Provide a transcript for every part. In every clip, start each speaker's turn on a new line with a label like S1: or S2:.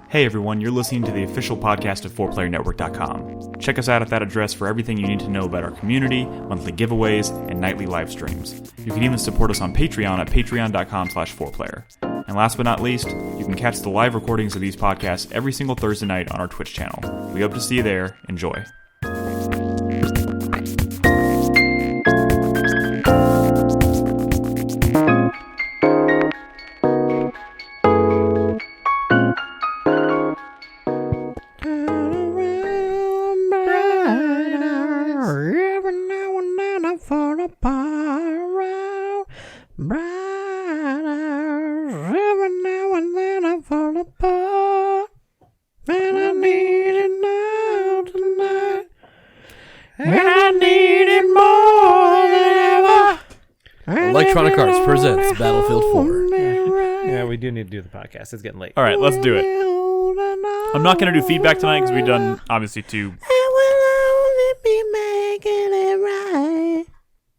S1: Hey everyone, you're listening to the official podcast of 4playernetwork.com. Check us out at that address for everything you need to know about our community, monthly giveaways, and nightly live streams. You can even support us on Patreon at patreon.com/4player. And last but not least, you can catch the live recordings of these podcasts every single Thursday night on our Twitch channel. We hope to see you there. Enjoy.
S2: Electronic Arts presents Battlefield 4.
S3: Yeah, we do need to do the podcast. It's getting late.
S1: All right, let's do it. I'm not going to do feedback tonight because we've done, obviously, two.
S4: I will only be making it right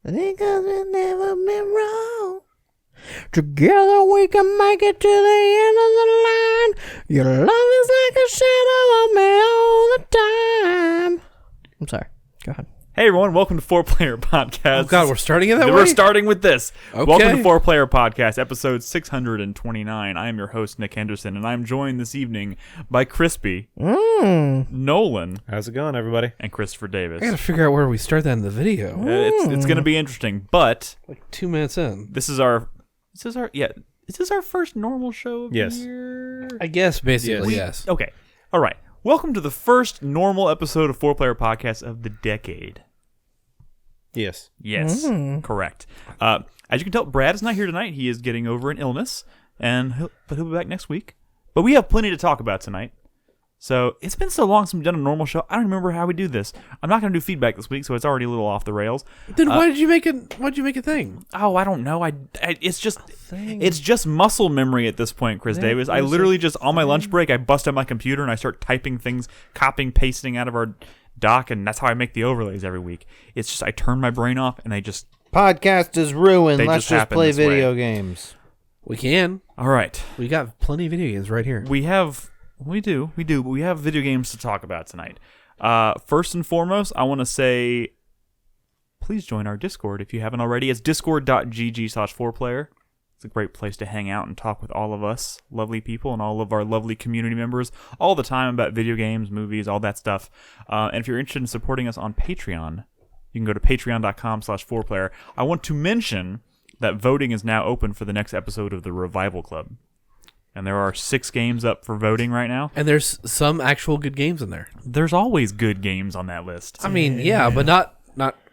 S4: because we've never been wrong. Together we can make it to the end of the line. Your love is like a shadow on me all the time. I'm sorry. Go ahead.
S1: Hey everyone, welcome to 4Player Podcast.
S2: Oh god, we're starting it that way?
S1: We're starting with this.
S2: Okay.
S1: Welcome to 4Player Podcast, episode 629. I am your host, Nick Henderson, and I'm joined this evening by Krispy, Nolan,
S3: How's it going, everybody?
S1: and Christopher Davis.
S2: I gotta figure out where we start that in the video.
S1: It's going to be interesting, but
S2: Like 2 minutes in.
S1: is this our first normal show of
S3: Yes.
S1: the year?
S2: I guess, basically, yes.
S1: Okay. All right. Welcome to the first normal episode of 4Player Podcast of the decade.
S3: Yes.
S1: Yes, correct. As you can tell, Brad is not here tonight. He is getting over an illness, but he'll be back next week. But we have plenty to talk about tonight. So it's been so long since we've done a normal show. I don't remember how we do this. I'm not going to do feedback this week, so it's already a little off the rails.
S2: Then why did you make it? Why'd you make a thing?
S1: Oh, I don't know. It's just muscle memory at this point, Chris Davis. I literally just on my lunch break, I bust out my computer and I start typing things, copying, pasting out of our doc, and that's how I make the overlays every week. It's just I turn my brain off and I just
S3: Podcast is ruined.
S1: They
S3: Let's
S1: just
S3: just
S1: happen
S3: play
S1: this way.
S3: video games.
S2: We can.
S1: all right.
S2: We got plenty of video games right here.
S1: We do, but we have video games to talk about tonight. First and foremost, I want to say, please join our Discord if you haven't already. It's discord.gg/4player. It's a great place to hang out and talk with all of us lovely people and all of our lovely community members all the time about video games, movies, all that stuff. And if you're interested in supporting us on Patreon, you can go to patreon.com/4player. I want to mention that voting is now open for the next episode of the Revival Club. And there are 6 games up for voting right now.
S2: And there's some actual good games in there.
S1: There's always good games on that list.
S2: I mean, yeah, but not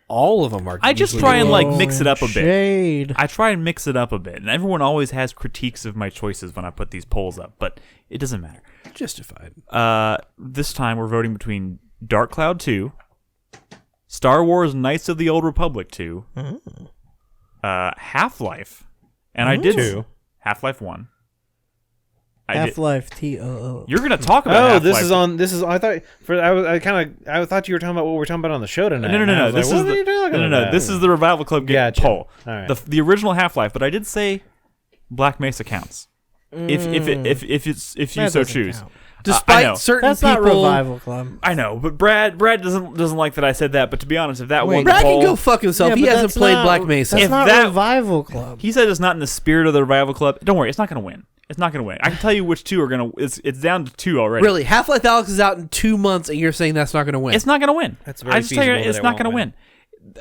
S2: all of them are.
S1: I just
S2: usually
S1: try and
S2: good.
S1: mix it up a bit.
S4: Shade.
S1: I try and mix it up a bit. And everyone always has critiques of my choices when I put these polls up, but it doesn't matter.
S2: Justified.
S1: This time we're voting between Dark Cloud 2, Star Wars Knights of the Old Republic 2, Half-Life, and I did
S3: 2.
S1: Half-Life 1.
S4: Half-Life TOO.
S1: You're gonna talk about
S3: Oh,
S1: Half-Life.
S3: I thought I thought you were talking about what we're talking about on the show tonight.
S1: No. This is This is the Revival Club game
S3: Gotcha.
S1: poll.
S3: All right.
S1: The original Half-Life, but I did say Black Mesa counts. If you so choose.
S4: Count.
S1: I know.
S2: Despite certain
S4: That's
S2: people,
S4: not Revival Club.
S1: I know, but Brad doesn't like that I said that. But to be honest, if that won the
S2: Brad
S1: poll,
S2: can go fuck himself.
S4: Yeah,
S2: he
S4: but
S2: hasn't
S4: that's
S2: played
S4: not-
S2: Black Mesa.
S4: That's
S1: If
S4: not
S1: that-
S4: Revival Club.
S1: he said it's not in the spirit of the Revival Club. Don't worry, it's not going to win. It's not going to win. I can tell you which 2 are going to. It's down to 2 already.
S2: Really, Half-Life Alyx is out in 2 months, and you're saying that's not going to win?
S1: It's not going to win.
S3: That's very
S1: I just tell you,
S3: feasible
S1: it's
S3: that it
S1: not
S3: won't
S1: going to win.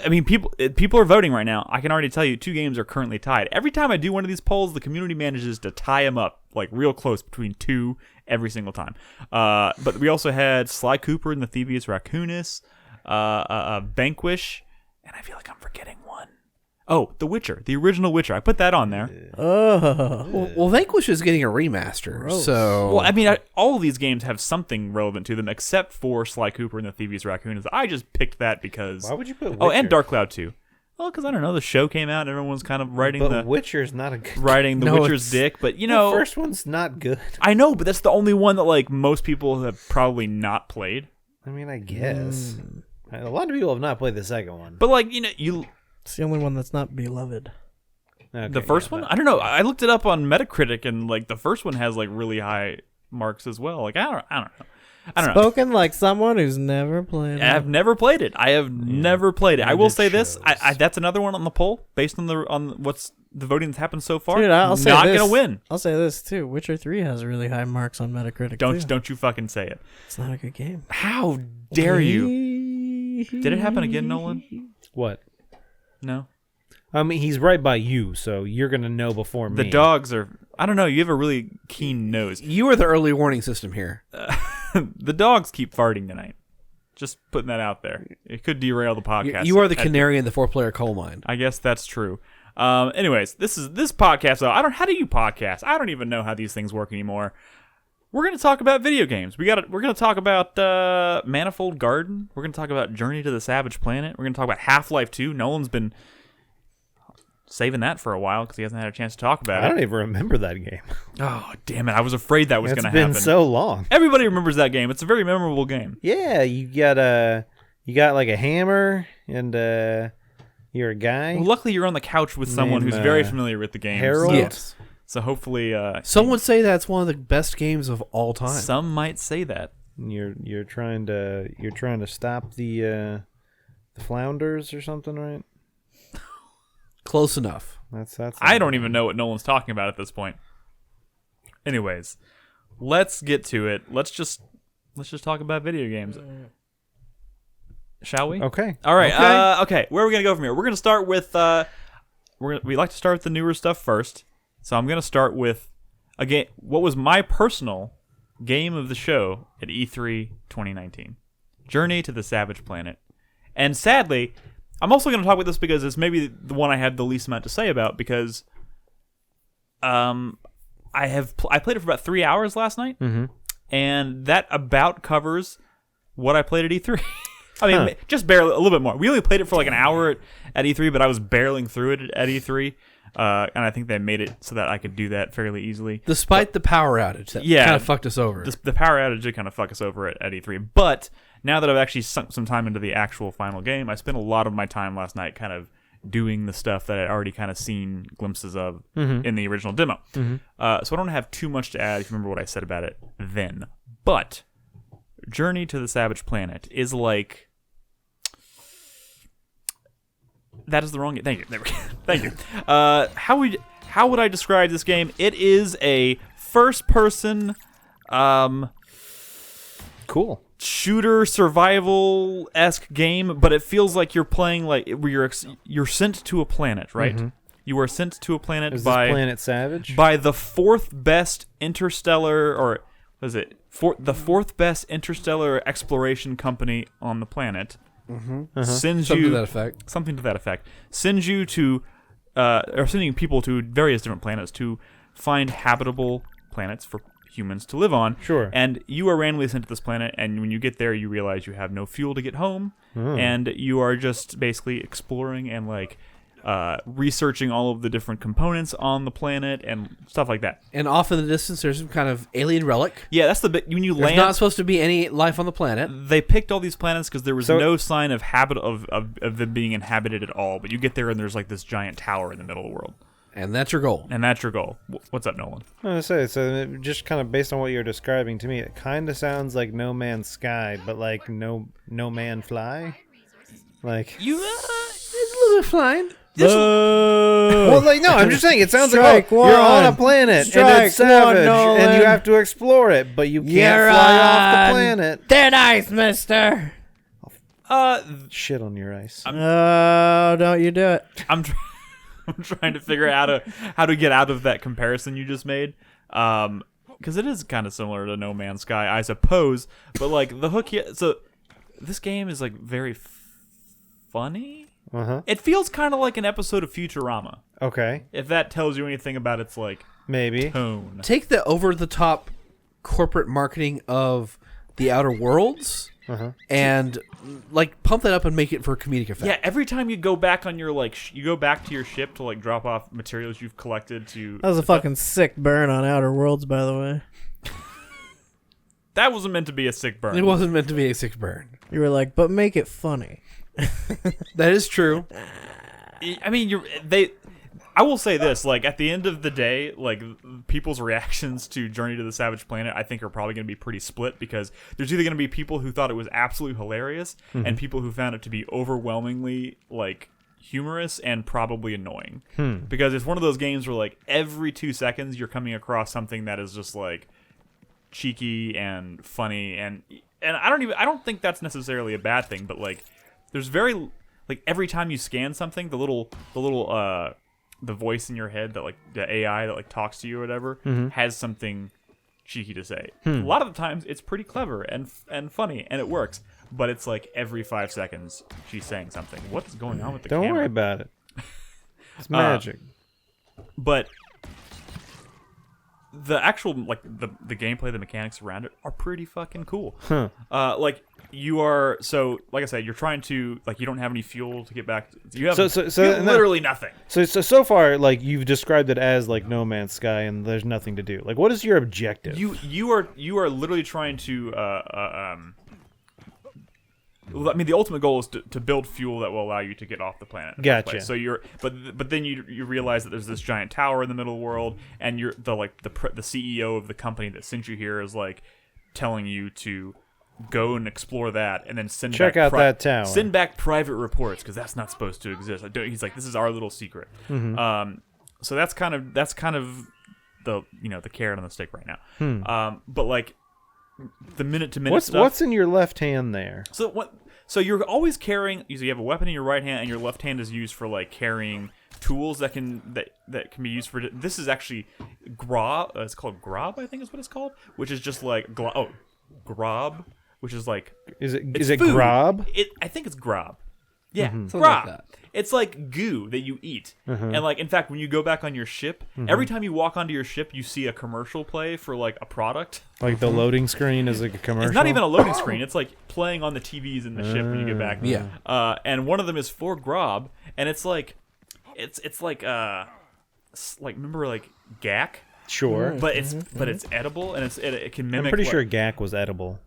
S1: I mean, people are voting right now. I can already tell you 2 games are currently tied. Every time I do one of these polls, the community manages to tie them up like real close between 2 every single time. But we also had Sly Cooper and the Thievius Raccoonus, Vanquish, and I feel like I'm forgetting one. Oh, The Witcher, the original Witcher. I put that on there.
S2: Well, Vanquish is getting a remaster, so...
S1: Well, I mean, all of these games have something relevant to them, except for Sly Cooper and the Thievius Raccoonus. I just picked that because...
S3: Why would you put
S1: Oh, and
S3: Witcher?
S1: Dark Cloud 2. Well, because I don't know, the show came out and everyone's kind of writing
S3: But Witcher's not a good.
S1: the
S2: No,
S1: Witcher's
S2: it's-
S1: dick, but you know,
S3: The first one's not good.
S1: I know, but that's the only one that like most people have probably not played.
S3: I mean, I guess a lot of people have not played the second one.
S1: But like you
S4: It's the only one that's not beloved.
S3: Okay,
S1: the first one, I don't know. I looked it up on Metacritic, and like the first one has like really high marks as well. Like I don't know. I don't know.
S4: Spoken like someone who's never played it.
S1: I've never played it. I have never played it. I will say this: that's another one on the poll based on what's the voting that's happened so far.
S4: Dude, I'll say
S1: not
S4: this.
S1: gonna win.
S4: I'll say this too. Witcher 3 has really high marks on Metacritic.
S1: Don't you fucking say it.
S4: It's not a good game.
S1: How dare you? Did it happen again, Nolan?
S3: What?
S1: No.
S3: I mean, he's right by you, so you're gonna know before me.
S1: The dogs are. I don't know. You have a really keen nose.
S2: You are the early warning system here.
S1: The dogs keep farting tonight. Just putting that out there. It could derail the podcast.
S2: You are the canary in the 4-player coal mine.
S1: I guess that's true. Anyways, this podcast. Though, how do you podcast? I don't even know how these things work anymore. We're gonna talk about video games. We're gonna talk about Manifold Garden. We're gonna talk about Journey to the Savage Planet. We're gonna talk about Half-Life 2. Nolan's been saving that for a while because he hasn't had a chance to talk about
S3: I
S1: it.
S3: don't even remember that game.
S1: Oh, damn it. I was afraid that was going to happen.
S3: It's been so long.
S1: Everybody remembers that game. It's a very memorable game.
S3: Yeah, you got like a hammer and you're a guy.
S1: Well, luckily, you're on the couch with someone
S3: Named,
S1: who's very familiar with the game.
S3: Harold?
S1: So,
S2: Yes.
S1: so hopefully...
S2: Some would say that's one of the best games of all time.
S1: Some might say that.
S3: You're trying to stop the flounders or something, right?
S2: Close enough.
S3: That's
S1: I don't even know what Nolan's talking about at this point. Anyways, let's get to it. Let's just talk about video games. Shall we?
S3: Okay.
S1: All right. Okay. Where are we gonna go from here? We're gonna start with. We like to start with the newer stuff first. So I'm gonna start with a game. What was my personal game of the show at E3 2019? Journey to the Savage Planet. And sadly, I'm also going to talk about this because it's maybe the one I had the least amount to say about because I played it for about 3 hours last night, and that about covers what I played at E3. I mean, just barely, a little bit more. We only played it for like an hour at E3, but I was barreling through it at E3, and I think they made it so that I could do that fairly easily.
S2: Despite the power outage that kind of fucked us over.
S1: The power outage did kind of fuck us over at E3, but now that I've actually sunk some time into the actual final game, I spent a lot of my time last night kind of doing the stuff that I'd already kind of seen glimpses of in the original demo. So I don't have too much to add if you remember what I said about it then. But Journey to the Savage Planet is like... That is the wrong game. Thank you. There we go. Thank you. How would I describe this game? It is a first-person...
S3: Cool.
S1: shooter survival-esque game, but it feels like you're playing like where you're sent to a planet, right? You are sent to a planet
S3: Is
S1: by
S3: this Planet Savage?
S1: by the fourth best interstellar, or was it the fourth best interstellar exploration company on the planet. Sends
S2: Something
S1: you
S2: to that effect.
S1: something to that effect. Sends you to or sending people to various different planets to find habitable planets for humans to live on.
S3: Sure.
S1: And you are randomly sent to this planet, and when you get there, you realize you have no fuel to get home, and you are just basically exploring and like researching all of the different components on the planet and stuff like that.
S2: And off in the distance, there's some kind of alien relic.
S1: Yeah, that's the bit when you
S2: There's
S1: land.
S2: not supposed to be any life on the planet.
S1: They picked all these planets because there was
S3: So-
S1: no sign of habit of them being inhabited at all. But you get there and there's like this giant tower in the middle of the world,
S2: And that's your goal.
S1: and that's your goal. What's up, Nolan?
S3: I was gonna say, so just kind of based on what you're describing to me, it kind of sounds like No Man's Sky, but like No Man Fly. Like,
S1: You
S2: It's a little bit flying.
S3: well, like no, I'm just saying it sounds like
S4: Strike
S3: you're on a
S4: one.
S3: planet and
S4: Strike
S3: it's savage,
S4: one,
S3: and you
S4: Nolan.
S3: have to explore it, but you can't
S4: You're
S3: fly off
S4: on
S3: the planet.
S4: thin ice, mister.
S3: Shit on your ice.
S4: Oh, don't you do it.
S1: I'm trying to figure out how to get out of that comparison you just made, because it is kind of similar to No Man's Sky, I suppose. But like the hook here, so this game is like very funny. It feels kind of like an episode of Futurama,
S3: Okay,
S1: if that tells you anything about its like
S3: maybe.
S1: tone.
S2: Take the over-the-top corporate marketing of the Outer Worlds and like pump that up and make it for comedic effect.
S1: Yeah, every time you go back on your like you go back to your ship to like drop off materials you've collected to.
S4: That was a fucking sick burn on Outer Worlds, by the way.
S1: That wasn't meant to be a sick burn.
S2: It wasn't meant to be a sick burn.
S4: You were like, but make it funny.
S2: That is true.
S1: I mean, I will say this, like, at the end of the day, like, people's reactions to Journey to the Savage Planet, I think, are probably going to be pretty split, because there's either going to be people who thought it was absolutely hilarious and people who found it to be overwhelmingly, like, humorous and probably annoying. Because it's one of those games where, like, every 2 seconds you're coming across something that is just, like, cheeky and funny, and I don't think that's necessarily a bad thing, but, like, there's very, like, every time you scan something, the voice in your head that, like, the AI that, like, talks to you or whatever has something cheeky to say. A lot of the times it's pretty clever and funny, and it works, but it's like every 5 seconds she's saying something. What's going on with the camera?
S3: Don't worry about it. It's magic.
S1: But the actual, like, the gameplay, the mechanics around it are pretty fucking cool. Like, you are, so, like I said, you're trying to, like, you don't have any fuel to get back. You have, literally nothing.
S3: So far, like, you've described it as, like, No Man's Sky, and there's nothing to do. Like, what is your objective?
S1: You are literally trying to, I mean, the ultimate goal is to build fuel that will allow you to get off the planet.
S3: Gotcha.
S1: So but then you realize that there's this giant tower in the middle of the world, and you're the CEO of the company that sent you here is, like, telling you to go and explore that, and then
S3: check out that tower.
S1: Send back private reports, because that's not supposed to exist. He's like, this is our little secret. So that's kind of the the carrot on the stick right now. But, like, the minute-to-minute stuff.
S3: What's in your left hand there?
S1: So you're always carrying. You have a weapon in your right hand, and your left hand is used for, like, carrying tools that can be used for. This is actually grob. It's called grob, I think is what it's called, which is just like grob, which is like.
S3: Is it grob?
S1: I think it's grob. Yeah,
S2: Something
S1: grob.
S2: like that.
S1: It's like goo that you eat. And, like, in fact, when you go back on your ship, every time you walk onto your ship, you see a commercial play for, like, a product.
S3: Like the loading screen is like a commercial?
S1: It's not even a loading screen. It's, like, playing on the TVs in the ship when you get back.
S2: Yeah.
S1: And one of them is for grob, and it's like, it's like remember, like, gack?
S3: Sure.
S1: But it's edible, and it can mimic.
S3: I'm pretty sure gack was edible.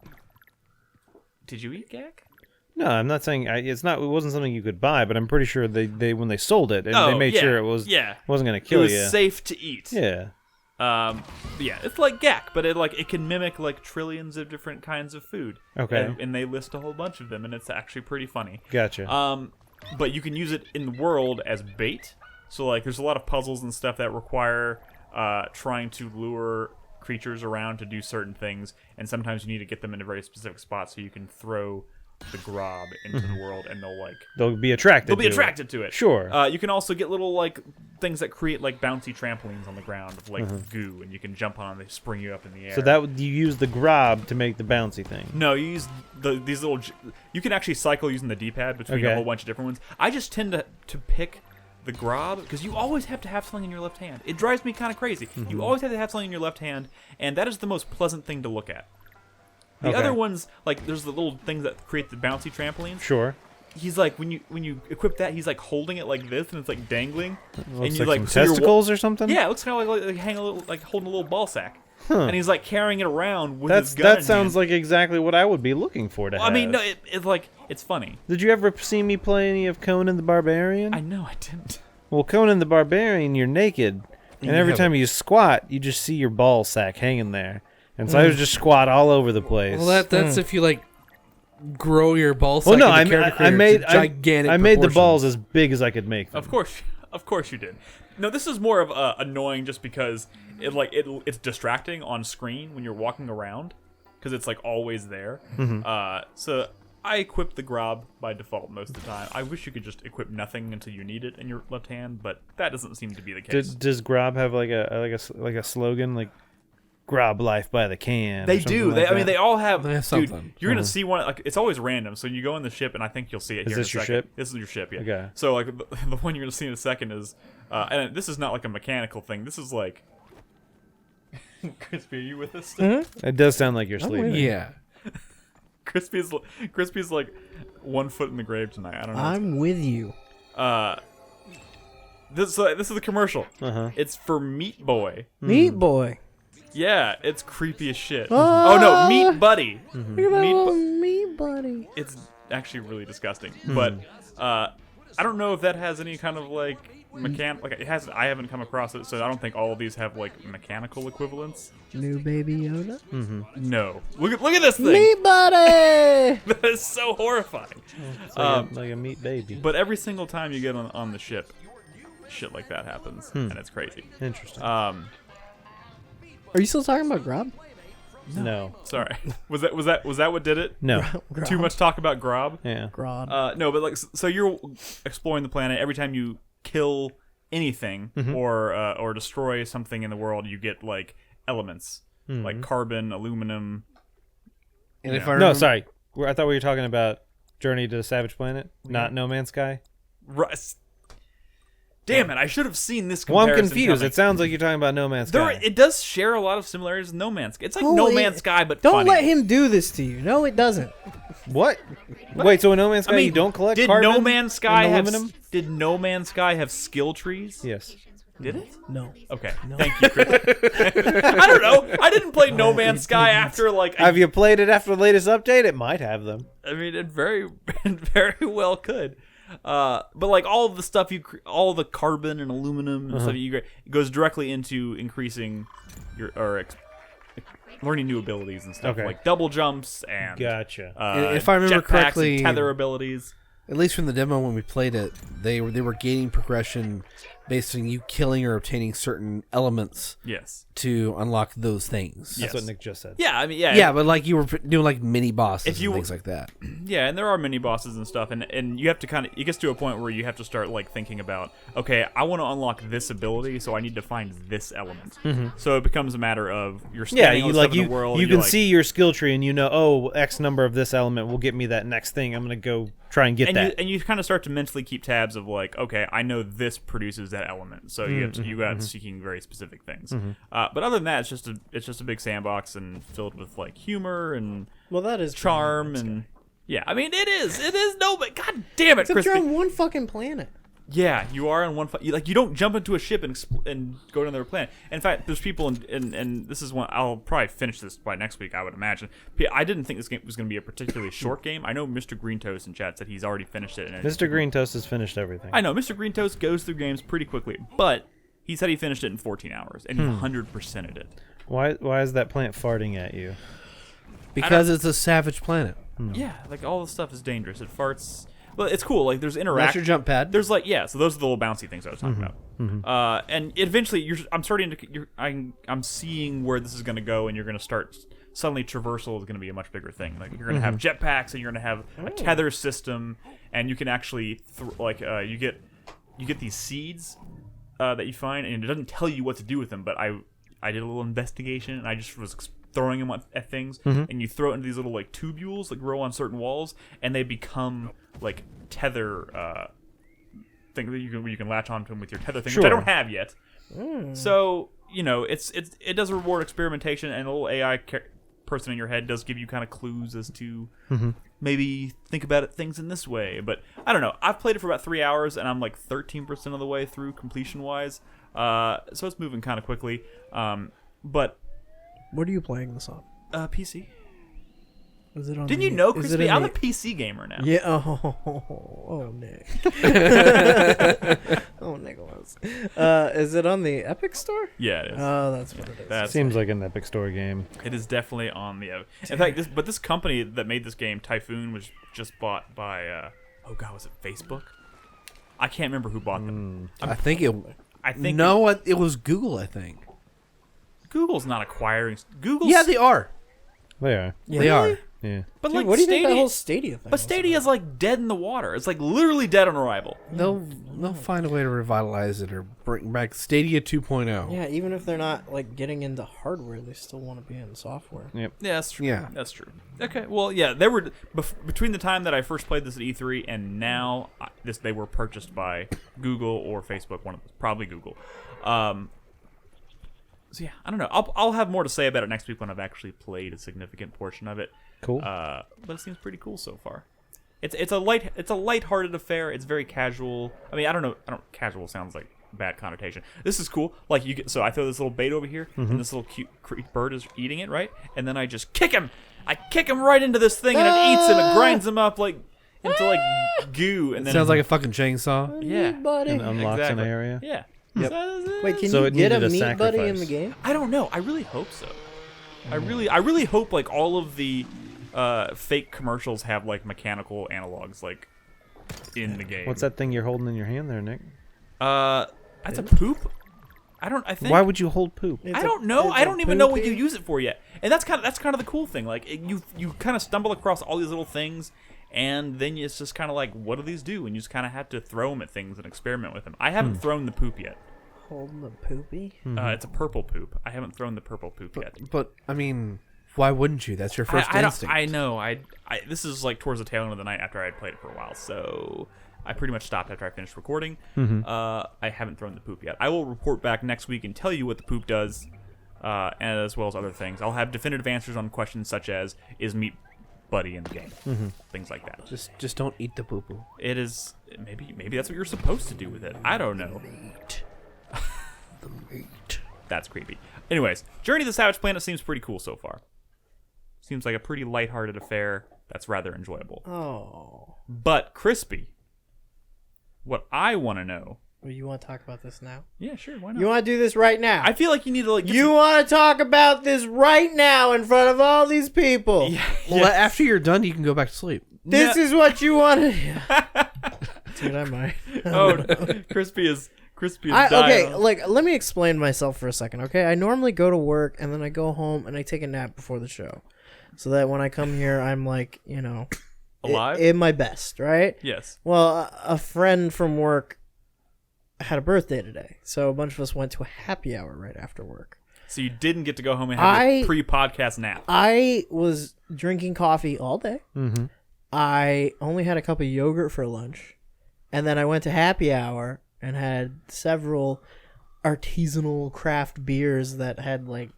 S1: Did you eat gack?
S3: No, I'm not saying it wasn't something you could buy, but I'm pretty sure they when they sold it, they made sure it wasn't going to kill you.
S1: It was safe to eat.
S3: Yeah.
S1: Yeah, it's like gack, but it can mimic, like, trillions of different kinds of food.
S3: Okay.
S1: And they list a whole bunch of them, and it's actually pretty funny.
S3: Gotcha.
S1: But you can use it in the world as bait. So, like, there's a lot of puzzles and stuff that require trying to lure creatures around to do certain things, and sometimes you need to get them in a very specific spot so you can throw the grob into the world, and
S3: they'll be attracted
S1: to it.
S3: Sure.
S1: You can also get little, like, things that create, like, bouncy trampolines on the ground of, like, goo, and you can jump on them, they spring you up in the air.
S3: So you use the grob to make the bouncy thing?
S1: No, you use these little. You can actually cycle using the D-pad between a whole bunch of different ones. I just tend to pick the grob, because you always have to have something in your left hand. It drives me kind of crazy. You always have to have something in your left hand, and that is the most pleasant thing to look at. The other ones, like, there's the little things that create the bouncy trampolines.
S3: Sure.
S1: He's like, when you equip that, he's like holding it like this, and it's like dangling.
S3: And you like some testicles or something.
S1: Yeah, it looks kind of like holding a little ball sack. And he's like carrying it around with his gun.
S3: That sounds like exactly what I would be looking for to have.
S1: I mean, no, it's like, it's funny.
S3: Did you ever see me play any of Conan the Barbarian?
S1: I know I didn't.
S3: Well, Conan the Barbarian, you're naked, and every time you squat, you just see your ball sack hanging there. And so I would just squat all over the place.
S2: Well, that's if you, like, grow your ball sack.
S3: Well, no,
S2: I made
S3: the balls as big as I could make them.
S1: Of course you did. No, this is more of annoying just because it's distracting on screen when you're walking around, because it's, like, always there. So I equip the grob by default most of the time. I wish you could just equip nothing until you need it in your left hand, but that doesn't seem to be the case.
S3: Does grob have like a slogan, like grob life by the can?
S1: They do. I mean, they all have.
S2: They have
S1: dude,
S2: something.
S1: you're gonna see one. Like, it's always random. So you go in the ship, and I think you'll see it.
S3: Is
S1: here
S3: this
S1: in a
S3: your
S1: second.
S3: ship?
S1: This is your ship. Yeah.
S3: Okay.
S1: So, like, the one you're gonna see in a second is, and this is not like a mechanical thing. This is like. Crispy, are you with us?
S3: It does sound like you're sleeping.
S2: Yeah.
S1: Crispy's like 1 foot in the grave tonight. I don't know.
S4: I'm with you.
S1: This is the commercial. It's for Meat Boy.
S4: Meat Boy.
S1: Yeah, it's creepy as shit.
S4: Oh.
S1: Oh no, Meat Buddy.
S4: Look at that little meat buddy.
S1: It's actually really disgusting. But I don't know if that has any kind of, like, like it has. I haven't come across it, so I don't think all of these have like mechanical equivalents.
S4: New Baby Yoda.
S1: No, look at this thing.
S4: Meat buddy.
S1: That is so horrifying.
S3: It's like a meat baby.
S1: But every single time you get on the ship, shit like that happens, and it's crazy.
S3: Interesting.
S4: Are you still talking about Grob?
S3: No.
S1: Sorry, was that what did it?
S3: No.
S1: Too much talk about Grob.
S3: Yeah.
S4: Grob.
S1: No, but like, so you're exploring the planet. Every time you kill anything or destroy something in the world, you get like elements like carbon, aluminum.
S2: And if
S1: Yeah.
S2: I remember,
S3: No, sorry. I thought we were talking about Journey to the Savage Planet, not No Man's Sky.
S1: Damn it! I should have seen this.
S3: Well, I'm
S1: comparison
S3: confused.
S1: coming.
S3: It sounds like you're talking about No Man's Sky.
S1: It does share a lot of similarities with No Man's Sky. It's like
S4: Oh,
S1: No Man's Sky, but
S4: Don't
S1: funny.
S4: let him do this to you. No, it doesn't.
S3: What? Wait, so in No Man's Sky you don't collect
S1: did
S3: carbon
S1: No Man's Sky
S3: and
S1: have
S3: aluminum?
S1: Did No Man's Sky have skill trees?
S3: Yes.
S1: Did it?
S4: No.
S1: Okay. Thank you, Chris. I don't know. I didn't play No Man's Sky after like.
S3: Have you played it after the latest update? It might have them.
S1: I mean, it very well could. But like all of the stuff all the carbon and aluminum and stuff it goes directly into increasing your learning new abilities and stuff like double jumps and
S3: Gotcha.
S2: if I remember
S1: jetpacks
S2: correctly,
S1: and tether abilities.
S2: at least from the demo when we played it, they were gaining progression based on you killing or obtaining certain elements
S1: Yes.
S2: to unlock those things.
S3: That's what Nick just said.
S1: Yeah, I mean,
S2: Yeah, but like you were doing like mini bosses
S1: If you-
S2: and things like that.
S1: Yeah, and there are mini bosses and stuff, and you have to it gets to a point where you have to start like thinking about, okay, I want to unlock this ability, so I need to find this element. So it becomes a matter of you're
S3: Yeah,
S1: standing on
S3: you
S1: stuff
S3: like
S1: in
S3: you
S1: the world.
S3: you
S1: and you're
S3: can
S1: like-
S3: see your skill tree and you know, oh, X number of this element will get me that next thing. I'm gonna go try and get that.
S1: and you kind of start to mentally keep tabs of like, okay, I know this produces that element, so you got seeking very specific things. But other than that, it's just a big sandbox and filled with like humor and
S4: Well, that is
S1: charm and yeah, I mean it is no, but god damn it,
S4: Except you're
S1: Crispy.
S4: on one fucking planet.
S1: Yeah, you are on one. You don't jump into a ship and go to another planet. In fact, there's people and this is one. I'll probably finish this by next week, I would imagine. I didn't think this game was going to be a particularly short game. I know Mr. Green Toast in chat said he's already finished it. And
S3: Mr. Green Toast has finished everything.
S1: I know Mr. Green Toast goes through games pretty quickly, but he said he finished it in 14 hours and he 100%ed it.
S3: Why is that plant farting at you?
S2: Because it's a savage planet.
S1: Yeah, like all the stuff is dangerous. It farts. Well, it's cool. Like there's
S2: That's
S1: interaction.
S2: your jump pad.
S1: There's like so those are the little bouncy things I was talking about. And eventually I'm seeing where this is going to go, and you're going to start suddenly traversal is going to be a much bigger thing. Like you're going to have jetpacks, and you're going to have a tether system, and you can actually you get these seeds that you find, and it doesn't tell you what to do with them. But I did a little investigation, and I just was throwing them at things, and you throw it into these little like tubules that grow on certain walls, and they become like tether thing that you can latch onto them with your tether thing, which I don't have yet. So it does reward experimentation, and a little AI person in your head does give you kind of clues as to maybe think about things in this way. But I don't know. I've played it for about 3 hours, and I'm like 13% of the way through completion wise. So it's moving kind of quickly. But
S4: What are you playing this on?
S1: PC.
S4: Is it on?
S1: Didn't
S4: the-
S1: you know,
S4: is it
S1: Crispy?
S4: in
S1: I'm
S4: the-
S1: a PC gamer now.
S4: Yeah. Oh, Nick. Oh, Nicholas. Is it on the Epic Store?
S1: Yeah, it is.
S4: Oh, that's what it is.
S1: That's
S3: Seems like an Epic Store game.
S1: It is definitely on the. In fact, this company that made this game, Typhoon, was just bought by. Was it Facebook? I can't remember who bought them.
S2: I think it.
S1: I think
S2: No, it was Google. I think.
S1: Google's not acquiring. Google's
S2: Yeah, they are.
S3: They are.
S4: Yeah.
S2: They are.
S3: Yeah.
S1: But
S4: Dude,
S1: like
S4: what do you
S1: Stadia,
S4: think that whole Stadia thing?
S1: but Stadia is like dead in the water. It's like literally dead on arrival.
S2: They'll find a way to revitalize it or bring back Stadia 2.0.
S4: Yeah, even if they're not like getting into hardware, they still want to be in software.
S3: Yep.
S1: Yeah, that's true.
S2: Yeah.
S1: That's true. Okay, well, yeah, they were between the time that I first played this at E3 and now they were purchased by Google or Facebook. One of them, probably Google. So yeah, I don't know. I'll have more to say about it next week when I've actually played a significant portion of it.
S3: Cool.
S1: But it seems pretty cool so far. It's a lighthearted affair. It's very casual. I mean, I don't know. Casual sounds like a bad connotation. This is cool. Like so I throw this little bait over here, and this little cute bird is eating it, right? And then I just kick him. I kick him right into this thing, and it eats him. It grinds him up like into like goo, and then
S2: Sounds like a fucking chainsaw.
S1: yeah,
S4: buddy.
S3: And unlocks
S1: Exactly.
S3: an area.
S1: yeah.
S3: Yep.
S4: Wait, can
S3: So
S4: you
S3: it
S4: get a
S3: needed a
S4: meat buddy in the
S3: sacrifice.
S4: game?
S1: I don't know. I really hope so. I really hope like all of the fake commercials have like mechanical analogs like in the game.
S3: What's that thing you're holding in your hand there, Nick?
S1: That's a poop. I think.
S3: Why would you hold poop?
S1: I don't know. I don't even know what you use it for yet. And that's kind of the cool thing. Like you kind of stumble across all these little things, and then it's just kind of like, what do these do? And you just kind of have to throw them at things and experiment with them. I haven't thrown the poop yet.
S4: Holding the poopy.
S1: It's a purple poop. I haven't thrown the purple poop yet.
S2: But I mean, why wouldn't you? That's your first
S1: I
S2: instinct.
S1: I know. I this is like towards the tail end of the night after I had played it for a while, so I pretty much stopped after I finished recording. I haven't thrown the poop yet. I will report back next week and tell you what the poop does, and as well as other things. I'll have definitive answers on questions such as, is meat buddy in the game? Things like that.
S2: Just don't eat the poo poo.
S1: It is maybe that's what you're supposed to do with it. I don't know.
S4: The meat.
S1: That's creepy. Anyways, Journey to the Savage Planet seems pretty cool so far. Seems like a pretty lighthearted affair that's rather enjoyable.
S4: Oh.
S1: But Krispy, what I want to know.
S4: Well, you want to talk about this now?
S1: Yeah, sure. Why not?
S4: You want to do this right now?
S1: I feel like you need to like.
S4: You want to talk about this right now in front of all these people?
S1: Yeah,
S2: Well, after you're done, you can go back to sleep.
S4: This is what you want to. Dude, I might.
S1: Oh, Crispy is dying.
S4: Okay, like let me explain myself for a second. Okay, I normally go to work and then I go home and I take a nap before the show, so that when I come here, I'm like,
S1: Alive?
S4: in my best, right?
S1: Yes.
S4: Well, a friend from work had a birthday today, so a bunch of us went to a happy hour right after work.
S1: So you didn't get to go home and have a pre-podcast nap.
S4: I was drinking coffee all day. Mm-hmm. I only had a cup of yogurt for lunch, and then I went to happy hour and had several artisanal craft beers that had like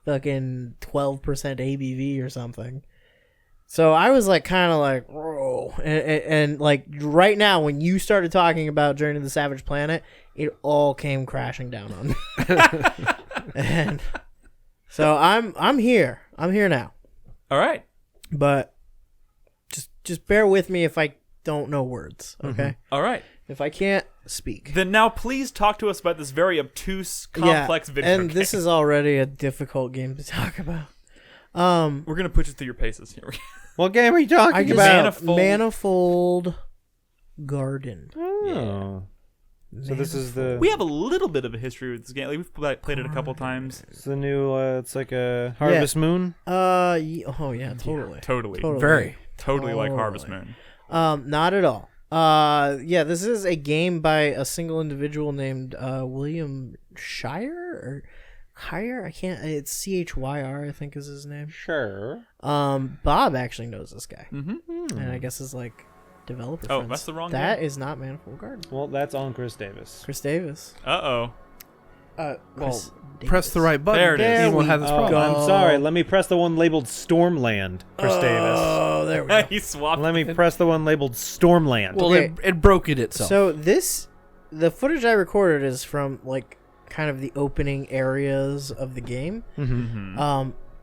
S4: fucking 12% ABV or something. So I was like kind of like, whoa. And like right now, when you started talking about Journey to the Savage Planet, it all came crashing down on me. And so I'm here. I'm here now.
S1: All right.
S4: But just bear with me if I don't know words, okay?
S1: All right.
S4: If I can't speak.
S1: Then now please talk to us about this very obtuse, complex video
S4: and
S1: game.
S4: this is already a difficult game to talk about.
S1: We're going to put you through your paces here.
S3: What game are you talking
S4: I just
S3: about?
S4: Manifold Garden.
S3: Oh. So this is the
S1: We have a little bit of a history with this game. Like, we've played it a couple times.
S3: it's the new it's like a Harvest Moon.
S4: Oh yeah, totally.
S1: Totally.
S2: Very.
S1: Totally like Harvest Moon.
S4: Not at all. Yeah, this is a game by a single individual named William Shire or Hire. I can't. It's CHYR, I think is his name.
S3: Sure.
S4: Bob actually knows this guy,
S1: Mm-hmm.
S4: and I guess is like developer.
S1: Oh,
S4: friends.
S1: that's the wrong
S4: That
S1: game?
S4: is not Manifold Garden.
S3: Well, that's on Chris Davis.
S4: Chris Davis.
S1: Uh-oh.
S4: Chris
S2: Press the right button.
S1: There it is.
S2: You won't have this
S3: Oh,
S2: problem.
S3: I'm sorry. Let me press the one labeled Stormland, Chris Davis.
S4: Oh, there we go.
S1: He swapped.
S3: Let me press the one labeled Stormland.
S2: Well,
S4: Okay.
S2: it broke it itself.
S4: So the footage I recorded is from like kind of the opening areas of the game,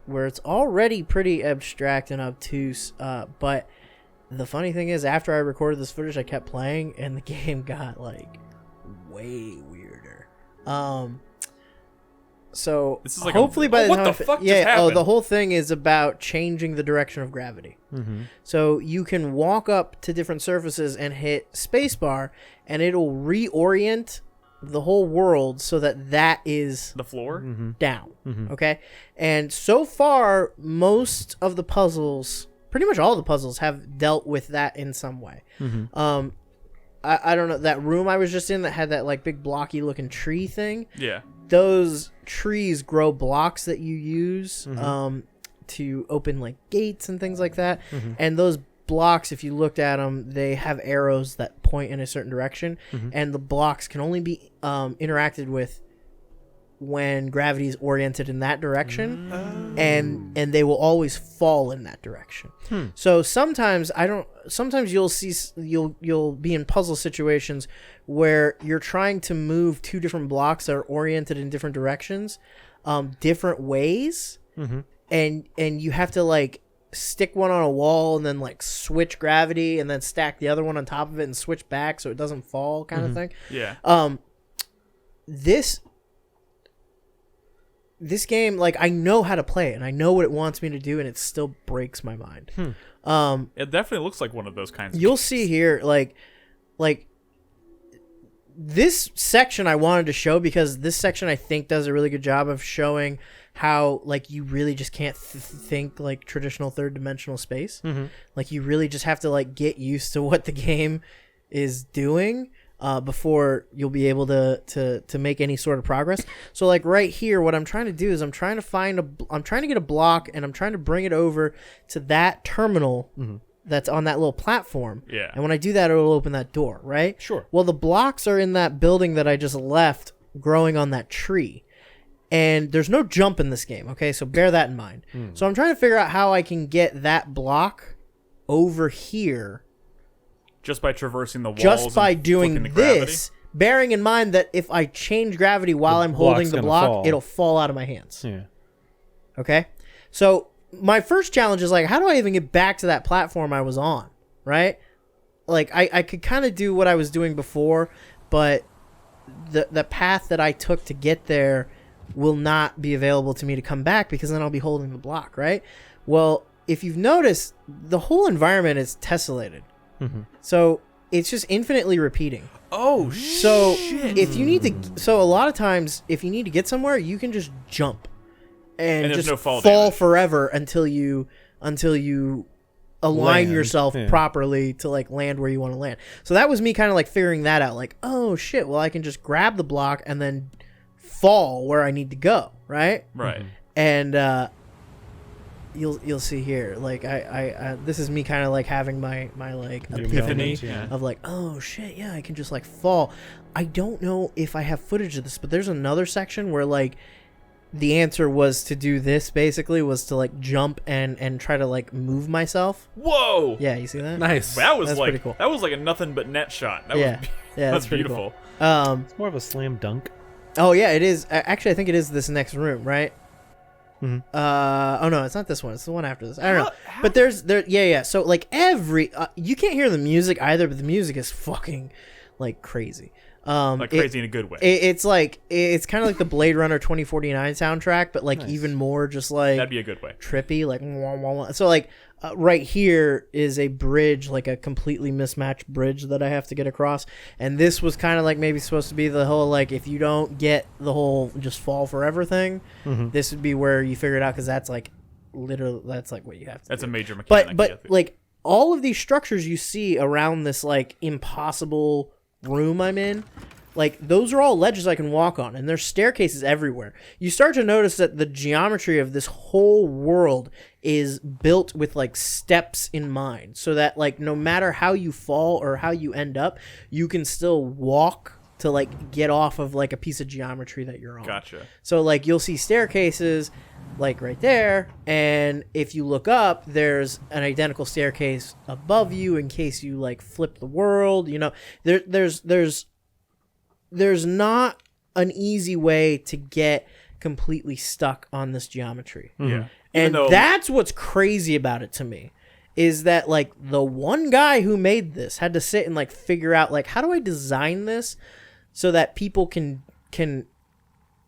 S4: where it's already pretty abstract and obtuse. But the funny thing is, after I recorded this footage, I kept playing, and the game got like way weirder. So
S1: This is like
S4: hopefully by the
S1: what
S4: time
S1: the
S4: I
S1: fuck just
S4: yeah,
S1: happened?
S4: the whole thing is about changing the direction of gravity. So you can walk up to different surfaces and hit spacebar, and it'll reorient the whole world so that is
S1: the floor.
S4: down. Okay, and so far most of the puzzles, pretty much all the puzzles, have dealt with that in some way. I don't know, that room I was just in that had that like big blocky looking tree thing.
S1: Yeah.
S4: Those trees grow blocks that you use to open like gates and things like that. And those blocks, if you looked at them, they have arrows that point in a certain direction, and the blocks can only be interacted with when gravity is oriented in that direction, and they will always fall in that direction. So sometimes you'll be in puzzle situations where you're trying to move two different blocks that are oriented in different directions, different ways, and you have to like stick one on a wall and then like switch gravity and then stack the other one on top of it and switch back so it doesn't fall kind of thing.
S1: Yeah.
S4: This game, like, I know how to play it and I know what it wants me to do, and it still breaks my mind.
S1: It definitely looks like one of those kinds of
S4: You'll
S1: games.
S4: see here, like this section I wanted to show because this section I think does a really good job of showing how, like, you really just can't think like traditional third dimensional space. Like, you really just have to like get used to what the game is doing before you'll be able to make any sort of progress. So like right here, what I'm trying to do is I'm trying to get a block and I'm trying to bring it over to that terminal that's on that little platform.
S1: Yeah.
S4: And when I do that, it'll open that door, right?
S3: Sure.
S4: Well, the blocks are in that building that I just left growing on that tree. And there's no jump in this game, okay? So bear that in mind. So I'm trying to figure out how I can get that block over here
S1: Just by traversing the walls.
S4: just by
S1: and
S4: doing
S1: flipping the gravity?
S4: this, bearing in mind that if I change gravity while I'm holding
S3: block's
S4: the
S3: gonna
S4: block,
S3: fall.
S4: it'll fall out of my hands.
S3: Yeah.
S4: Okay? So my first challenge is like, how do I even get back to that platform I was on, right? Like, I could kind of do what I was doing before, but the path that I took to get there will not be available to me to come back because then I'll be holding the block, right? Well, if you've noticed, the whole environment is tessellated. So it's just infinitely repeating.
S1: Oh,
S4: So
S1: shit.
S4: if you need to, so a lot of times, if you need to get somewhere, you can just jump and
S1: there's
S4: just
S1: no fall
S4: fall
S1: damage.
S4: forever until you align
S3: Land,
S4: yourself
S3: yeah.
S4: properly to like land where you want to land. So that was me kind of like figuring that out. Like, oh shit, well I can just grab the block and then fall where I need to go, right?
S1: Right.
S4: And you'll see here, like I this is me kind of like having my like epiphany
S3: Yeah.
S4: of like, oh shit, yeah, I can just like fall. I don't know if I have footage of this, but there's another section where like the answer was to do this, basically was to like jump and try to like move myself.
S1: Whoa.
S4: Yeah, you see that?
S2: Nice.
S1: That was
S4: That's
S1: like
S4: pretty cool.
S1: that was like a nothing but net shot. That
S4: Yeah.
S1: was
S4: Yeah,
S1: that's
S4: that's pretty
S1: beautiful.
S4: cool.
S3: It's more of a slam dunk.
S4: Oh yeah, it is. Actually, I think it is this next room, right? Oh no, it's not this one. It's the one after this. I don't know. But yeah. So like you can't hear the music either, but the music is fucking like crazy.
S1: Like crazy in a good way.
S4: It's like it's kind of like the Blade Runner 2049 soundtrack, but like even more just like
S1: That'd be a good way.
S4: trippy, like wah, wah, wah. So like right here is a bridge, like a completely mismatched bridge that I have to get across, and this was kind of like maybe supposed to be the whole like if you don't get the whole just fall forever thing, this would be where you figure it out because that's like literally that's like what you have to.
S1: That's
S4: do.
S1: a major mechanic.
S4: But like all of these structures you see around this like impossible room I'm in, like those are all ledges I can walk on, and there's staircases everywhere. You start to notice that the geometry of this whole world is built with like steps in mind, so that like no matter how you fall or how you end up, you can still walk to like get off of like a piece of geometry that you're on.
S1: Gotcha.
S4: So like you'll see staircases like right there, and if you look up, there's an identical staircase above you in case you like flip the world. You know, there's not an easy way to get completely stuck on this geometry.
S1: Yeah.
S4: And
S1: though-
S4: that's what's crazy about it to me, is that like the one guy who made this had to sit and like figure out like how do I design this so that people can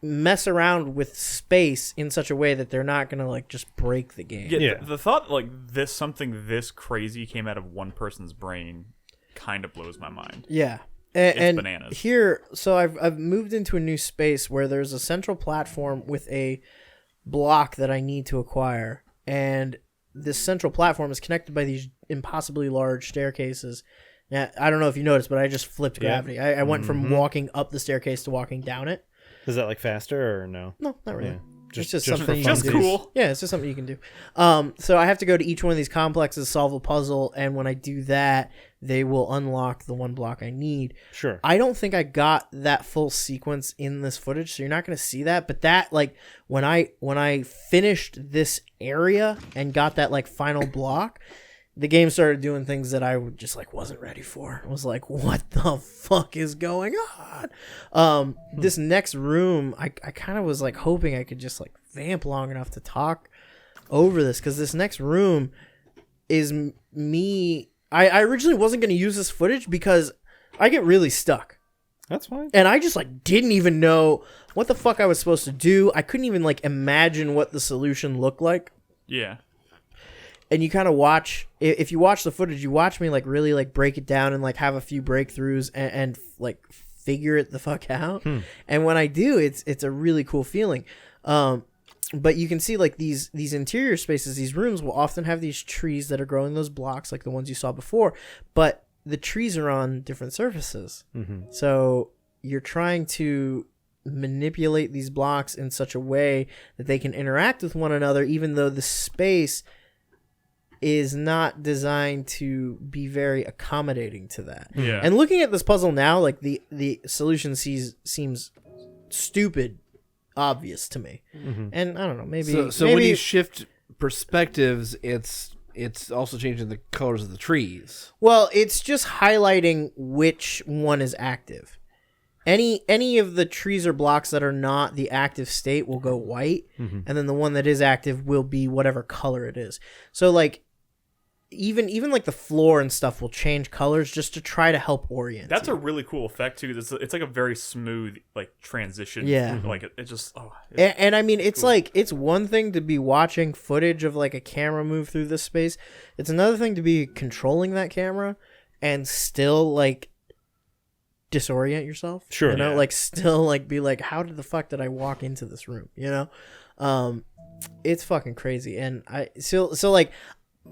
S4: mess around with space in such a way that they're not gonna like just break the game.
S1: Yeah,
S3: Yeah.
S1: The thought like something this crazy came out of one person's brain kind of blows my mind.
S4: Yeah. And
S1: bananas.
S4: Here, so I've moved into a new space where there's a central platform with a block that I need to acquire, and this central platform is connected by these impossibly large staircases. Now, I don't know if you noticed, but I just flipped gravity. I went from walking up the staircase to walking down it.
S3: Is that like faster or no?
S4: No, not really.
S3: Yeah.
S4: It's just
S3: for
S4: something you
S1: Just
S4: can do.
S1: cool.
S4: Yeah, it's just something you can do. So I have to go to each one of these complexes, solve a puzzle, and when I do that, they will unlock the one block I need.
S3: Sure.
S4: I don't think I got that full sequence in this footage, so you're not going to see that. But that, like, when I finished this area and got that like final block, the game started doing things that I just like wasn't ready for. I was like, what the fuck is going on? This next room, I kind of was like hoping I could just like vamp long enough to talk over this because this next room is me. I originally wasn't going to use this footage because I get really stuck.
S3: That's fine.
S4: And I just like didn't even know what the fuck I was supposed to do. I couldn't even like imagine what the solution looked like.
S1: Yeah.
S4: And you kind of watch, if you watch the footage, you watch me like really like break it down and like have a few breakthroughs and like figure it the fuck out. And when I do, it's a really cool feeling. But you can see like these interior spaces, these rooms will often have these trees that are growing those blocks like the ones you saw before, but the trees are on different surfaces. So you're trying to manipulate these blocks in such a way that they can interact with one another, even though the space is not designed to be very accommodating to that.
S1: Yeah.
S4: And looking at this puzzle now, like the solution seems stupid obvious to me. And I don't know, maybe
S2: So when you shift perspectives, it's also changing the colors of the trees.
S4: Well, it's just highlighting which one is active. Any of the trees or blocks that are not the active state will go white, and then the one that is active will be whatever color it is. So like even like the floor and stuff will change colors just to try to help orient.
S1: That's
S4: you.
S1: a really cool effect too. It's like a very smooth like transition.
S4: Yeah.
S1: Like it just
S4: And I mean, it's cool. Like it's one thing to be watching footage of like a camera move through this space. It's another thing to be controlling that camera and still like disorient yourself.
S3: Sure.
S4: You know,
S1: Yeah.
S4: like still like be like, how did the fuck did I walk into this room? You know, it's fucking crazy. And so like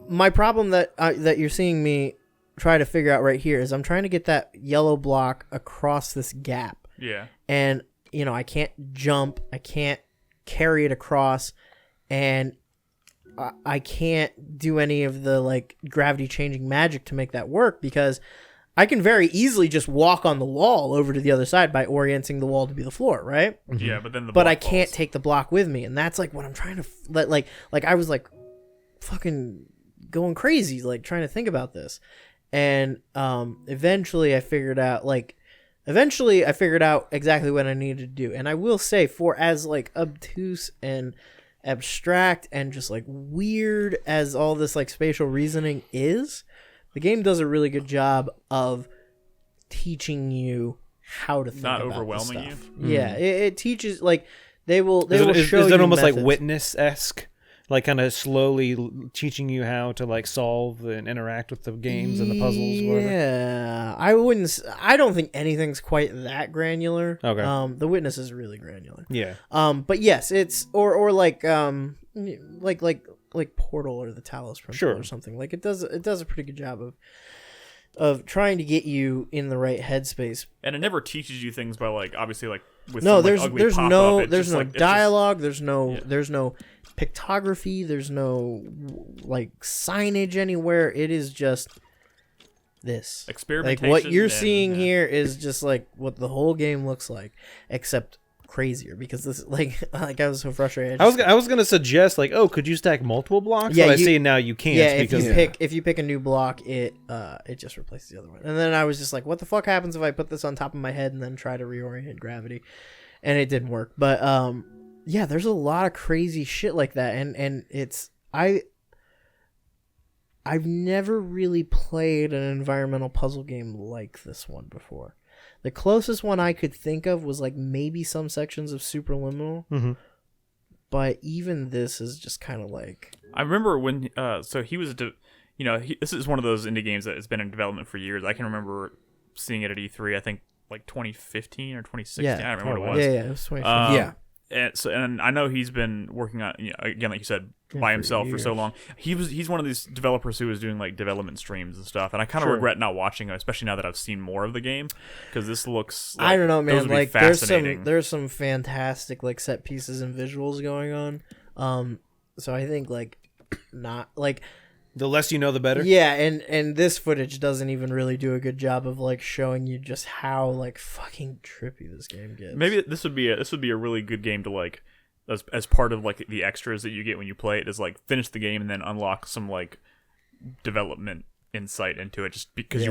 S4: my problem that you're seeing me try to figure out right here is I'm trying to get that yellow block across this gap.
S1: Yeah.
S4: And, you know, I can't jump. I can't carry it across. And I can't do any of the, like, gravity changing magic to make that work because I can very easily just walk on the wall over to the other side by orienting the wall to be the floor, right?
S1: Yeah, but then
S4: But I can't take the block with me. And that's, like, what I'm trying to... Like I was, like, fucking going crazy, like, trying to think about this. And eventually I figured out exactly what I needed to do. And I will say, for as like obtuse and abstract and just like weird as all this like spatial reasoning is, the game does a really good job of teaching you how to think
S1: not
S4: about
S1: overwhelming
S4: this stuff.
S1: you.
S4: Yeah, it teaches like they will show
S3: is
S4: you
S3: it almost
S4: methods.
S3: like Witness-esque? Like kind of slowly teaching you how to like solve and interact with the games and the puzzles. Whatever.
S4: Yeah, I don't think anything's quite that granular.
S3: Okay.
S4: The Witness is really granular.
S3: Yeah.
S4: But yes, it's or like Portal or the Talos Principle
S3: Sure.
S4: or something. Like it does a pretty good job of trying to get you in the right headspace.
S1: And it never teaches you things by like obviously like with
S4: No,
S1: some, like, ugly
S4: there's
S1: pop-up.
S4: no
S1: It's
S4: there's
S1: just,
S4: no
S1: like, it's
S4: dialogue.
S1: just-
S4: There's no pictography. There's no like signage anywhere. It is just this. Like
S1: experimentation.
S4: what you're
S1: and,
S4: seeing here is just like what the whole game looks like, except crazier because this like I was so frustrated.
S3: I was gonna suggest like, oh, could you stack multiple blocks?
S4: Yeah,
S3: but I
S4: you-
S3: see now you can't.
S4: Yeah,
S3: because
S4: if you pick a new block, it just replaces the other one. And then I was just like, what the fuck happens if I put this on top of my head and then try to reorient gravity? And it didn't work. But yeah, there's a lot of crazy shit like that, and it's I've never really played an environmental puzzle game like this one before. The closest one I could think of was like maybe some sections of Superliminal.
S3: Mm-hmm.
S4: But even this is just kind of like...
S1: I remember when so he was this is one of those indie games that has been in development for years. I can remember seeing it at E3, I think like 2015 or 2016.
S4: Yeah.
S1: I don't remember what it was.
S4: Yeah, it was 2015.
S2: Yeah.
S1: And I know he's been working on, again, like you said, by himself for so long. He's one of these developers who was doing like development streams and stuff, and I kind of regret not watching it, especially now that I've seen more of the game, because this looks. Like,
S4: I don't know,
S1: those
S4: man.
S1: would be
S4: Like
S1: fascinating.
S4: there's some fantastic like set pieces and visuals going on. So I think like not like.
S3: the less you know, the better.
S4: Yeah, and this footage doesn't even really do a good job of like showing you just how like fucking trippy this game gets.
S1: Maybe this would be a really good game to like as part of like the extras that you get when you play it, is like finish the game and then unlock some like development insight into it, just because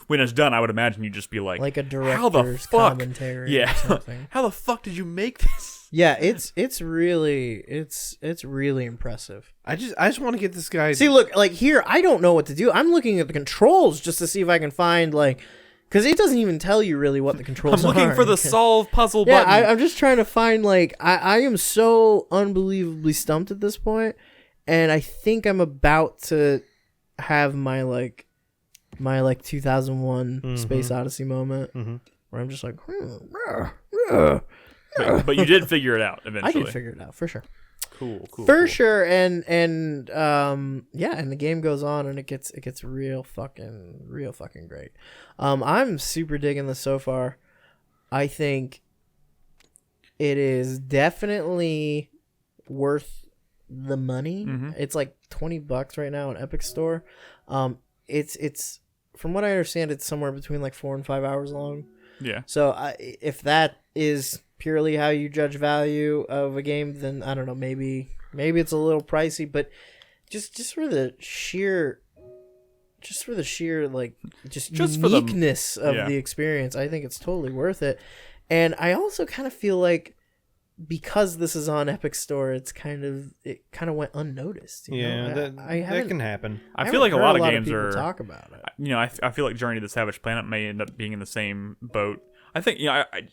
S1: when it's done, I would imagine you'd just be like
S4: a
S1: how the
S4: director's
S1: fuck?
S4: commentary.
S1: Yeah,
S4: Or something.
S1: how the fuck did you make this?
S4: Yeah, it's really impressive.
S2: I just want to get this guy.
S4: See, look, like here, I don't know what to do. I'm looking at the controls just to see if I can find like, because it doesn't even tell you really what the controls are.
S1: I'm looking for the solve puzzle
S4: Yeah,
S1: button.
S4: I'm just trying to find like I am so unbelievably stumped at this point, and I think I'm about to have my 2001 Space Odyssey moment where I'm just like,
S1: but you did figure it out
S4: I
S1: eventually.
S4: did figure it out for sure.
S1: Cool.
S4: For sure, and yeah, and the game goes on and it gets real fucking great. I'm super digging this so far. I think it is definitely worth the money. It's like $20 right now in Epic Store. It's from what I understand, it's somewhere between like 4 and 5 hours long.
S1: Yeah.
S4: So if that is purely how you judge value of a game, then I don't know, maybe it's a little pricey, but just for the sheer like uniqueness of the experience, I think it's totally worth it. And I also kind of feel like because this is on Epic Store, it kind of went unnoticed. You know?
S3: That can happen.
S1: I feel like a lot of games
S4: people
S1: are
S4: talk about it.
S1: You know, I feel like Journey to the Savage Planet may end up being in the same boat. I think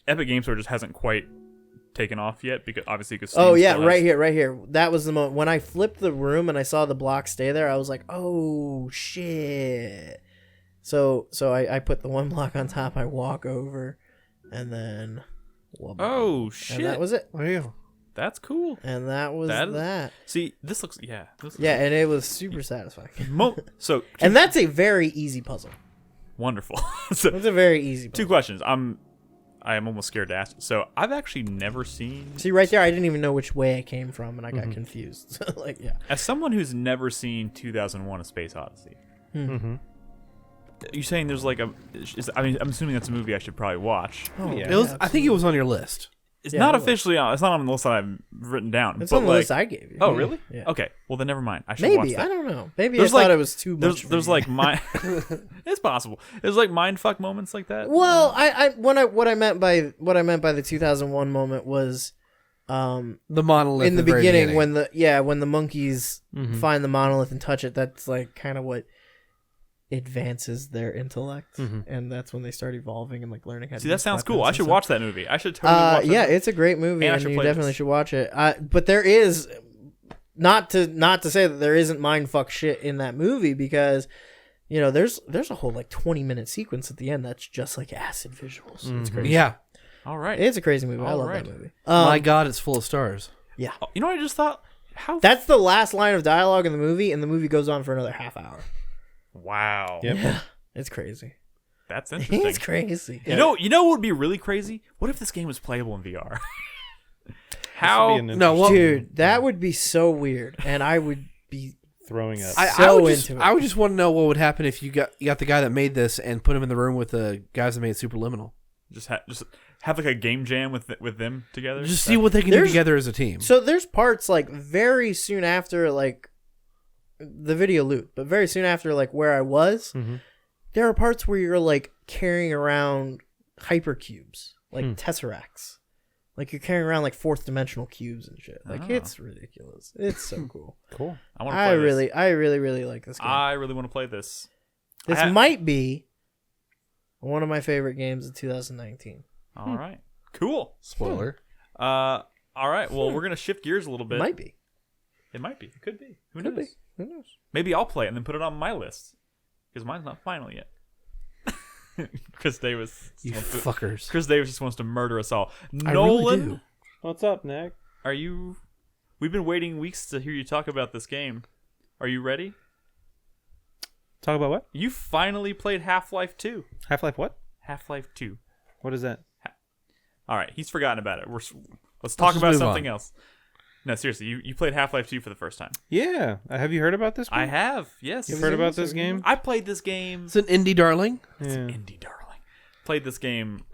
S1: Epic Games Store just hasn't quite taken off yet because Steam
S4: oh yeah,
S1: still
S4: right here. That was the moment when I flipped the room and I saw the block stay there. I was like, oh shit. So I put the one block on top. I walk over, and then
S1: oh shit,
S4: and that was it.
S3: There you go.
S1: That's cool.
S4: And that was that.
S1: See, this looks
S4: yeah, and it was super satisfying.
S1: And
S4: that's a very easy puzzle.
S1: Wonderful. So,
S4: it's a very easy puzzle.
S1: 2 questions. I am almost scared to ask. So I've actually never seen.
S4: See right there, I didn't even know which way I came from, and I got confused. Like, yeah.
S1: As someone who's never seen 2001: A Space Odyssey, you're saying there's like I'm assuming that's a movie I should probably watch.
S4: Oh,
S3: yeah.
S2: I think it was on your list.
S1: It's not officially on. It's not on the list that I've written down.
S4: It's
S1: but
S4: on the list I gave you.
S1: Oh, really?
S4: Yeah.
S1: Okay. Well, then never mind. I should watch
S4: Maybe
S1: that.
S4: I don't know. Maybe
S1: There's
S4: I thought it was too much.
S1: There's like it's possible. There's like mindfuck moments like that.
S4: Well, what I meant by the 2001 moment was
S2: The monolith
S4: in the
S2: at very
S4: beginning when the monkeys
S1: Mm-hmm.
S4: find the monolith and touch it. That's like kind of what advances their intellect, and that's when they start evolving and like learning how to
S1: See,
S4: use
S1: that sounds
S4: weapons
S1: cool. I
S4: and
S1: should
S4: stuff.
S1: watch that movie. I should totally watch
S4: Yeah,
S1: that.
S4: it's a great movie,
S1: And I
S4: and
S1: should
S4: you
S1: play
S4: definitely
S1: this.
S4: should watch it. But there is not to say that there isn't mindfuck shit in that movie, because you know there's a whole like 20-minute sequence at the end that's just like acid visuals. It's crazy.
S2: Yeah.
S1: All right.
S4: It's a crazy movie. I
S1: All
S4: love
S1: right.
S4: that movie.
S2: My God, it's full of stars.
S4: Yeah,
S1: You know what I just thought? How
S4: that's the last line of dialogue in the movie, and the movie goes on for another half hour.
S1: Wow.
S3: Yep.
S4: Yeah, it's crazy.
S1: That's interesting.
S4: It's crazy.
S1: You know what would be really crazy? What if this game was playable in VR?
S3: How?
S4: Dude, that would be so weird, and I would be
S3: Throwing up.
S2: I would just,
S4: into it.
S2: I would just want to know what would happen if you got the guy that made this and put him in the room with the guys that made Superliminal.
S1: Just have like a game jam with them together.
S2: Just see what they can do together as a team.
S4: So there's parts like very soon after like the video loop, but very soon after like where I was, there are parts where you're like carrying around hypercubes, like tesseracts. Like you're carrying around like 4th dimensional cubes and shit. Like it's ridiculous. It's so cool.
S3: Cool.
S1: I want to play this.
S4: I really like this game.
S1: I really want to play this.
S4: This might be one of my favorite games of 2019.
S1: All right. Cool.
S2: Spoiler.
S1: All right. Well, we're gonna shift gears a little bit.
S4: Might be.
S1: It might be. It could be. Who
S4: Could
S1: knows?
S4: be. Who knows?
S1: Maybe I'll play it and then put it on my list because mine's not final yet. Chris Davis.
S2: You fuckers.
S1: Chris Davis just wants to murder us all.
S2: I
S1: Nolan,
S2: really do.
S3: What's up, Nick?
S1: are you? We've been waiting weeks to hear you talk about this game. Are you ready?
S3: Talk about what?
S1: You finally played Half-Life 2.
S3: Half-Life what?
S1: Half-Life 2.
S3: What is that?
S1: All right, he's forgotten about it. Let's talk
S2: just
S1: about
S2: move
S1: something
S2: on.
S1: else. No, seriously, you played Half-Life 2 for the first time.
S3: Yeah. Have you heard about this one?
S1: I have, yes.
S3: You've heard about this game?
S1: I played this game.
S2: It's an indie darling.
S1: It's an indie darling. Played this game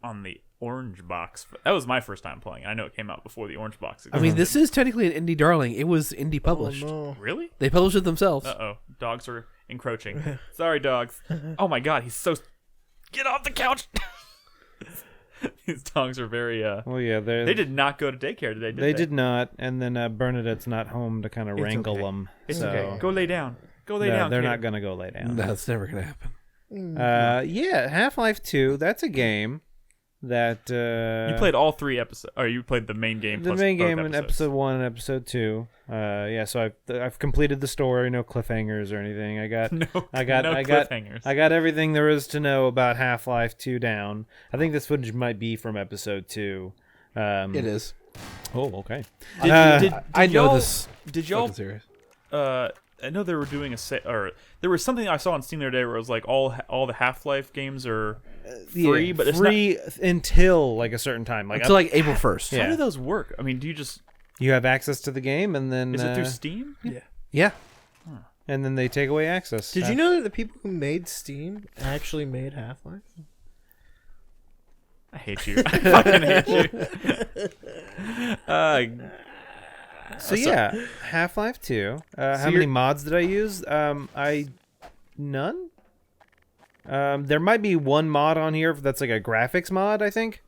S1: on the Orange Box. That was my first time playing it. I know it came out before the Orange Box.
S2: I mean, this is technically an indie darling. It was indie published.
S4: Oh, no.
S1: Really?
S2: They published it themselves.
S1: Uh-oh. Dogs are encroaching. Sorry, dogs. Oh my god, he's so... Get off the couch! These dogs are very.
S3: Well, yeah,
S1: They did not go to daycare today.
S3: They did not, and then Bernadette's not home to kind of wrangle
S2: okay.
S3: them.
S1: It's
S3: so
S1: okay. Go lay down. Go lay
S3: no,
S1: down.
S3: they're
S1: kid.
S3: not gonna go lay down.
S2: That's never gonna happen.
S3: Yeah, Half-Life 2. That's a game that
S1: You played all 3 episodes, or you played the main game.
S3: the
S1: plus
S3: main
S1: both
S3: game in
S1: episodes.
S3: episode 1 and episode 2. Yeah, so I've completed the story. No cliffhangers or anything. I got
S1: No cliffhangers.
S3: I got everything there is to know about Half-Life 2 down. I think this footage might be from episode 2.
S2: It is.
S3: Oh, okay.
S2: I know
S1: y'all-
S2: this.
S1: Did y'all?
S2: Fucking serious.
S1: I know they were doing or there was something I saw on Steam the other day where it was like all the Half-Life games are free, but it's
S3: free until like a certain time. Like
S2: Until like April 1st.
S3: Yeah.
S1: How do those work? I mean, do you just
S3: you have access to the game, and then
S1: is it through Steam?
S2: Yeah.
S3: and then they take away access.
S4: Did you know that the people who made Steam actually made Half-Life?
S1: I hate you. I fucking hate you.
S3: So yeah, Half-Life 2. How many mods did I use? None. There might be one mod on here that's like a graphics mod, I think.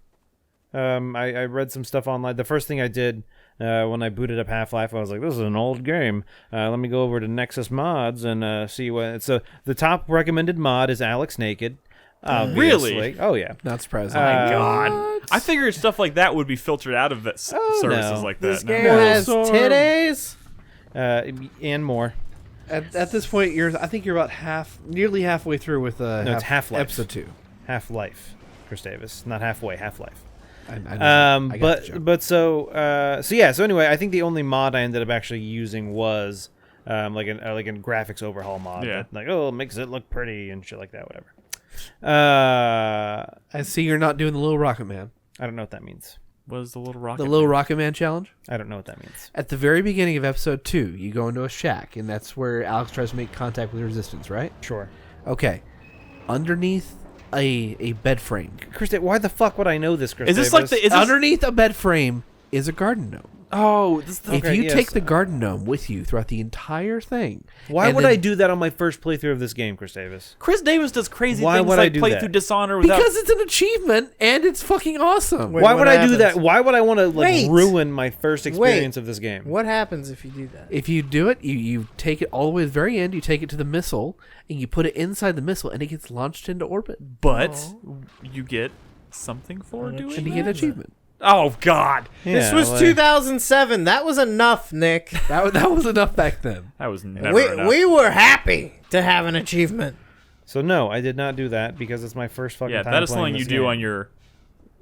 S3: I read some stuff online. The first thing I did when I booted up Half-Life, I was like, this is an old game. Let me go over to Nexus Mods and see what... So the top recommended mod is Alex Naked. Obviously.
S1: Really?
S3: Oh, yeah.
S2: Not surprising.
S1: My God, I figured stuff like that would be filtered out of services
S3: no.
S1: like
S4: This
S1: that.
S4: game
S1: No.
S4: has titties.
S3: And more.
S2: At this point, I think you're about nearly halfway through with
S3: it's Half-Life.
S2: episode 2.
S3: Half-Life, Chris Davis. Not halfway, Half-Life.
S2: I know. I got the joke.
S3: So anyway, I think the only mod I ended up actually using was like a graphics overhaul mod.
S1: Yeah.
S3: That, like, it makes it look pretty and shit like that, whatever.
S2: I see you're not doing the Little Rocket Man.
S3: I don't know what that means.
S1: What is the little rocket?
S2: The Little Rocket Man challenge?
S3: I don't know what that means.
S2: At the very beginning of episode 2, you go into a shack, and that's where Alex tries to make contact with Resistance, right?
S3: Sure.
S2: Okay. Underneath a bed frame.
S3: Chris, why the fuck would I know this, Chris
S1: Is this
S3: Davis?
S1: like the? Is this,
S2: Underneath a bed frame is a garden gnome.
S1: oh, this the,
S2: If
S3: Okay,
S2: you
S3: yes.
S2: take the garden gnome with you throughout the entire thing...
S3: Why
S2: and
S3: would
S2: then-
S3: I do that on my first playthrough of this game, Chris Davis?
S1: Chris Davis does crazy
S3: Why
S1: things
S3: would I
S1: like
S3: do
S1: play
S3: that?
S1: through Dishonor without.
S2: Because it's an achievement, and it's fucking awesome.
S4: Wait,
S3: Why
S4: what
S3: would I do
S4: happens?
S3: that? Why would I want to
S4: Wait.
S3: ruin my first experience of this game?
S4: What happens if you do that?
S2: If you do it, you take it all the way to the very end, you take it to the missile, and you put it inside the missile, and it gets launched into orbit.
S1: but you get something for doing.
S2: And you
S1: that?
S2: get an achievement.
S1: Oh God,
S4: This
S3: Yeah,
S4: was
S3: like-
S4: 2007. That was enough, Nick.
S2: That was enough back then.
S1: that was never enough.
S4: we were happy to have an achievement.
S3: So no, I did not do that because it's my first fucking
S1: Yeah,
S3: time
S1: that is
S3: playing
S1: something you
S3: this
S1: do
S3: game.
S1: on your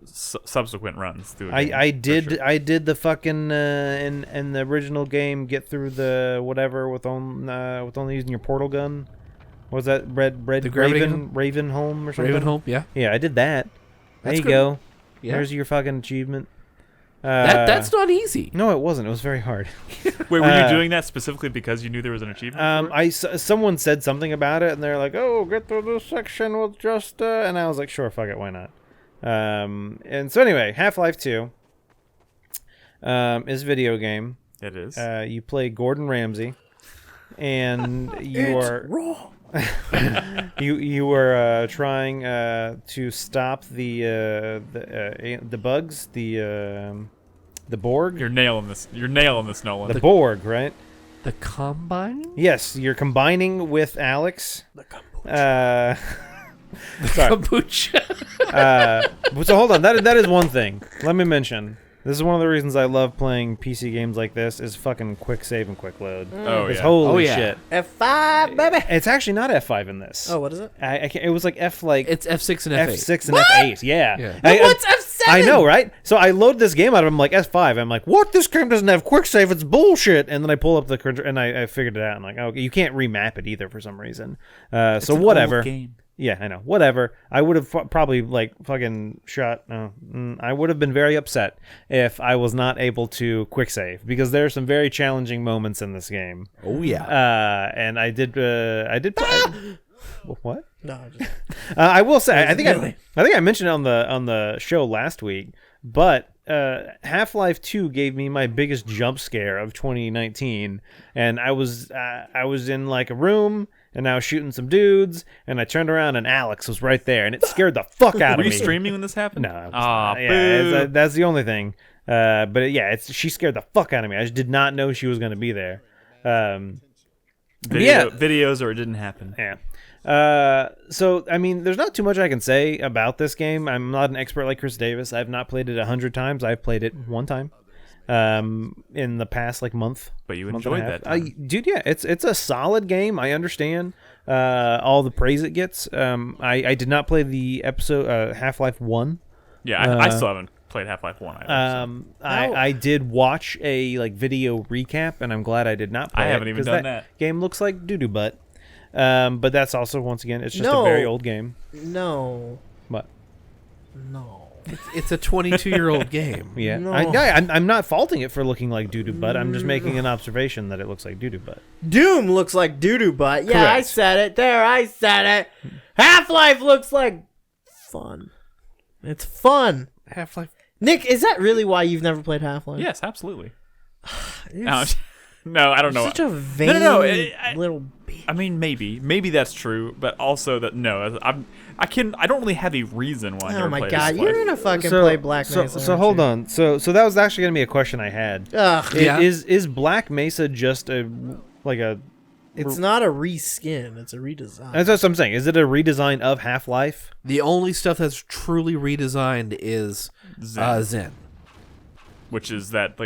S1: subsequent runs through. A game,
S3: I
S1: for
S3: did
S1: sure.
S3: I did the fucking in the original game get through the whatever with only using your portal gun. What was that
S2: The gravity gun?
S3: Ravenholm or something?
S2: Ravenholm, yeah.
S3: Yeah, I did that. There
S2: That's
S3: you
S2: good.
S3: go.
S2: Yeah.
S3: There's your fucking achievement.
S2: That's not easy.
S3: No, it wasn't. It was very hard.
S1: Wait, were you doing that specifically because you knew there was an achievement? for it?
S3: Someone said something about it, and they're like, "Oh, get through this section with just," and I was like, "Sure, fuck it, why not?" And so anyway, Half-Life 2 is a video game.
S1: It is.
S3: You play Gordon Ramsay, and you are
S4: Raw.
S3: you were trying to stop the bugs, the Borg,
S1: You're nailing this. You're nailing this, Nolan.
S3: the Borg, right?
S2: The Combine?
S3: Yes, you're combining with Alex.
S4: The kombucha.
S3: Sorry.
S2: Kombucha.
S3: So hold on, that is one thing. Let me mention. This is one of the reasons I love playing PC games like this is fucking quick save and quick load.
S1: Oh,
S3: It's
S1: yeah.
S3: holy
S2: Oh, yeah.
S3: shit.
S4: F5, baby.
S3: It's actually not F5 in this.
S4: Oh, what is it?
S3: I can't, it was like F like
S2: It's F6 and F8.
S3: F6 and
S4: What?
S3: F8. Yeah.
S2: Yeah.
S3: I-
S4: What's F7?
S3: I know, right? So I load this game out of I'm like F5. I'm like, what? This game doesn't have quick save. It's bullshit. And then I pull up the and I figured it out. I'm like, oh, you can't remap it either for some reason.
S1: It's
S3: So
S1: an
S3: whatever.
S1: old game.
S3: Yeah, I know. Whatever. I would have probably like fucking shot. I would have been very upset if I was not able to quick save because there are some very challenging moments in this game.
S2: Oh, yeah.
S3: And I did. What?
S4: No, just,
S3: I will say. I think I mentioned it on the show last week, but Half-Life 2 gave me my biggest jump scare of 2019, and I was in like a room. and I was shooting some dudes, and I turned around and Alex was right there, and it scared the fuck out
S1: Were
S3: of
S1: you
S3: me.
S1: streaming when this happened?
S3: No. I was
S1: Ah,
S3: not. Yeah, that's the only thing. But yeah, she scared the fuck out of me. I just did not know she was going to be there.
S1: Videos or it didn't happen.
S3: Yeah. So I mean, there's not too much I can say about this game. I'm not an expert like Chris Davis. I've not played it 100 times. I've played it one time. In the past month.
S1: But you
S3: month and a
S1: enjoyed
S3: half.
S1: that time.
S3: Dude, yeah, it's a solid game. I understand all the praise it gets. I did not play the episode Half-Life 1.
S1: Yeah, I still haven't played Half-Life 1 either.
S3: I did watch a video recap, and I'm glad I did not play it.
S1: I haven't even
S3: 'cause
S1: done
S3: that
S1: that.
S3: game looks like doo-doo butt. But that's also, once again, it's just a very old game.
S4: No.
S3: But
S4: No.
S2: It's a 22-year-old game.
S3: yeah,
S4: No.
S3: I'm not faulting it for looking like doo-doo butt. I'm just making an observation that it looks like doo-doo butt.
S4: Doom looks like doo-doo butt. Yeah, I
S3: Correct.
S4: said it. There, I said it. Half-Life looks like fun. It's fun.
S2: Half-Life.
S4: Nick, is that really why you've never played Half-Life?
S1: Yes, absolutely.
S4: You're
S1: No, I don't know.
S4: such a vain
S1: No.
S4: little bitch.
S1: I mean, maybe that's true, but also that no, I don't really have a reason why. I
S4: Oh
S1: never
S4: my
S1: played
S4: god,
S1: this
S4: you're
S1: life.
S4: gonna fucking play Black
S3: so,
S4: Mesa.
S3: So
S4: aren't
S3: hold
S4: you?
S3: on. So that was actually gonna be a question I had.
S4: Ugh,
S2: Yeah.
S3: Is Black Mesa just a
S4: it's not a reskin, it's a redesign.
S3: That's what I'm saying. Is it a redesign of Half-Life?
S2: The only stuff that's truly redesigned is Zen.
S1: Which is that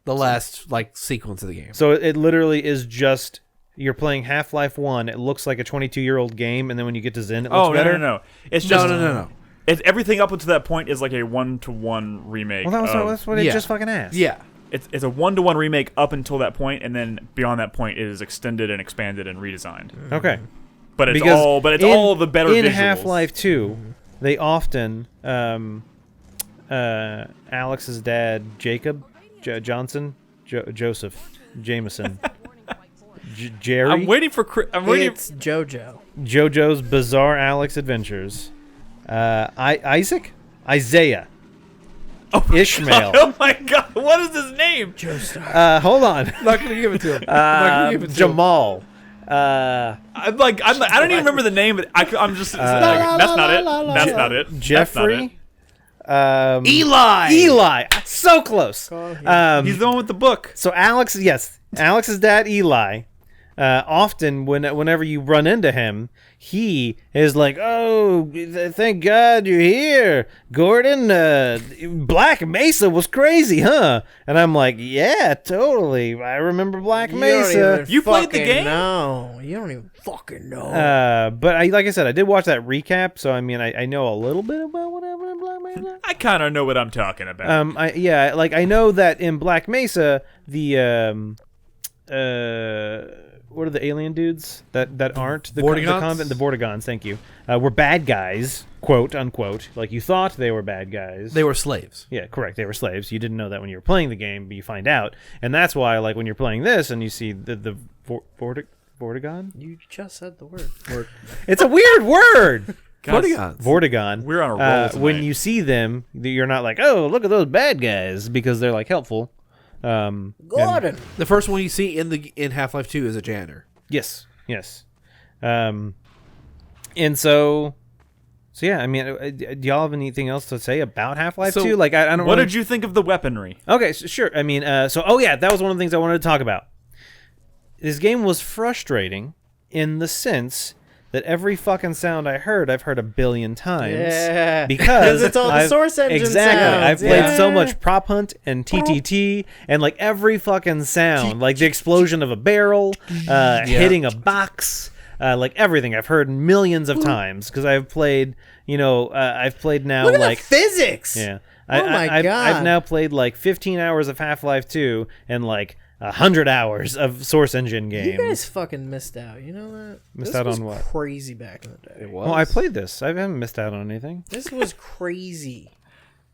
S2: The last sequence of the game.
S3: So it literally is just you're playing Half-Life 1. It looks like a 22-year-old game, and then when you get to Zen, it looks better.
S1: No. It's just
S2: No.
S1: It's everything up until that point is like a 1-to-1 remake.
S3: Well, that's what it just fucking asked.
S2: Yeah.
S1: It's a 1-to-1 remake up until that point, and then beyond that point, it is extended and expanded and redesigned.
S3: Okay.
S1: But it's
S3: Because
S1: all the better
S3: in
S1: visuals.
S3: Half-Life 2, they often Alex's dad, Jacob Johnson, Joseph Jameson, Jerry.
S1: I'm waiting for.
S4: It's JoJo.
S3: JoJo's Bizarre Alex Adventures. Isaiah. Ishmael.
S1: Oh my god! What is his name?
S3: Hold on.
S2: I'm not going to give it to him.
S3: Jamal.
S1: I don't even remember the name, but I'm just. That's not it. That's not it.
S3: Jeffrey.
S2: Eli.
S3: So close.
S1: He's the one with the book.
S3: So Alex's dad, Eli. Often, whenever you run into him, he is like, "Oh, thank God you're here, Gordon. Black Mesa was crazy, huh?" And I'm like, "Yeah, totally. I remember Black Mesa."
S1: You played the game?
S4: No, you don't even fucking know.
S3: But like I said, I did watch that recap, so I mean, I know a little bit about what happened in Black Mesa.
S1: I kind of know what I'm talking about.
S3: I know that in Black Mesa, the what are the alien dudes that aren't the
S2: Vortigaunts?
S3: convent? The Vortigaunts, thank you. Were bad guys, quote unquote. Like you thought they were bad guys.
S2: They were slaves.
S3: Yeah, correct. They were slaves. You didn't know that when you were playing the game, but you find out, and that's why, like when you're playing this and you see the Vortigaun.
S4: You just said the word.
S3: It's a weird word. Vortigaun.
S1: We're on a roll tonight.
S3: When you see them, you're not like, oh, look at those bad guys, because they're like helpful.
S4: Gordon.
S2: The first one you see in Half-Life 2 is a janitor.
S3: Yes. And so yeah, I mean, do y'all have anything else to say about Half-Life 2? Like, I don't.
S1: What did you think of the weaponry?
S3: Okay, sure. I mean, that was one of the things I wanted to talk about. This game was frustrating in the sense that every fucking sound I've heard a billion times.
S4: Yeah.
S3: Because
S4: it's all the source engine
S3: exactly.
S4: sounds.
S3: I've played so much Prop Hunt and TTT, and like every fucking sound, like the explosion of a barrel, hitting a box, like everything I've heard millions of times because I've played, I've played now
S4: Look at
S3: like
S4: the physics.
S3: yeah.
S4: Oh my God.
S3: I've now played like 15 hours of Half-Life 2 and like 100 hours of Source Engine games.
S4: You guys fucking missed out. You know that?
S3: Missed
S4: This
S3: out
S4: was
S3: on what?
S4: Crazy back in the day.
S2: It was.
S3: Well, I played this. I haven't missed out on anything.
S4: This was crazy.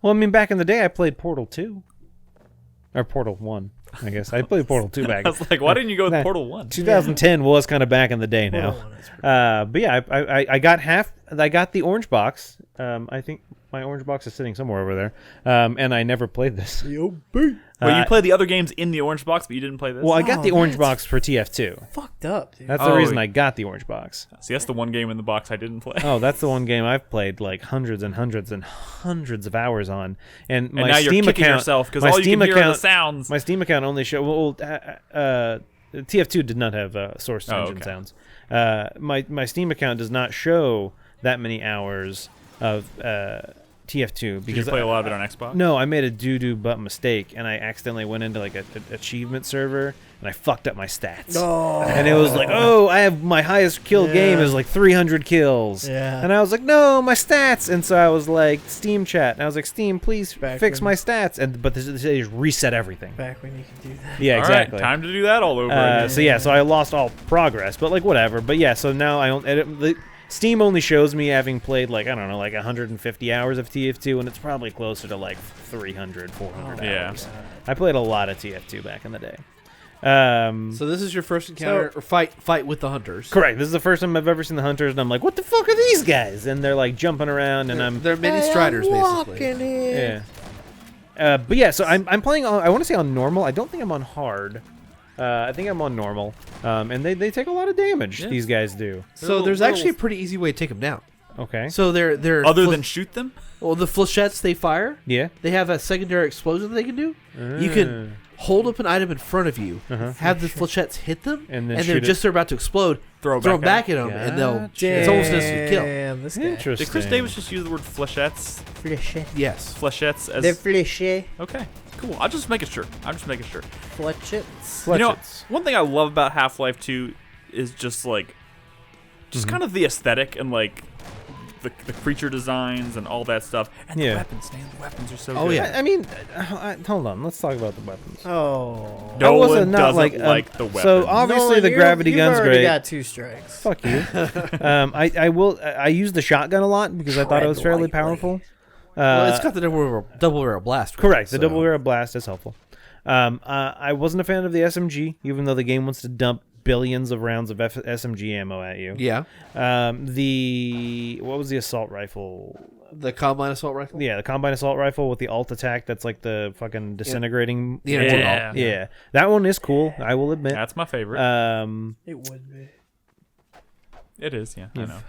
S3: Well, I mean, back in the day, I played Portal 2. Or Portal 1, I guess. I played Portal 2 back.
S1: I was like, why didn't you go with Portal 1?
S3: 2010 was kind of back in the day now. But yeah, I got I got the orange box. I think my orange box is sitting somewhere over there. And I never played this.
S1: Well, you played the other games in the orange box, but you didn't play this?
S3: Well, I got the orange box for TF2.
S4: Fucked up, dude.
S3: That's the reason I got the orange box.
S1: See, that's the one game in the box I didn't play.
S3: Oh, that's the one game I've played like hundreds and hundreds and hundreds of hours on. And my
S1: now
S3: Steam
S1: you're kicking
S3: account,
S1: yourself because
S3: my
S1: all you
S3: Steam
S1: can hear are the
S3: account,
S1: sounds.
S3: my Steam account only showed. TF2 did not have source engine sounds. My Steam account does not show that many hours of TF2 because
S1: Did you play a lot of it on Xbox?
S3: No, I made a doo-doo butt mistake and I accidentally went into like a achievement server and I fucked up my stats.
S4: No.
S3: And it was like, oh, I have my highest kill game is like 300 kills.
S4: Yeah.
S3: And I was like, no, my stats. And so I was like, Steam chat. And I was like, Steam, please fix my stats. But they just reset everything.
S4: Back when you could do that.
S3: Yeah,
S1: All
S3: exactly.
S1: right, time to do that all over again.
S3: So I lost all progress, but like whatever. But yeah, so now I don't. Steam only shows me having played like, I don't know, like 150 hours of TF2, and it's probably closer to like 300, 400 hours. I played a lot of TF2 back in the day.
S2: So this is your first encounter or fight with the hunters.
S3: Correct. This is the first time I've ever seen the hunters, and I'm like, what the fuck are these guys? And they're like jumping around, and
S2: they're mini striders basically.
S3: Yeah. But yeah, so I'm playing on, I want to say on normal. I don't think I'm on hard. I think I'm on normal. And they take a lot of damage, these guys do.
S2: So there's actually a pretty easy way to take them down.
S3: Okay.
S2: So they're
S1: Other than shoot them?
S2: well, the flechettes they fire.
S3: Yeah.
S2: They have a secondary explosion that they can do. You can hold up an item in front of you, have the flechettes hit them,
S3: and then
S2: they're just about to explode.
S1: Throw
S2: them
S1: back
S2: back at them, and they'll.
S3: Gotcha.
S2: It's almost an instant kill.
S4: Damn, this guy.
S3: Interesting.
S1: Did Chris Davis just use the word flechettes?
S4: Fleche.
S2: Yes.
S1: Flechettes as...
S4: The fleche.
S1: Okay, cool. I'm just making sure.
S4: Fletchets.
S1: You know, one thing I love about Half-Life 2 is just like, kind of the aesthetic and like the creature designs and all that stuff. And the weapons, man. The weapons are so good.
S2: Oh, yeah.
S3: I mean, hold on. Let's talk about the weapons.
S4: Oh.
S1: Nolan
S3: not
S1: doesn't like the weapons.
S3: So obviously
S4: Nolan,
S3: the gravity
S4: you've
S3: gun's
S4: already
S3: great.
S4: got 2 strikes.
S3: Fuck you. I use the shotgun a lot because I thought it was fairly powerful.
S2: Well, it's got the double barrel blast.
S3: Correct. The double barrel blast is helpful. I wasn't a fan of the SMG, even though the game wants to dump billions of rounds of SMG ammo at you.
S2: Yeah.
S3: What was the assault rifle?
S2: The combine assault rifle.
S3: Yeah, the combine assault rifle with the alt attack. That's like the fucking disintegrating.
S1: Yeah.
S3: That one is cool. I will admit.
S1: That's my favorite.
S4: It would be.
S1: It is. Yeah. I know.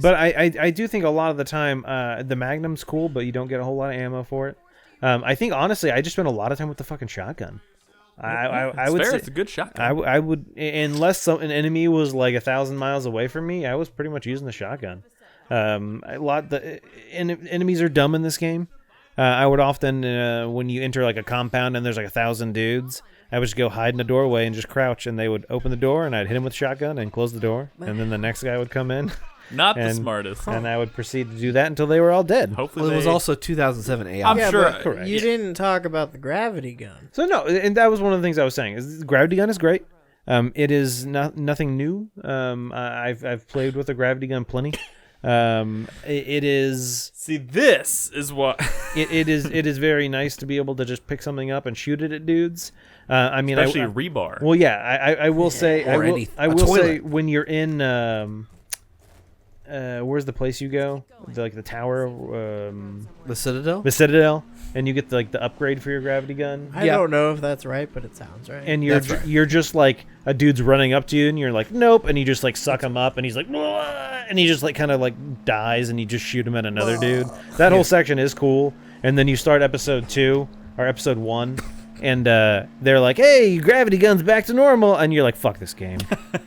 S3: But I do think a lot of the time the Magnum's cool, but you don't get a whole lot of ammo for it. I think honestly, I just spent a lot of time with the fucking shotgun. I would say
S1: it's a good shotgun.
S3: I would, unless an enemy was like 1,000 miles away from me, I was pretty much using the shotgun. Enemies are dumb in this game. I would often, when you enter like a compound and there's like 1,000 dudes, I would just go hide in a doorway and just crouch, and they would open the door, and I'd hit him with a shotgun and close the door, and then the next guy would come in.
S1: Not the smartest.
S3: And I would proceed to do that until they were all dead.
S1: Hopefully,
S2: Well, it was also 2007 AI.
S1: I'm sure.
S3: Correct.
S4: You didn't talk about the gravity gun.
S3: So no, and that was one of the things I was saying. Is the gravity gun is great. It is nothing new. I've played with the gravity gun plenty. It is.
S1: See, this is what
S3: it is very nice to be able to just pick something up and shoot it at dudes. I mean,
S1: especially rebar.
S3: Well, yeah, I will say,
S2: Or
S3: I will say when you're in. Where's the place you go? The tower,
S2: The Citadel.
S3: the Citadel, and you get the upgrade for your gravity gun.
S4: I don't know if that's right, but it sounds right.
S3: And you're just like a dude's running up to you, and you're like, nope, and you just like suck him up, and he's like, "Wah!" And he just like kind of like dies, and you just shoot him at another dude. That whole section is cool. And then you start episode 2 or episode 1. And they're like, hey, gravity gun's back to normal. And you're like, fuck this game.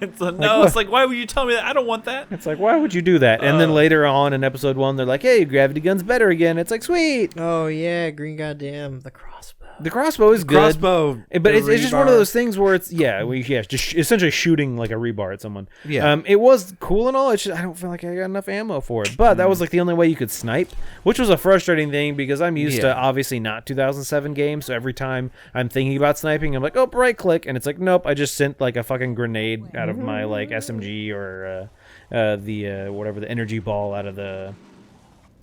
S1: It's like, why would you tell me that? I don't want that.
S3: It's like, why would you do that? And then later on in episode 1, they're like, hey, gravity gun's better again. It's like, sweet.
S4: Oh, yeah, green goddamn, the crossbow.
S3: The crossbow is good.
S2: Crossbow.
S3: But it's just one of those things where it's, just essentially shooting like a rebar at someone.
S2: Yeah.
S3: It was cool and all. It's just, I don't feel like I got enough ammo for it. But that was like the only way you could snipe, which was a frustrating thing because I'm used to obviously not 2007 games. So every time I'm thinking about sniping, I'm like, oh, right click. And it's like, nope, I just sent like a fucking grenade out of my like SMG or the energy ball out of the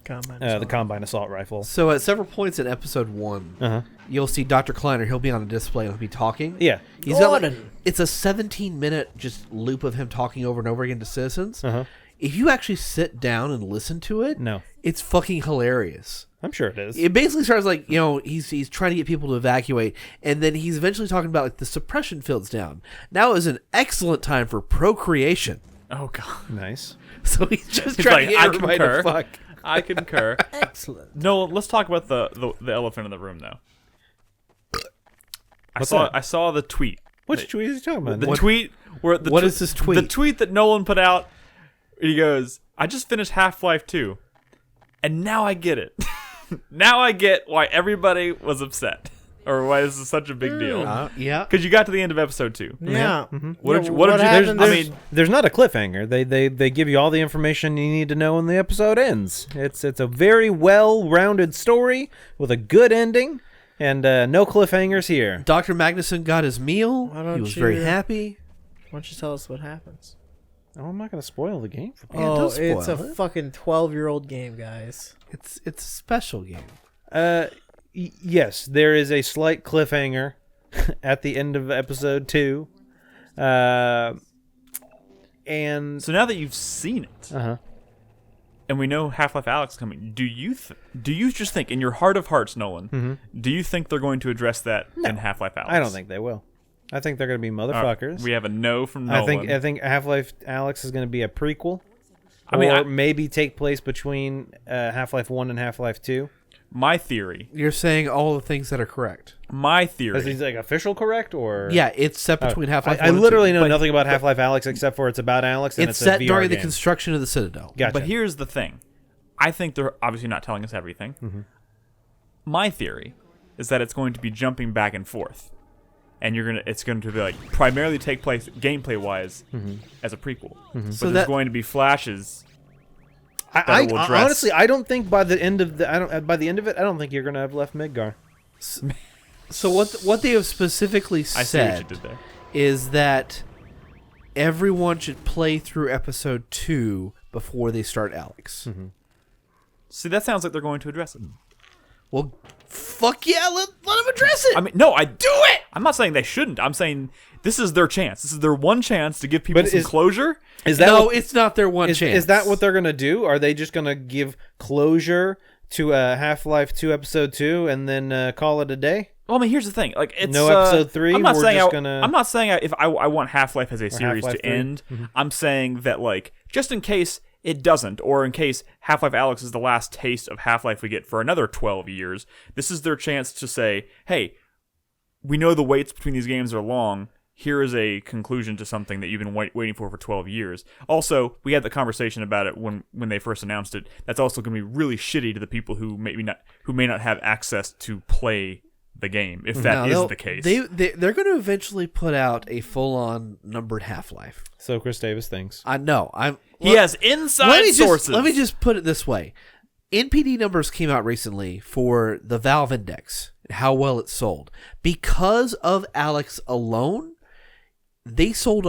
S3: combine assault rifle.
S2: So at several points in episode 1, you'll see Dr. Kleiner. He'll be on a display and he'll be talking.
S3: Yeah.
S2: He's got it's a 17-minute just loop of him talking over and over again to citizens. if you actually sit down and listen to it,
S3: No.
S2: it's fucking hilarious.
S3: I'm sure it is.
S2: It basically starts like, he's trying to get people to evacuate, and then he's eventually talking about like the suppression field's down. Now is an excellent time for procreation.
S1: Oh god.
S3: Nice.
S2: So he's just
S1: He's
S2: trying
S1: like,
S2: to
S1: I
S2: get everybody
S1: concur.
S2: to fuck.
S1: I concur.
S4: Excellent.
S1: No, let's talk about the elephant in the room though.
S3: What's that?
S1: I saw the tweet.
S3: Which tweet is he talking about?
S1: The tweet where
S2: What is this tweet?
S1: The tweet that Nolan put out. He goes, "I just finished Half-Life 2, and now I get it. Now I get why everybody was upset, or why this is such a big deal.
S2: Yeah.
S1: Because you got to the end of episode 2.
S4: Yeah.
S1: What did you?
S4: happened?
S1: I mean,
S3: There's not a cliffhanger. They give you all the information you need to know when the episode ends. It's a very well-rounded story with a good ending, and no cliffhangers here.
S2: Dr. Magnuson got his meal.
S4: Why don't
S2: He was very
S4: you-
S2: happy.
S4: Why don't you tell us what happens?
S3: Oh, I'm not going to spoil the game for people.
S2: Yeah,
S4: oh,
S2: don't spoil
S4: it's a
S2: it.
S4: fucking 12-year-old game, guys.
S2: It's a special game.
S3: Yes, there is a slight cliffhanger at the end of episode 2. And
S1: so now that you've seen it, and we know Half-Life Alyx is coming, do you just think in your heart of hearts, Nolan, do you think they're going to address that in Half-Life Alyx?
S3: I don't think they will. I think they're going to be motherfuckers.
S1: We have a no from Nolan.
S3: I think Half-Life Alyx is going to be a prequel.
S1: I mean,
S3: or maybe take place between Half-Life 1 and Half-Life 2.
S1: My theory.
S2: You're saying all the things that are correct.
S1: My
S3: Is
S1: theory.
S3: it like official correct or?
S2: Yeah, it's set between Half-Life 1
S3: I
S2: and
S3: literally
S2: 2,
S3: know
S2: but
S3: nothing about Half-Life Alyx except for it's about Alyx and
S2: It's
S3: it's
S2: set
S3: a VR
S2: during the
S3: game.
S2: construction of the Citadel.
S3: Gotcha.
S1: But here's the thing. I think they're obviously not telling us everything. My theory is that it's going to be jumping back and forth. And it's going to be like primarily take place gameplay wise as a prequel. But
S2: So
S1: there's
S2: that-
S1: going to be flashes.
S3: I
S1: will address-
S3: honestly, I don't think by the end of I don't think you're going to have left Midgar.
S2: So what they have specifically
S1: I see what you
S2: said
S1: did there.
S2: is that everyone should play through episode 2 before they start Alex.
S1: See, that sounds like they're going to address it.
S2: Well, fuck yeah, let them address it.
S1: I mean, no, I do it. I'm not saying they shouldn't. I'm saying this is their chance. This is their one chance to give people
S3: But
S1: some
S3: is-
S1: closure.
S3: Is that
S2: no,
S3: what,
S2: it's not their one chance.
S3: is that what they're going to do? Are they just going to give closure to Half-Life 2 episode 2 and then call it a day?
S1: Well, I mean, here's the thing. Like, it's
S3: No episode 3,
S1: I'm not
S3: we're
S1: saying
S3: just gonna-
S1: I'm not saying if I want Half-Life as a series
S3: Half-Life
S1: to
S3: 3.
S1: end. I'm saying that like just in case it doesn't, or in case Half-Life Alyx is the last taste of Half-Life we get for another 12 years, this is their chance to say, hey, we know the waits between these games are long. Here is a conclusion to something that you've been waiting for 12 years. Also, we had the conversation about it when they first announced it. That's also going to be really shitty to the people who may not have access to play the game, if that is the case.
S2: They're going to eventually put out a full-on numbered Half-Life.
S3: So Chris Davis thinks.
S2: I know.
S1: He has inside sources.
S2: Let me just put it this way. NPD numbers came out recently for the Valve Index, how well it sold. Because of Alex alone, they sold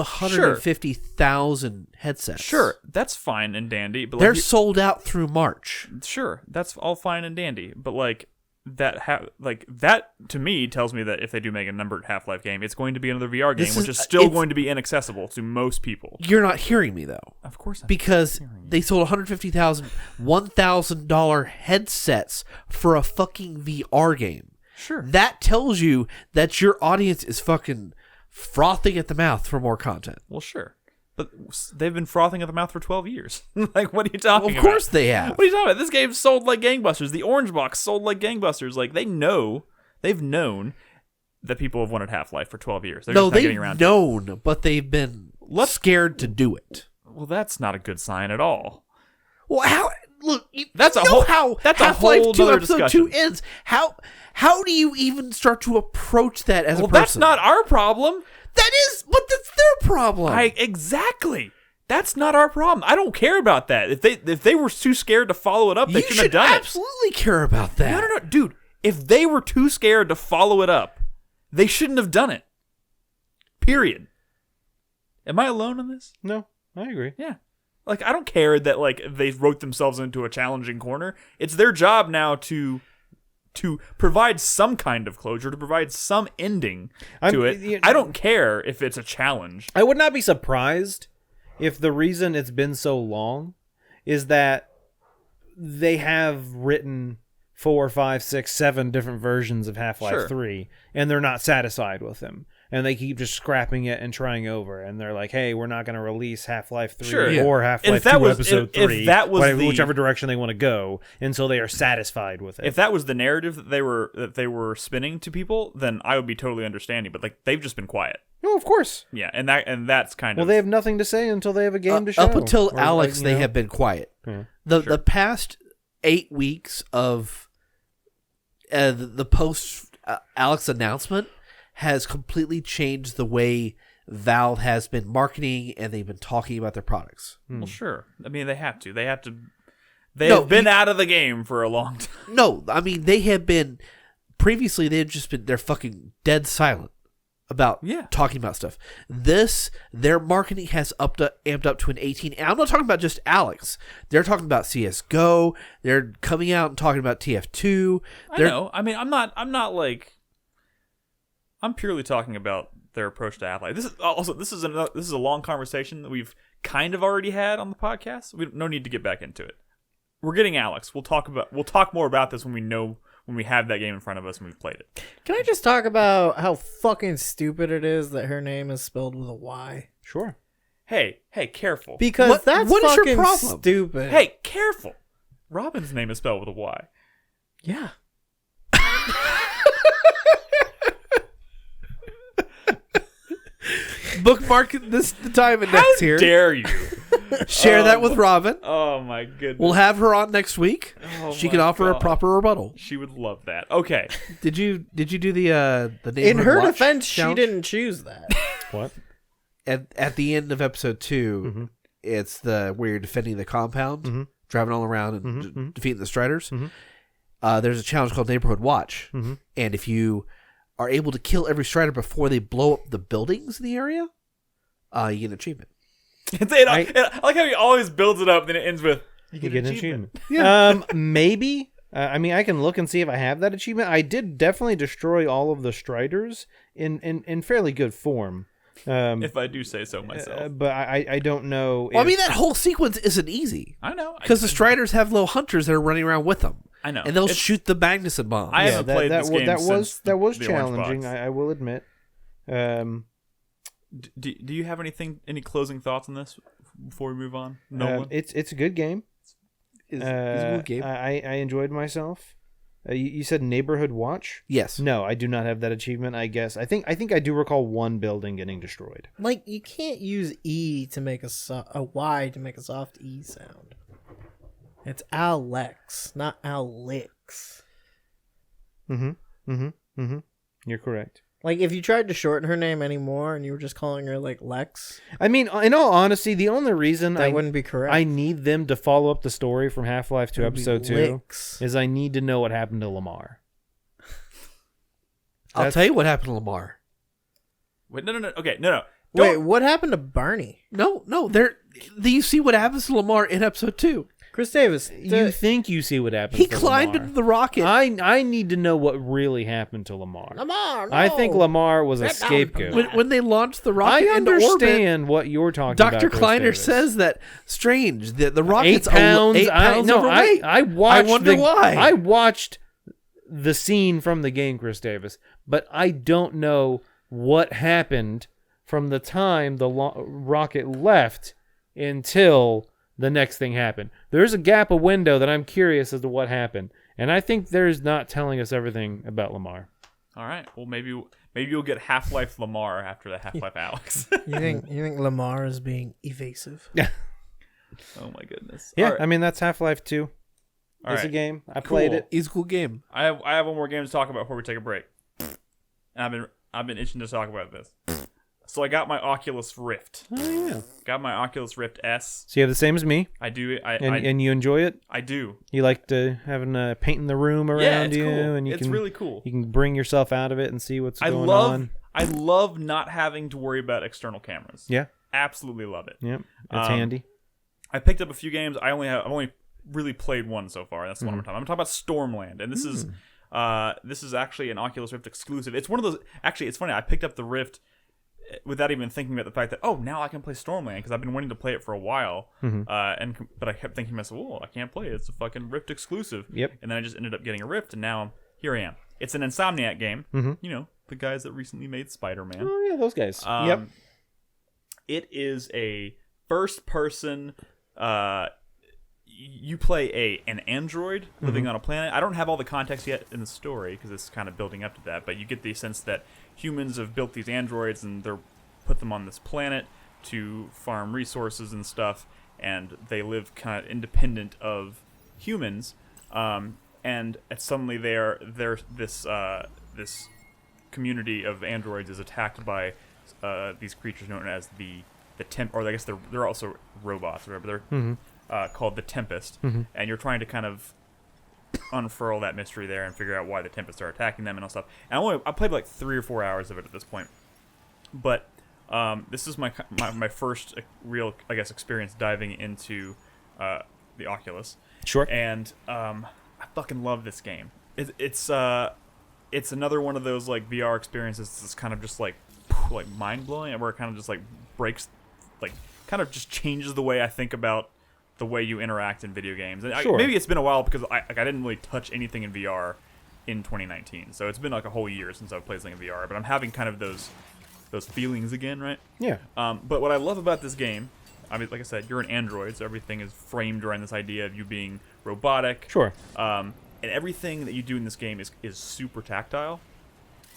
S2: 150,000 headsets.
S1: Sure, that's fine and dandy, but
S2: They're sold out through March.
S1: sure, that's all fine and dandy, but like that to me tells me that if they do make a numbered Half-Life game, it's going to be another VR game,
S2: This
S1: which
S2: is-
S1: is still
S2: it's-
S1: going to be inaccessible to most people.
S2: You're not hearing me, though.
S1: Of course,
S2: Because they sold 150,000 $1,000 headsets for a fucking VR game.
S1: sure.
S2: That tells you that your audience is fucking frothing at the mouth for more content.
S1: Well, sure, but they've been frothing at the mouth for 12 years. Like, what are you talking about?
S2: Of course they have.
S1: What are you talking about? This game sold like gangbusters. The Orange Box sold like gangbusters. Like, they've known that people have wanted Half-Life for 12 years. They're
S2: No,
S1: just not
S2: they've
S1: getting around to it.
S2: known, but they've been scared to do it.
S1: Well, that's not a good sign at all.
S2: Well, how? Look,
S1: That's a
S2: know
S1: whole-
S2: how
S1: that's a
S2: Half-Life
S1: whole
S2: 2
S1: nother
S2: episode
S1: discussion.
S2: 2 ends. How do you even start to approach that as
S1: Well,
S2: a person?
S1: that's not our problem.
S2: That is, but that's their problem.
S1: Exactly. That's not our problem. I don't care about that. If they were too scared to follow it up, they
S2: you
S1: shouldn't have
S2: should
S1: done
S2: absolutely care about that.
S1: it. No, dude. If they were too scared to follow it up, they shouldn't have done it. Period. Am I alone in this?
S3: No, I agree.
S1: Yeah. Like, I don't care that like they wrote themselves into a challenging corner. It's their job now to provide some kind of closure, to provide some ending to it. I don't care if it's a challenge.
S3: I would not be surprised if the reason it's been so long is that they have written 4, 5, 6, 7 different versions of Half-Life 3, and they're not satisfied with them. And they keep just scrapping it and trying over. And they're like, hey, we're not going to release Half-Life 3 or Half-Life 2 Episode 3,
S1: if that was
S3: whichever direction they want to go, until they are satisfied with it.
S1: If that was the narrative that they were spinning to people, then I would be totally understanding. But like they've just been quiet.
S3: No, of course.
S1: Yeah, and that's kind of...
S3: Well, they have nothing to say until they have a game to show.
S2: Up until
S3: Or,
S2: Alex,
S3: like,
S2: they have been quiet.
S3: Yeah.
S2: The past 8 weeks of the post Alex announcement has completely changed the way Valve has been marketing and they've been talking about their products.
S1: Well, sure. I mean, they have to. They've been out of the game for a long time.
S2: No, I mean, they have been... Previously, they're fucking dead silent about talking about stuff. Their marketing has amped up to an 18. And I'm not talking about just Alex. They're talking about CSGO. They're coming out and talking about TF2.
S1: I know. I mean, I'm not like... I'm purely talking about their approach to Half-Life. This is a long conversation that we've kind of already had on the podcast. No need to get back into it. We're getting Alex. We'll talk more about this when we have that game in front of us and we've played it.
S4: Can I just talk about how fucking stupid it is that her name is spelled with a Y?
S3: Sure.
S1: Hey, careful.
S4: Because that's
S2: what is your
S4: fucking
S2: problem?
S4: stupid.
S1: Hey, careful. Robin's name is spelled with a Y.
S4: Yeah.
S2: Bookmark the time index here.
S1: How dare you?
S2: Share that with Robin.
S1: Oh my goodness.
S2: We'll have her on next week.
S1: Oh
S2: she
S1: my
S2: can offer a
S1: God.
S2: proper rebuttal.
S1: She would love that. Okay.
S2: Did you do the neighborhood
S4: In her
S2: watch
S4: defense,
S2: challenge?
S4: she didn't choose that.
S3: What?
S2: At the end of episode 2, it's where you're defending the compound, driving all around and defeating the Striders. There's a challenge called Neighborhood Watch, and if you are able to kill every Strider before they blow up the buildings in the area, you get an achievement.
S1: I like how he always builds it up, then it ends with
S3: You get an achievement.
S2: Yeah.
S3: Maybe. I mean, I can look and see if I have that achievement. I did definitely destroy all of the Striders in fairly good form.
S1: if I do say so myself.
S3: But I don't know.
S2: Well, I mean, that whole sequence isn't easy.
S1: I know.
S2: Because the Striders have little hunters that are running around with them.
S1: I know.
S2: And they'll shoot the Magnuson bomb.
S1: I haven't played this game since
S3: that was
S1: the Orange
S3: challenging.
S1: Box.
S3: I will admit.
S1: Do you have any closing thoughts on this before we move on? No.
S3: It's a good game.
S2: It's a good game.
S3: I enjoyed myself. You said Neighborhood Watch?
S2: Yes.
S3: No, I do not have that achievement. I guess I think I do recall one building getting destroyed.
S4: Like, you can't use E to make a Y to make a soft E sound. It's Alex, not Alex.
S3: You're correct.
S4: Like, if you tried to shorten her name anymore and you were just calling her, like, Lex,
S3: I mean, in all honesty, the only reason
S4: that wouldn't be correct.
S3: I need them to follow up the story from Half-Life 2 Episode 2
S4: Licks.
S3: is I need to know what happened to Lamar.
S2: I'll tell you what happened to Lamar.
S1: Wait, no. Okay, no.
S4: Wait, what happened to Barney?
S2: No. You see what happens to Lamar in episode 2.
S4: Chris Davis.
S3: You think you see what happened
S2: He
S3: to
S2: climbed
S3: Lamar.
S2: into the rocket.
S3: I need to know what really happened to Lamar.
S4: Lamar, no.
S3: I think Lamar was a
S4: Get down
S3: scapegoat.
S4: from
S2: when they launched the
S3: I
S2: rocket into orbit,
S3: understand what you're talking about.
S2: Dr.
S3: Chris
S2: Kleiner
S3: Davis.
S2: says that strange that the
S3: 8
S2: rocket's
S3: pounds.
S2: 8 pounds overweight.
S3: I watched.
S2: I wonder why.
S3: I watched the scene from the game, Chris Davis, but I don't know what happened from the time the rocket left until the next thing happened. There's a gap, a window that I'm curious as to what happened, and I think there's not telling us everything about Lamar.
S1: All right. Well, maybe you'll get Half-Life Lamar after the Half-Life Alex.
S4: You think Lamar is being evasive?
S1: Oh my goodness.
S3: Yeah,
S1: All right.
S3: I mean that's Half-Life 2.
S1: All
S3: It's
S1: right.
S3: a game. I played
S1: Cool.
S3: it.
S2: It's a cool game.
S1: I have one more game to talk about before we take a break. And I've been itching to talk about this. So I got my Oculus Rift.
S3: Oh yeah.
S1: Got my Oculus Rift S.
S3: So you have the same as me,
S1: I do.
S3: and you enjoy it.
S1: I do.
S3: You like to having painting the room around
S1: Yeah, it's
S3: you,
S1: cool.
S3: and you
S1: It's
S3: can
S1: really cool.
S3: You can bring yourself out of it and see what's going on.
S1: I love not having to worry about external cameras.
S3: Yeah,
S1: Absolutely love it.
S3: yep, it's
S1: Um,
S3: handy.
S1: I picked up a few games. I've only really played one so far. That's the one I'm talking about. I'm talking about Stormland, and this is actually an Oculus Rift exclusive. It's one of those. Actually, it's funny. I picked up the Rift without even thinking about the fact that now I can play Stormland because I've been wanting to play it for a while, but I kept thinking to myself, well, I can't play it. It's a fucking Rift exclusive.
S3: Yep.
S1: And then I just ended up getting a Rift, and now here I am. It's an Insomniac game. You know, the guys that recently made Spider-Man.
S3: Oh yeah, those guys. Yep.
S1: It is a first-person. You play an android living on a planet. I don't have all the context yet in the story because it's kind of building up to that, but you get the sense that humans have built these androids and they're put them on this planet to farm resources and stuff, and they live kind of independent of humans. And suddenly this community of androids is attacked by these creatures known as the temp, or I guess they're also robots, or whatever. They're called the Tempest, and you're trying to kind of unfurl that mystery there and figure out why the Tempest are attacking them and all stuff. And I played like 3 or 4 hours of it at this point, but this is my first real, I guess, experience diving into the Oculus.
S3: Sure.
S1: And I fucking love this game. It's another one of those like VR experiences that's kind of just like mind blowing, where it kind of just like breaks, like kind of just changes the way I think about the way you interact in video games. And
S3: Sure.
S1: maybe it's been a while because I didn't really touch anything in VR in 2019, so it's been like a whole year since I've played something in VR. But I'm having kind of those feelings again, right?
S3: Yeah.
S1: But what I love about this game, I mean, like I said, you're an android, so everything is framed around this idea of you being robotic.
S3: Sure.
S1: And everything that you do in this game is super tactile.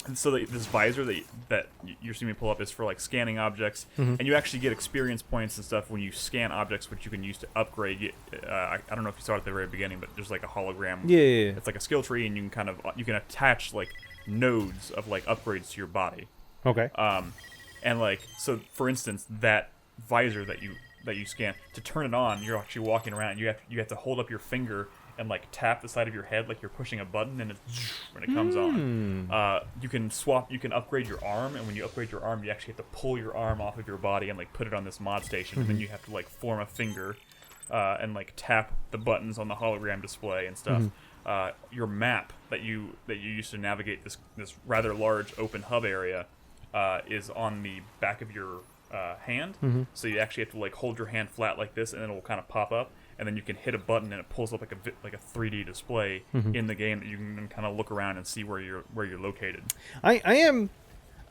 S1: And so this visor that you're seeing me pull up is for like scanning objects, and you actually get experience points and stuff when you scan objects, which you can use to upgrade. I don't know if you saw it at the very beginning, but there's like a hologram.
S3: Yeah.
S1: It's like a skill tree, and you can attach like nodes of like upgrades to your body.
S3: Okay.
S1: And like, so for instance, that visor that you scan, to turn it on, you're actually walking around. You have to hold up your finger and like tap the side of your head like you're pushing a button, and when it comes on. You can upgrade your arm, and when you upgrade your arm, you actually have to pull your arm off of your body and like put it on this mod station, and then you have to like form a finger and like tap the buttons on the hologram display and stuff. Your map that you use to navigate this rather large open hub area is on the back of your hand, so you actually have to like hold your hand flat like this, and then it will kind of pop up, and then you can hit a button and it pulls up like a 3D display in the game that you can kind of look around and see where you're located.
S3: I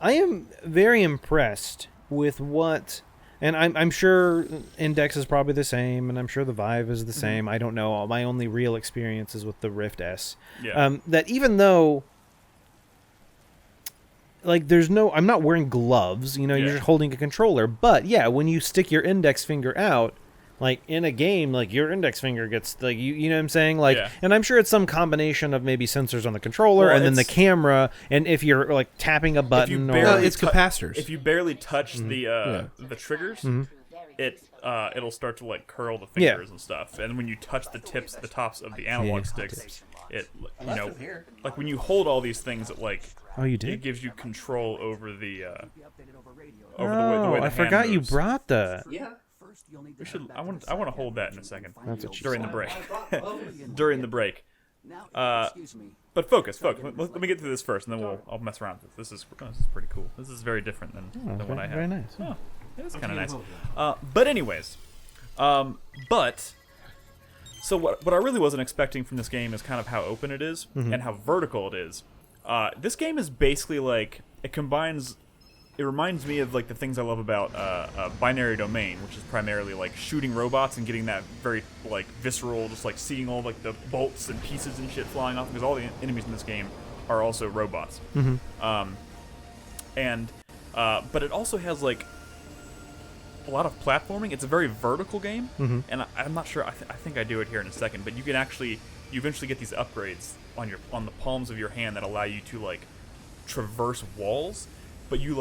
S3: am very impressed with what, and I'm sure Index is probably the same, and I'm sure the Vive is the same. I don't know. My only real experience is with the Rift S.
S1: Yeah.
S3: That even though, like, I'm not wearing gloves, you're just holding a controller. But yeah, when you stick your index finger out, like in a game, like your index finger gets like you know what I'm saying, like, and I'm sure it's some combination of maybe sensors on the controller and then the camera, and if you're like tapping a button,
S2: it's capacitors.
S1: If you barely touch the triggers, it'll start to like curl the fingers and stuff. And when you touch the tops of the analog sticks, it like when you hold all these things, it like it gives you control over the way the
S3: I forgot you brought the.
S1: We should. I want to hold that in a second. During the break. During the break. But focus. Let me get through this first, and then I'll mess around with this. This is pretty cool. This is very different than what I have.
S3: Very nice.
S1: Oh, it's kind of nice. But anyways, so what I really wasn't expecting from this game is kind of how open it is and how vertical it is. This game is basically like it combines. It reminds me of like the things I love about Binary Domain, which is primarily like shooting robots and getting that very like visceral, just like seeing all like the bolts and pieces and shit flying off, because all the enemies in this game are also robots. But it also has like a lot of platforming. It's a very vertical game, and I'm not sure. I think I do it here in a second, but you eventually get these upgrades on the palms of your hand that allow you to like traverse walls. But you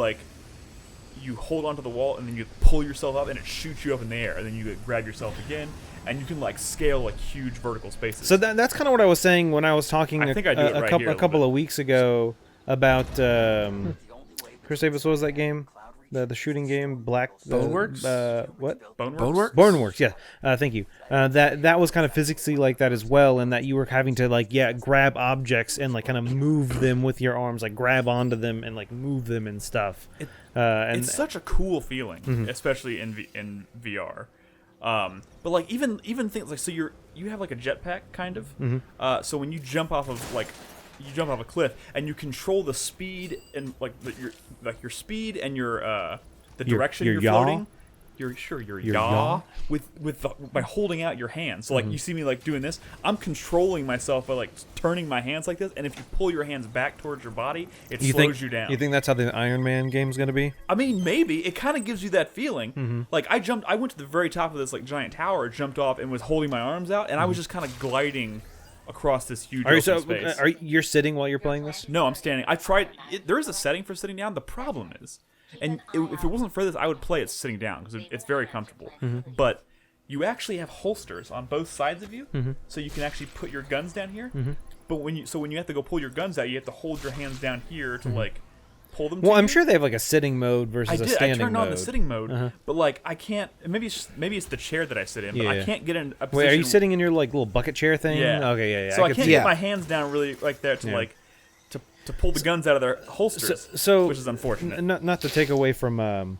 S1: hold onto the wall, and then you pull yourself up, and it shoots you up in the air, and then you grab yourself again, and you can like scale like huge vertical spaces.
S3: So that's kind of what I was saying when I was talking a couple of weeks ago about Chris Davis. What was that game? the shooting game
S2: Boneworks?
S3: What?
S1: Boneworks?
S3: Boneworks, yeah. Thank you. That was kind of physically like that as well, and that you were having to like grab objects and like kind of move them with your arms, like grab onto them and like move them and stuff. And
S1: It's such a cool feeling, especially in VR. But like even things like, so you have like a jetpack kind of. So when you jump off of a cliff and you control the speed and like your speed and your the direction
S3: your
S1: you're
S3: yaw?
S1: floating. Your yaw by holding out your hands. So like you see me like doing this, I'm controlling myself by like turning my hands like this, and if you pull your hands back towards your body, it slows you down.
S3: You think that's how the Iron Man game's gonna be?
S1: I mean, maybe it kind of gives you that feeling. Like I went to the very top of this like giant tower, jumped off, and was holding my arms out, and I was just kind of gliding across this huge open space.
S3: Are you sitting while you're playing this?
S1: No, I'm standing. I tried. There is a setting for sitting down. The problem is, if it wasn't for this, I would play it sitting down because it's very comfortable. But you actually have holsters on both sides of you, so you can actually put your guns down here. But when you have to go pull your guns out, you have to hold your hands down here to like pull them.
S3: Well,
S1: to
S3: I'm
S1: you.
S3: sure they have like a sitting mode versus a standing mode.
S1: I turned on the sitting mode, but like I can't. Maybe it's the chair that I sit in, but I can't get in a position.
S3: Wait, are you sitting in your like little bucket chair thing?
S1: Yeah.
S3: Okay, yeah.
S1: So I can't get my hands down really like there to like to pull the guns out of their holsters.
S3: So
S1: which is unfortunate.
S3: Not to take away from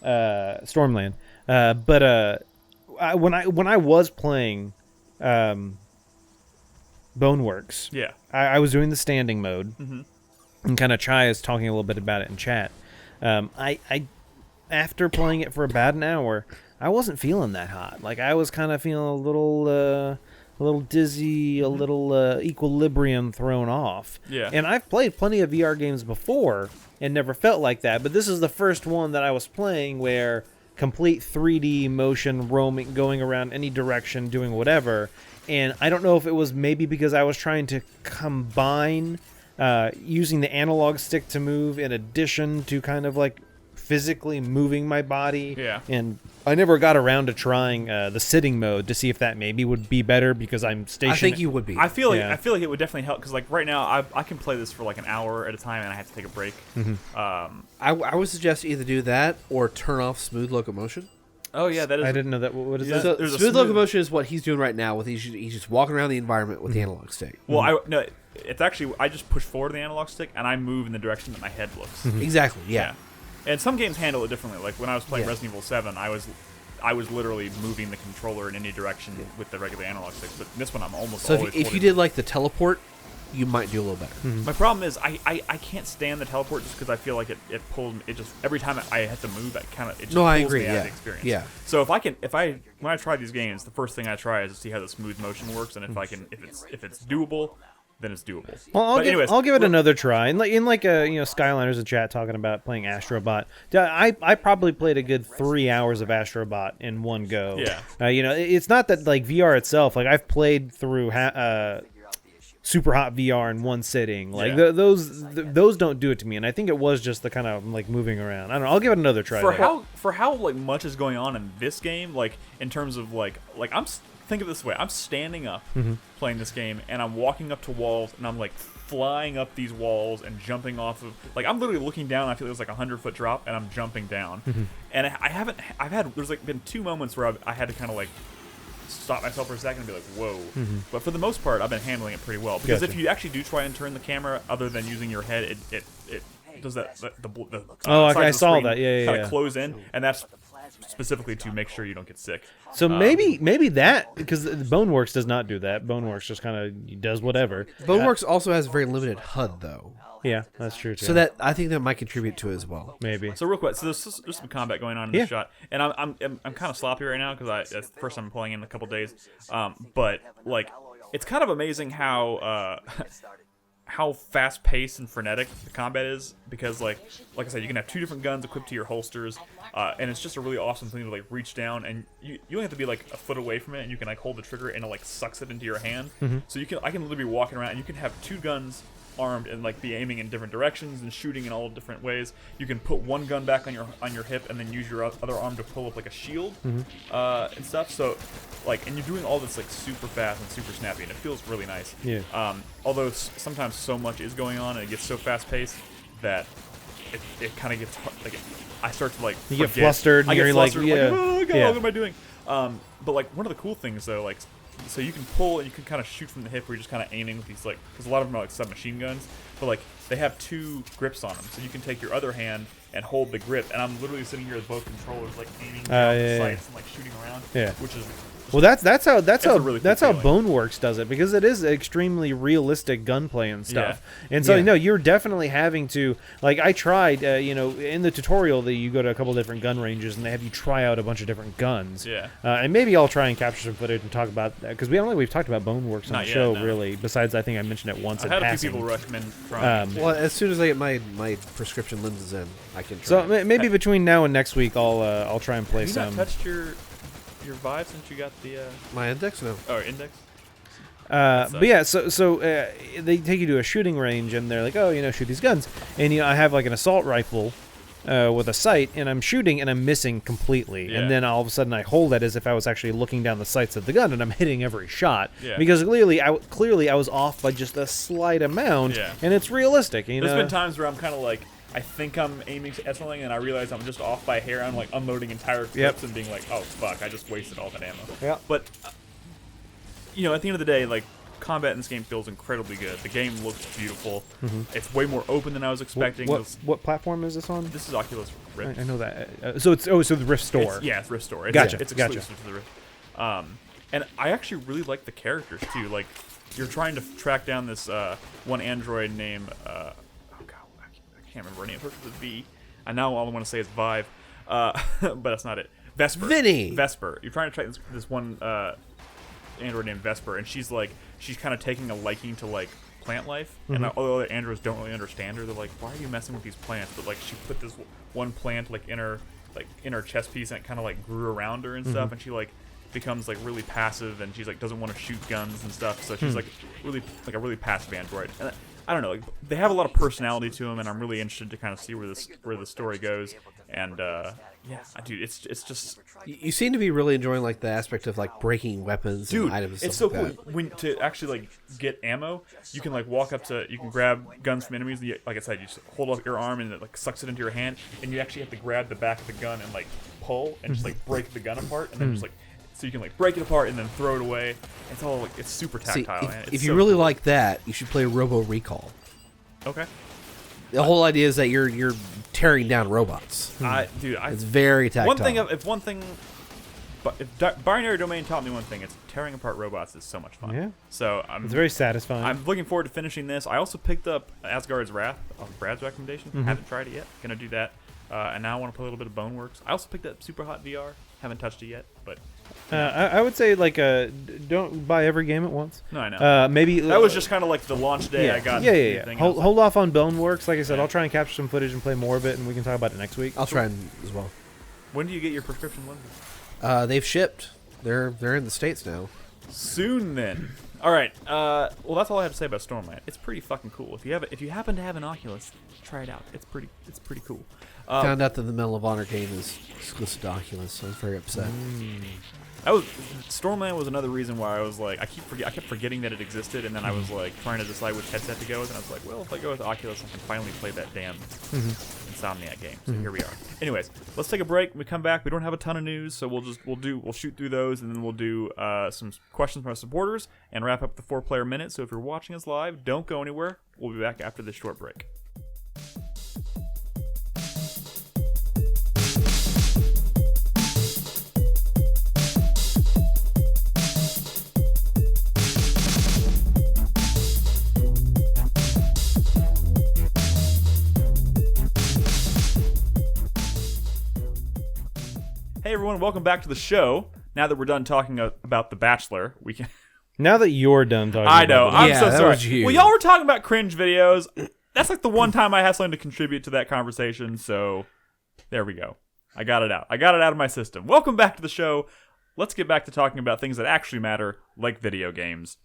S3: Stormland, but when I was playing Boneworks, I was doing the standing mode. And kind of Chai is talking a little bit about it in chat. I after playing it for about an hour, I wasn't feeling that hot. Like I was kind of feeling a little dizzy, a little equilibrium thrown off.
S1: Yeah.
S3: And I've played plenty of VR games before and never felt like that. But this is the first one that I was playing where complete 3D motion, roaming, going around any direction, doing whatever. And I don't know if it was maybe because I was trying to combine using the analog stick to move in addition to kind of like physically moving my body.
S1: Yeah.
S3: And I never got around to trying the sitting mode to see if that maybe would be better because I'm stationed.
S2: I think you would be.
S1: I feel like it would definitely help because like right now I can play this for like an hour at a time and I have to take a break.
S2: I would suggest either do that or turn off smooth locomotion.
S1: Oh yeah, that is.
S3: I didn't know that. What is that?
S2: So
S1: There's a
S2: smooth locomotion is what he's doing right now. With he's just walking around the environment with the analog stick.
S1: Well, it's actually I just push forward the analog stick and I move in the direction that my head looks.
S2: Exactly. Yeah.
S1: And some games handle it differently. Like when I was playing
S2: Yeah.
S1: Resident Evil 7, I was literally moving the controller in any direction with the regular analog stick. But this one, I'm almost
S2: So
S1: always.
S2: if you did like the teleport, you might do a little better.
S1: My problem is I can't stand the teleport just because I feel like it pulled it just every time I have to move it just
S2: No, I
S1: pulls
S2: agree,
S1: me out of
S2: yeah.
S1: the experience.
S2: Yeah.
S1: So when I try these games, the first thing I try is to see how the smooth motion works, and if it's doable, then it's doable.
S3: Well, I'll give it
S1: we're-
S3: another try. In Skyliners in chat talking about playing Astrobot. I probably played a good 3 hours of Astrobot in one go.
S1: Yeah.
S3: It's not that like VR itself. Like I've played through Super Hot VR in one sitting. Like those don't do it to me. And I think it was just the kind of like moving around. I don't know. I'll give it another try.
S1: For how like much is going on in this game, like in terms of like think of it this way: I'm standing up playing this game, and I'm walking up to walls, and I'm like flying up these walls and jumping off of. Like I'm literally looking down. I feel there's like 100-foot drop, and I'm jumping down. And there's like been 2 moments where I had to kind of like stop myself for a second and be like, whoa. But for the most part, I've been handling it pretty well. Because if you actually do try and turn the camera other than using your head, it does that.
S3: I saw that. Yeah.
S1: Kind of close in, and that's specifically to make sure you don't get sick.
S3: So maybe that, because Boneworks does not do that. Boneworks just kind of does whatever.
S2: Boneworks also has very limited HUD though.
S3: Yeah, that's true too.
S2: So that I think that might contribute to it as well.
S3: Maybe.
S1: So real quick, so there's some combat going on in this shot, and I'm kind of sloppy right now because that's the first time I'm playing in a couple days. But like, it's kind of amazing how how fast paced and frenetic the combat is, because like I said, you can have 2 different guns equipped to your holsters, and it's just a really awesome thing to like reach down, and you only have to be like a foot away from it, and you can like hold the trigger and it like sucks it into your hand. So I can literally be walking around and you can have 2 guns armed and like be aiming in different directions and shooting in all different ways. You can put one gun back on your hip and then use your other arm to pull up like a shield and stuff. So like, and you're doing all this like super fast and super snappy, and it feels really nice.
S3: Yeah.
S1: Although sometimes so much is going on and it gets so fast paced that it kind of gets hard, like I start to like
S3: You get
S1: forget.
S3: flustered, and
S1: I get
S3: you're
S1: flustered,
S3: like, yeah,
S1: oh god,
S3: yeah.
S1: what am I doing? But like one of the cool things though, like so you can pull and you can kind of shoot from the hip where you're just kind of aiming with these like because a lot of them are like submachine guns, but like they have 2 grips on them, so you can take your other hand and hold the grip, and I'm literally sitting here with both controllers like aiming down the sights and like shooting around, which is.
S3: Well, that's how
S1: really cool
S3: how
S1: feeling.
S3: Boneworks does it, because it is extremely realistic gunplay and stuff.
S1: Yeah.
S3: And so
S2: Yeah.
S3: you're definitely having to like I tried in the tutorial that you go to a couple different gun ranges and they have you try out a bunch of different guns.
S1: Yeah.
S3: And maybe I'll try and capture some footage and talk about that because we've talked about Boneworks on
S1: Not
S3: the
S1: yet,
S3: show
S1: no.
S3: really. Besides, I think I mentioned it once
S1: I've
S3: in
S1: had a
S3: passing.
S1: few people recommend trying.
S2: Well, as soon as I get my prescription lenses in, I can try.
S3: So maybe between now and next week, I'll try and play
S1: Have you
S3: some.
S1: not touched your Vive since you got the
S2: my index? No.
S1: index?
S3: But yeah, so they take you to a shooting range and they're like, oh, shoot these guns, and I have like an assault rifle with a sight, and I'm shooting and I'm missing completely,
S1: Yeah.
S3: and then all of a sudden I hold it as if I was actually looking down the sights of the gun, and I'm hitting every shot because clearly I was off by just a slight amount, and it's realistic.
S1: There's been times where I'm kind of like. I think I'm aiming at something, and I realize I'm just off by a hair. I'm like unloading entire clips and being like, "Oh fuck, I just wasted all that ammo."
S3: Yeah.
S1: But at the end of the day, like combat in this game feels incredibly good. The game looks beautiful. It's way more open than I was expecting.
S3: What platform is this on?
S1: This is Oculus Rift.
S3: I know that. So the Rift Store.
S1: It's Rift Store. It's,
S3: Gotcha,
S1: It's
S3: gotcha.
S1: exclusive to the Rift. And I actually really like the characters too. Like you're trying to track down this one android named. I can't remember her name. It starts with a V. And now all I want to say is Vive, but that's not it. Vesper.
S2: Vinny.
S1: Vesper. You're trying to track this one android named Vesper, and she's kind of taking a liking to like plant life, and all the other androids don't really understand her. They're like, "Why are you messing with these plants?" But like she put this one plant like in her chest piece, and it kind of like grew around her and stuff, and she like becomes like really passive, and she's like doesn't want to shoot guns and stuff. So she's like a really passive android. And I don't know, like, they have a lot of personality to them, and I'm really interested to kind of see where the story goes. And dude, it's just
S2: You seem to be really enjoying like the aspect of like breaking weapons and items. And
S1: it's
S2: stuff
S1: so
S2: like
S1: cool
S2: that.
S1: when to actually like get ammo. You can like walk up to, you can grab guns from enemies. Like I said, you just hold up your arm and it like sucks it into your hand, and you actually have to grab the back of the gun and like pull and just like break the gun apart, and then just like. So you can like break it apart and then throw it away. It's all like it's super tactile.
S2: See,
S1: man.
S2: if
S1: It's
S2: you
S1: so
S2: really
S1: cool.
S2: like that, you should play Robo Recall.
S1: Okay.
S2: The whole idea is that you're tearing down robots. It's very tactile.
S1: One thing, but if Binary Domain taught me one thing, it's tearing apart robots is so much fun.
S3: Yeah.
S1: So
S3: It's very satisfying.
S1: I'm looking forward to finishing this. I also picked up Asgard's Wrath off Brad's recommendation. Haven't tried it yet. Gonna do that. And now I want to play a little bit of Boneworks. I also picked up Super Hot VR. Haven't touched it yet, but
S3: I would say like don't buy every game at once.
S1: no, I know.
S3: Maybe
S1: that was just kind of like the launch day I got.
S3: Yeah.
S1: Thing.
S3: Hold off on Boneworks. Like I said,
S1: Yeah.
S3: I'll try and capture some footage and play more of it, and we can talk about it next week.
S2: I'll try and as well.
S1: When do you get your prescription lenses?
S2: They've shipped. They're in the States now.
S1: Soon then. All right. Well, that's all I have to say about Stormland. It's pretty fucking cool. If you happen to have an Oculus, try it out. It's pretty cool.
S2: Found out that the Medal of Honor game is exclusive to Oculus, so I was very upset.
S1: Stormland was another reason why I was like, I kept forgetting that it existed, and then I was like trying to decide which headset to go with, and I was like, well, if I go with Oculus, I can finally play that damn Insomniac game. So here we are. Anyways, let's take a break. When we come back, we don't have a ton of news, so we'll shoot through those, and then we'll do some questions from our supporters and wrap up the 4-player minute. So if you're watching us live, don't go anywhere. We'll be back after this short break. Hey everyone, welcome back to the show. Now that we're done talking about The Bachelor, we can...
S3: Now that you're done talking,
S1: I know,
S3: about
S1: I'm
S2: Yeah,
S1: so
S2: that
S1: sorry.
S2: was you.
S1: Well, y'all were talking about cringe videos. That's like the one time I have something to contribute to that conversation, so there we go. I got it out. I got it out of my system. Welcome back to the show. Let's get back to talking about things that actually matter, like video games.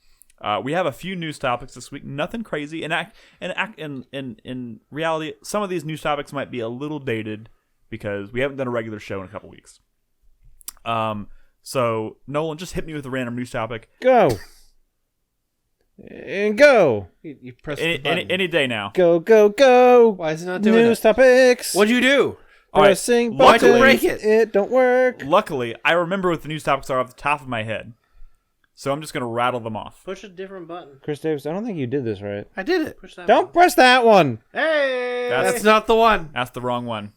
S1: We have a few news topics this week. Nothing crazy. In reality, some of these news topics might be a little dated because we haven't done a regular show in a couple weeks. So Nolan, just hit me with a random news topic.
S3: Go. And go.
S2: You press the button.
S1: Any day now.
S3: Go, go, go.
S2: Why is it not doing
S3: News
S2: that?
S3: topics.
S2: What'd you do?
S1: All right.
S3: Pressing
S2: Why'd you
S3: buttons.
S2: break it?
S3: It don't work.
S1: Luckily, I remember what the news topics are off the top of my head. So I'm just going to rattle them off.
S4: Push a different button.
S3: Chris Davis, I don't think you did this right.
S2: I did it.
S4: Push that
S3: Don't press that one.
S4: button. Hey!
S2: That's not the one.
S1: That's the wrong one.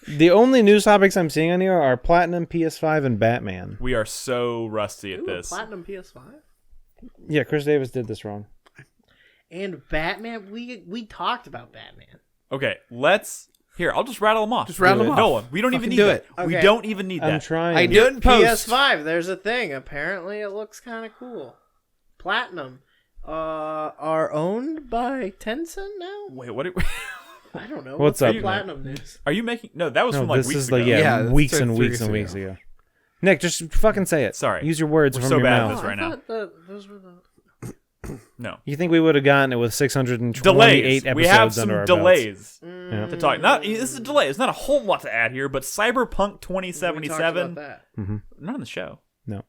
S3: The only news topics I'm seeing on here are Platinum, PS5, and Batman.
S1: We are so rusty at
S4: Ooh,
S1: this.
S4: Platinum PS5
S3: Yeah, Chris Davis did this wrong.
S4: and Batman. We talked about Batman.
S1: Okay, Here, I'll just rattle them off.
S2: Just rattle
S3: Do
S2: them
S3: it.
S2: off.
S1: Nolan, we don't even
S2: Fucking
S1: need
S2: do
S1: that.
S2: it.
S1: We
S4: Okay.
S1: don't even need
S3: I'm
S1: that.
S3: trying.
S2: I do it in post.
S4: PS5. There's a thing. Apparently, it looks kind of cool. Platinum are owned by Tencent now.
S1: Wait, what?
S4: I don't know.
S3: What's up,
S4: the Platinum news?
S1: Are you making? No, that was
S3: No,
S1: from like
S3: this
S1: weeks
S3: is
S1: ago.
S3: like
S2: Yeah, that's
S3: weeks
S2: like
S3: and
S2: 3
S3: weeks and
S2: weeks
S3: weeks ago. Nick, just fucking say it.
S1: Sorry.
S3: Use your words
S1: We're
S3: from
S1: so
S3: your
S1: bad at
S3: mouth.
S1: this right now.
S4: I thought those were the.
S1: No.
S3: You think we would have gotten it with 628
S1: Delays.
S3: episodes
S1: We have
S3: under
S1: some
S3: our
S1: delays
S3: Yeah.
S1: to talk. This is a delay. It's not a whole lot to add here, but Cyberpunk
S4: We
S1: 2077.
S4: talked about that.
S3: belts?
S1: Not on the show.
S3: No.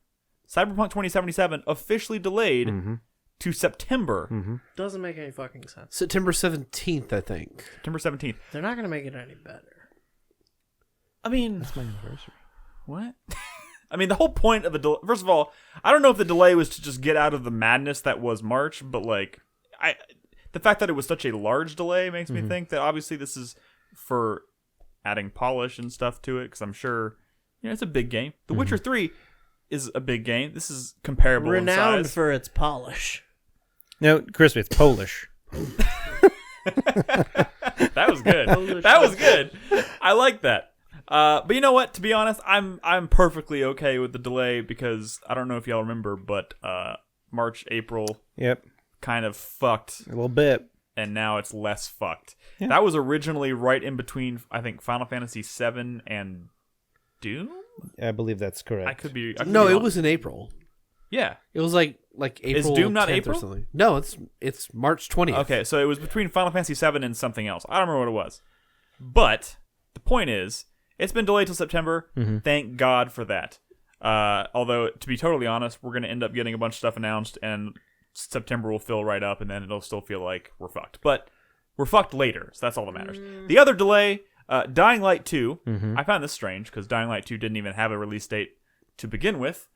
S1: Cyberpunk 2077 officially delayed
S3: Mm-hmm.
S1: to September.
S3: Mm-hmm.
S4: Doesn't make any fucking sense.
S2: September 17th, I think.
S1: September 17th.
S4: They're not gonna make it any better.
S1: I mean,
S3: That's my anniversary.
S1: what? I mean, the whole point of the delay. First of all, I don't know if the delay was to just get out of the madness that was March, but like, the fact that it was such a large delay makes me think that obviously this is for adding polish and stuff to it. Because I'm sure, it's a big game. The Witcher 3 is a big game. This is comparable in
S4: Renowned
S1: size.
S4: for its polish.
S3: No, Crispy, it's Polish.
S1: That was good. That was good. I like that. But you know what? To be honest, I'm perfectly okay with the delay because I don't know if y'all remember, but March, April
S3: Yep,
S1: kind of fucked,
S3: a little bit.
S1: and now it's less fucked.
S3: Yeah.
S1: That was originally right in between, I think, Final Fantasy VII and Doom.
S3: I believe that's correct.
S1: I could be.
S2: No, it
S1: wrong.
S2: was in April.
S1: Yeah.
S2: It was like April.
S1: Doom not
S2: 10th
S1: April?
S2: Or something. No, it's March 20th.
S1: Okay, so it was between Final Fantasy VII and something else. I don't remember what it was. But the point is, it's been delayed till September.
S3: Mm-hmm.
S1: Thank God for that. Although, to be totally honest, we're going to end up getting a bunch of stuff announced, and September will fill right up, and then it'll still feel like we're fucked. But we're fucked later, so that's all that matters. The other delay, Dying Light 2.
S3: Mm-hmm.
S1: I found this strange, because Dying Light 2 didn't even have a release date to begin with.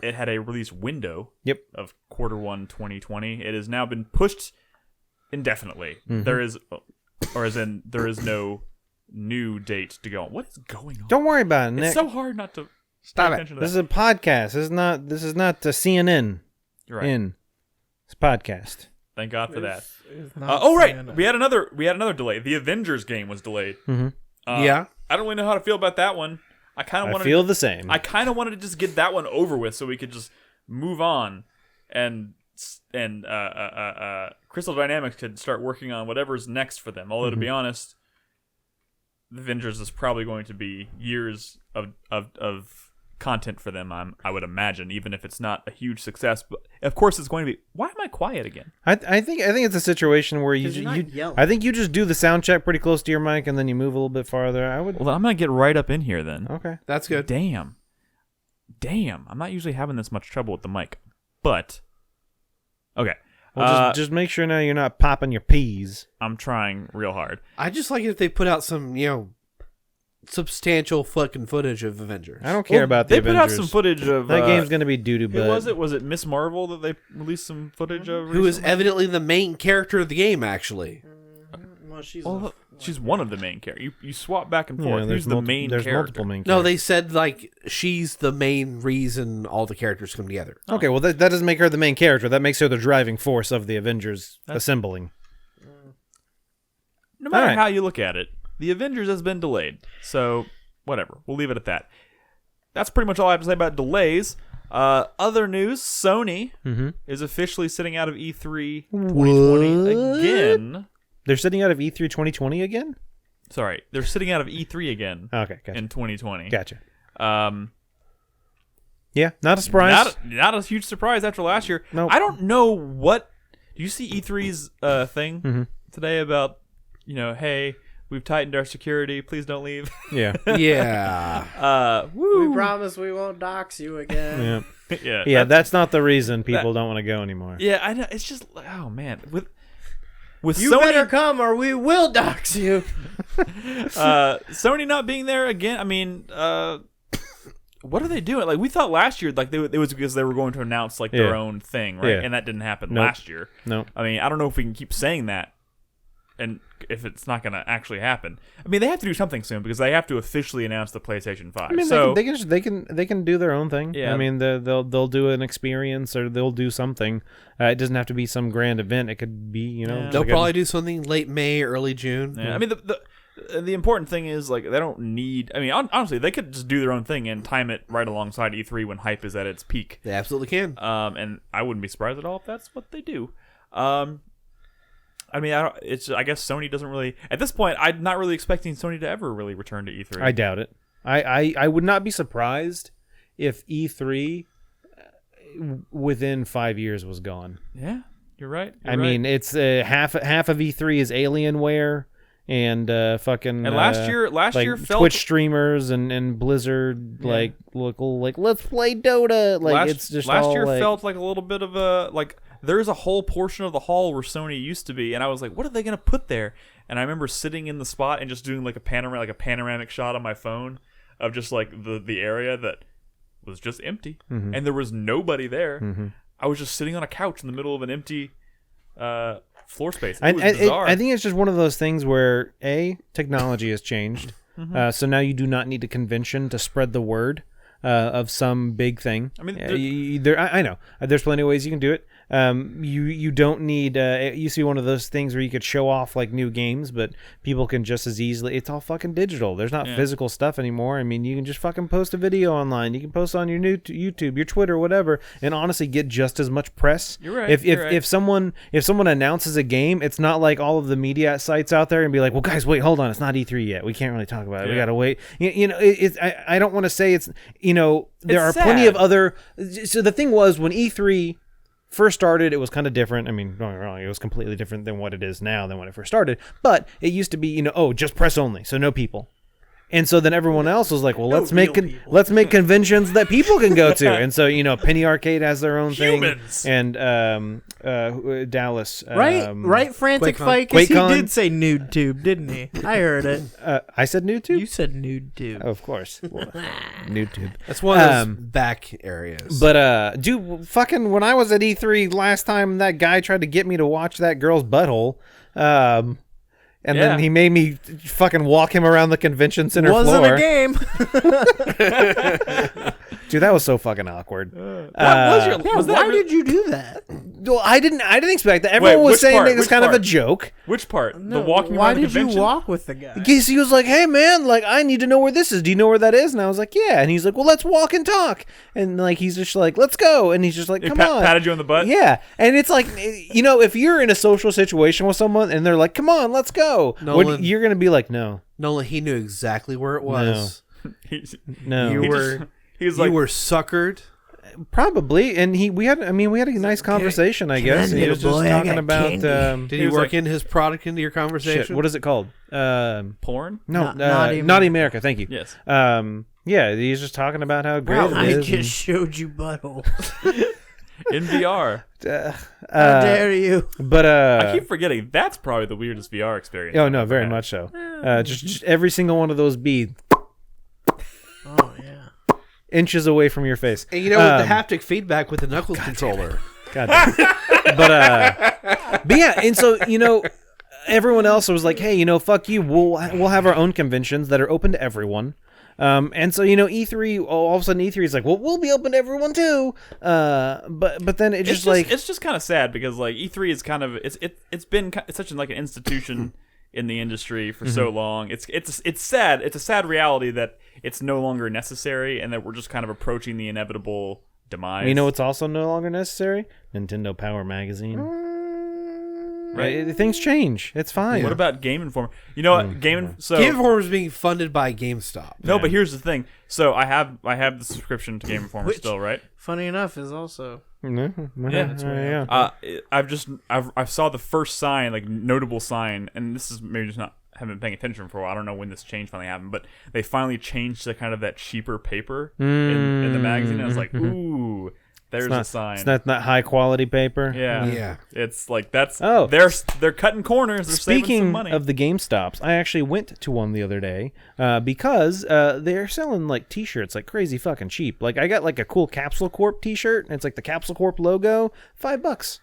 S1: It had a release window
S3: Yep.
S1: of Q1 2020. It has now been pushed indefinitely.
S3: Mm-hmm.
S1: There is, or as in, there is no new date to go on. What is going on?
S3: Don't worry about it, Nick.
S1: It's so hard not to
S2: Stop
S1: pay
S2: it.
S1: attention to
S3: This
S1: that.
S3: is a podcast. This is not CNN.
S1: You're right.
S3: It's a podcast.
S1: Thank God for that.
S4: It's not
S1: Oh right,
S4: CNN.
S1: we had another delay. The Avengers game was delayed.
S3: Mm-hmm.
S2: Yeah.
S1: I don't really know how to feel about that one. I kind of
S3: I
S1: wanted.
S3: feel the same.
S1: I kind of wanted to just get that one over with, so we could just move on, and Crystal Dynamics could start working on whatever's next for them. Although to be honest, the Avengers is probably going to be years of content for them. I would imagine, even if it's not a huge success. But of course, it's going to be. Why am I quiet again?
S3: I think it's a situation where
S4: 'Cause you're not yelling.
S3: I think you just do the sound check pretty close to your mic and then you move a little bit farther. I would.
S1: Well, then I'm gonna get right up in here then.
S3: Okay.
S2: That's good.
S1: Damn. I'm not usually having this much trouble with the mic, but okay.
S3: Well, just make sure now you're not popping your peas.
S1: I'm trying real hard.
S2: I just like it if they put out some, substantial fucking footage of Avengers.
S3: I don't care about the
S1: They
S3: Avengers.
S1: put out some footage of
S3: That game's gonna be doo-doo.
S1: Who was it? Was it Miss Marvel that they released some footage of?
S2: Who is
S1: recently?
S2: evidently the main character of the game, actually.
S4: Well, she's
S1: Well, she's one of the main characters. You swap back and
S3: Yeah,
S1: forth. Who's the main
S3: there's
S1: character?
S3: multiple main
S2: No,
S3: characters.
S2: they said, she's the main reason all the characters come together.
S3: Okay, well that doesn't make her the main character. That makes her the driving force of the Avengers assembling.
S1: No matter
S3: Alright.
S1: how you look at it, the Avengers has been delayed. So whatever, we'll leave it at that. That's pretty much all I have to say about delays. Other news: Sony is officially sitting out of E3 2020 again.
S3: They're sitting out of E3 2020 again?
S1: Sorry, they're sitting out of E3 again
S3: Okay, gotcha.
S1: in 2020.
S3: Gotcha.
S1: Um,
S3: Yeah, not a surprise.
S1: not a huge surprise after last year.
S3: Nope.
S1: I don't know what. Do you see E3's thing today about hey, We've tightened our security. Please don't leave.
S3: Yeah.
S2: Yeah.
S1: Woo.
S5: We promise we won't dox you again.
S3: Yeah. Yeah. That's not the reason people don't want to go anymore.
S1: Yeah, I know. It's just, oh man, with
S5: You
S1: Sony,
S5: better come or we will dox you.
S1: Sony not being there again. I mean, what are they doing? Like, we thought last year, like it was because they were going to announce like their own thing, right?
S3: Yeah.
S1: And that didn't happen
S3: Nope.
S1: last year.
S3: No.
S1: I mean, I don't know if we can keep saying that, and if it's not going to actually happen. I mean, they have to do something soon because they have to officially announce the PlayStation 5.
S3: I mean,
S1: so
S3: they can do their own thing.
S1: Yeah.
S3: I mean, they'll do an experience or they'll do something. It doesn't have to be some grand event. It could be,
S2: They'll probably do something late May, early June.
S1: yeah. I mean, the important thing is, like, they don't need. I mean, honestly, they could just do their own thing and time it right alongside E3 when hype is at its peak.
S2: They absolutely can.
S1: And I wouldn't be surprised at all if that's what they do. I mean, I guess Sony doesn't really. At this point, I'm not really expecting Sony to ever really return to E3.
S3: I doubt it. I would not be surprised if E3 within 5 years was gone.
S1: Yeah, you're right.
S3: I mean, it's half of E3 is Alienware and fucking.
S1: And last year felt
S3: Twitch streamers and Blizzard like let's play Dota. Like it's just
S1: last
S3: all,
S1: year
S3: like,
S1: felt like a little bit of a like. There's a whole portion of the hall where Sony used to be, and I was like, what are they gonna put there? And I remember sitting in the spot and just doing like a panoramic shot on my phone of just like the area that was just empty, and there was nobody there. I was just sitting on a couch in the middle of an empty floor space. It was bizarre.
S3: I think it's just one of those things where technology has changed, so now you do not need a convention to spread the word of some big thing.
S1: I mean,
S3: I know there's plenty of ways you can do it. You don't need. It used to be one of those things where you could show off like new games, but people can just as easily. It's all fucking digital. There's not physical stuff anymore. I mean, you can just fucking post a video online. You can post on your new YouTube, your Twitter, whatever, and honestly get just as much press.
S1: You're right.
S3: If someone announces a game, it's not like all of the media sites out there and be like, well, guys, wait, hold on, it's not E3 yet. We can't really talk about it. We gotta wait. I don't want to say it's. There are plenty of other. So the thing was when E3 first started, it was kind of different. I mean, don't get me wrong, it was completely different than what it is now than when it first started. But it used to be, just press only, so no people. And so then everyone else was like, well, let's make conventions that people can go to. And so, Penny Arcade has their own
S1: Humans.
S3: thing. And Dallas.
S5: Right, Frantic Fight, because he did say nude tube, didn't he? I heard it.
S3: I said nude tube?
S5: You said nude tube.
S3: Oh, of course. Nude tube.
S2: That's one of those back areas.
S3: But, dude, fucking when I was at E3 last time, that guy tried to get me to watch that girl's butthole. And then he made me fucking walk him around the convention center floor.
S5: Wasn't a game.
S3: Dude, that was so fucking awkward.
S5: Why did you do that?
S3: Well, I didn't expect that. Everyone was saying it was kind of a joke.
S1: Which part?
S5: No,
S1: the walking
S5: why
S1: around the
S5: did
S1: convention?
S5: you walk with the guy?
S3: Because he was like, hey, man, like, I need to know where this is. Do you know where that is? And I was like, yeah. And he's like, well, let's walk and talk. And, like, he's just like, let's go. And he's just like, come on.
S1: Patted you on the butt?
S3: Yeah. And it's like, if you're in a social situation with someone and they're like, come on, let's go.
S2: Nolan,
S3: you're going to be like, no.
S2: Nolan, he knew exactly where it was.
S3: No.
S2: You were suckered.
S3: Probably, and we had a nice conversation. I guess he was just talking about.
S2: Did he work in his product into your conversation?
S3: Shit, what is it called?
S1: Porn?
S3: No,
S5: Naughty
S3: Naughty America. Thank you.
S1: Yes.
S3: Yeah, he's just talking about how great
S5: I
S3: it is.
S5: just showed you butthole.
S1: In VR.
S5: How dare you?
S3: But
S1: I keep forgetting that's probably the weirdest VR experience.
S3: Oh no, very much so. Just every single one of those beads
S5: Oh yeah.
S3: inches away from your face.
S2: And with the haptic feedback with the Knuckles controller.
S3: God damn. But yeah, and so everyone else was like, hey, fuck you. We'll have our own conventions that are open to everyone. And so E3, all of a sudden E3 is like, well, we'll be open to everyone too. But then it's just
S1: kind of sad because like E3 is kind of it's been such an institution in the industry for so long. It's sad. It's a sad reality that it's no longer necessary and that we're just kind of approaching the inevitable demise.
S3: It's also no longer necessary? Nintendo Power Magazine. Right? Things change. It's fine.
S1: What about Game Informer? You know what? Game
S2: Informer is being funded by GameStop.
S1: No, but here's the thing. So I have the subscription to Game Informer still, right?
S5: Funny enough, is also.
S3: Yeah.
S1: I saw the first sign, like notable sign, and this is maybe just not haven't been paying attention for a while. I don't know when this change finally happened, but they finally changed to kind of that cheaper paper in the magazine. And I was like, ooh, there's a sign.
S3: It's not high quality paper.
S2: Yeah.
S1: It's like that's they're cutting corners. They're saving some money.
S3: Speaking of the GameStops, I actually went to one the other day because they're selling like T-shirts like crazy fucking cheap. Like I got like a cool Capsule Corp T-shirt, and it's like the Capsule Corp logo, $5.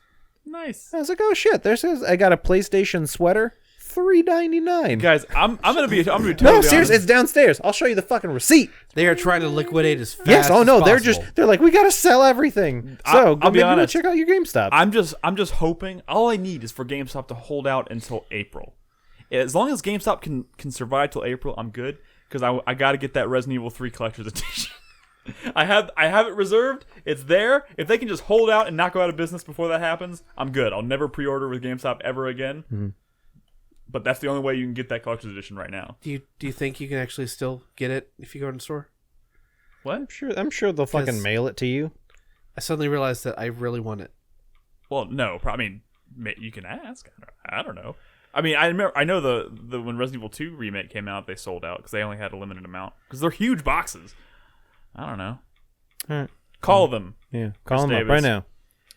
S1: Nice.
S3: I was like, oh shit! I got a PlayStation sweater, $3.99.
S1: Guys, I'm gonna be totally
S3: No, seriously,
S1: honest.
S3: it's downstairs. I'll show you the fucking receipt.
S2: They are trying to liquidate as fast.
S3: Yes. Oh no,
S2: as possible.
S3: they're like, we gotta sell everything. So
S1: I'll be
S3: maybe
S1: honest.
S3: check out your GameStop.
S1: I'm just hoping. All I need is for GameStop to hold out until April. As long as GameStop can survive till April, I'm good. Because I got to get that Resident Evil 3 collector's edition. I have it reserved. It's there. If they can just hold out and not go out of business before that happens, I'm good. I'll never pre-order with GameStop ever again. Mm-hmm. But that's the only way you can get that collector's edition right now.
S2: Do you think you can actually still get it if you go in the store?
S1: What?
S3: I'm sure they'll fucking mail it to you.
S2: I suddenly realized that I really want it.
S1: Well, no. I mean, you can ask. I don't know. I mean, I know the when Resident Evil 2 remake came out, they sold out because they only had a limited amount because they're huge boxes. I don't know.
S3: All right.
S1: Call them.
S3: Yeah, call them
S1: Davis.
S3: up right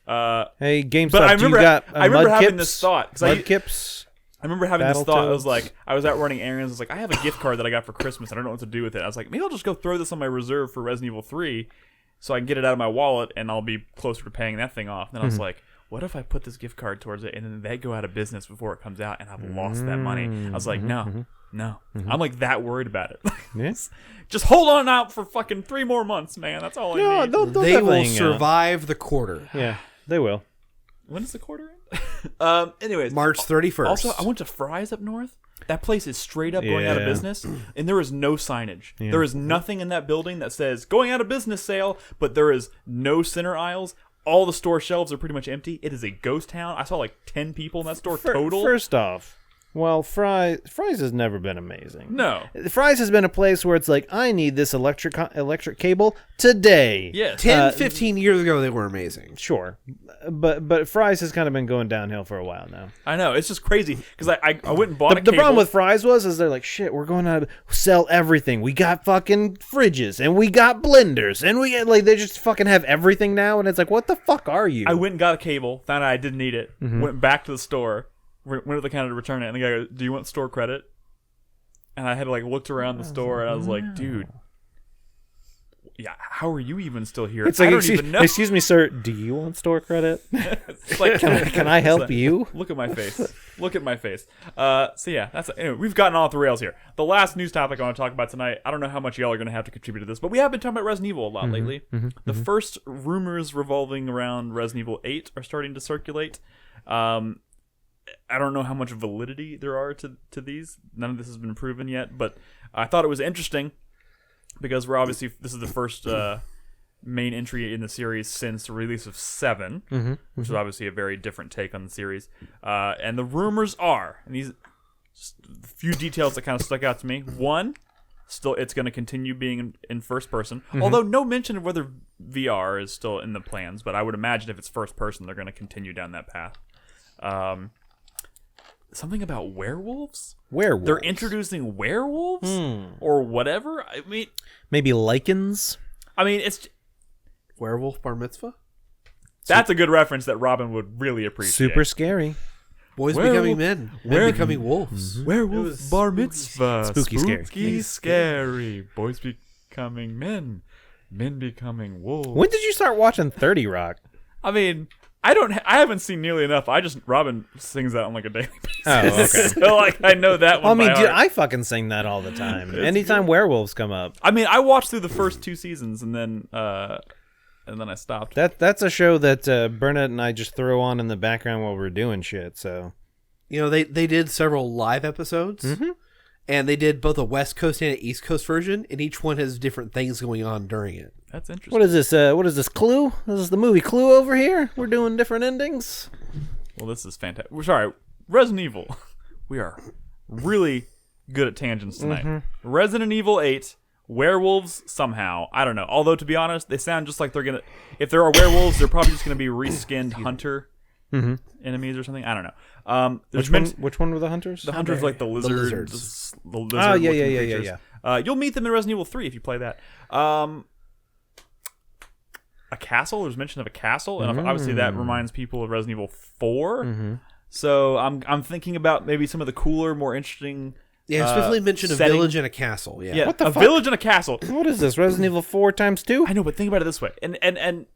S3: now. Hey, GameStop,
S1: but I remember,
S3: you got
S1: I remember having
S3: Mudkips?
S1: this thought.
S3: Mudkips?
S1: I remember having this thought. I was
S3: Battletoads?
S1: like, I was out running errands. I was like, I have a gift card that I got for Christmas. I don't know what to do with it. I was like, maybe I'll just go throw this on my reserve for Resident Evil 3 so I can get it out of my wallet and I'll be closer to paying that thing off. And then I was like, what if I put this gift card towards it and then they go out of business before it comes out and I've lost that money? I was like, no. I'm like that worried about it.
S3: Yes.
S1: Just hold on out for fucking 3 more months, man. That's all I need.
S3: They'll
S2: They will
S3: definitely,
S2: survive the quarter.
S3: Yeah, they will.
S1: When is the quarter end? Anyways.
S2: March 31st.
S1: Also, I went to Fry's up north. That place is straight up going out of
S3: Yeah.
S1: business, and there is no signage.
S3: Yeah.
S1: There is nothing in that building that says going out of business sale, but there is no center aisles. All the store shelves are pretty much empty. It is a ghost town. I saw like 10 people in that store total.
S3: First off, well, Fry's has never been amazing.
S1: No.
S3: Fry's has been a place where it's like, I need this electric cable today.
S1: Yes.
S2: 10, 15 years ago, they were amazing.
S3: Sure. But Fry's has kind of been going downhill for a while now.
S1: I know. It's just crazy because I went and bought a
S3: The
S1: cable.
S3: problem with Fry's is they're like, shit, we're going to sell everything. We got fucking fridges and we got blenders and we like they just fucking have everything now, and it's like, what the fuck are you?
S1: I went and got a cable, found out I didn't need it, went back to the store, went to the counter to return it, and the guy goes, do you want store credit? And I had like looked around the store, and I was like, dude, yeah, how are you even still here?
S3: It's like,
S1: I don't even know.
S3: excuse me, sir, do you want store credit?
S1: It's like,
S3: Can I help you?
S1: Look at my face. Look at my face. So yeah, anyway, we've gotten off the rails here. The last news topic I want to talk about tonight, I don't know how much y'all are going to have to contribute to this, but we have been talking about Resident Evil a lot lately. The first rumors revolving around Resident Evil 8 are starting to circulate. I don't know how much validity there are to these. None of this has been proven yet, but I thought it was interesting because this is the first main entry in the series since the release of 7, which is obviously a very different take on the series. And the rumors are, and these just a few details that kind of stuck out to me. One, still it's going to continue being in first person, although no mention of whether VR is still in the plans. But I would imagine if it's first person, they're going to continue down that path. Something about werewolves?
S3: Werewolves.
S1: They're introducing werewolves or whatever. I mean,
S3: Maybe lichens.
S1: it's
S2: Werewolf Bar Mitzvah?
S1: that's a good reference that Robin would really appreciate.
S3: Super scary.
S2: Boys
S1: Werewolf-
S2: becoming men. Men becoming wolves.
S1: Werewolf bar mitzvah.
S3: Spooky scary.
S1: Spooky scary. Boys becoming men. Men becoming wolves.
S3: When did you start watching 30 Rock?
S1: I mean, I haven't seen nearly enough. Robin sings that on like a daily basis.
S3: Oh, okay.
S1: So like I know that one.
S3: I mean,
S1: by
S3: dude,
S1: heart.
S3: I fucking sing that all the time. Anytime werewolves come up.
S1: I mean, I watched through the first 2 seasons and then I stopped.
S3: That's a show that Bernadette and I just throw on in the background while we're doing shit. So
S2: You know, they did several live episodes, and they did both a West Coast and an East Coast version, and each one has different things going on during it.
S1: That's interesting.
S3: what is this? What is this? Clue? This is the movie Clue over here. We're doing different endings.
S1: Well, this is fantastic. We're sorry, Resident Evil. We are really good at tangents tonight. Resident Evil 8, werewolves somehow. I don't know. Although, to be honest, they sound just like they're going to... If there are werewolves, they're probably just going to be reskinned hunter enemies or something. I don't know.
S3: Which one were the hunters?
S1: The hunters like the lizards. The lizard
S3: Oh yeah.
S1: You'll meet them in Resident Evil 3 if you play that. A castle. There's mention of a castle, and obviously that reminds people of Resident Evil 4. So I'm thinking about maybe some of the cooler, more interesting.
S2: Yeah, specifically mentioned a village and a castle. Yeah,
S1: what the fuck? Village and a castle.
S3: What is this? Resident Evil 4 times 2?
S1: I know, but think about it this way, and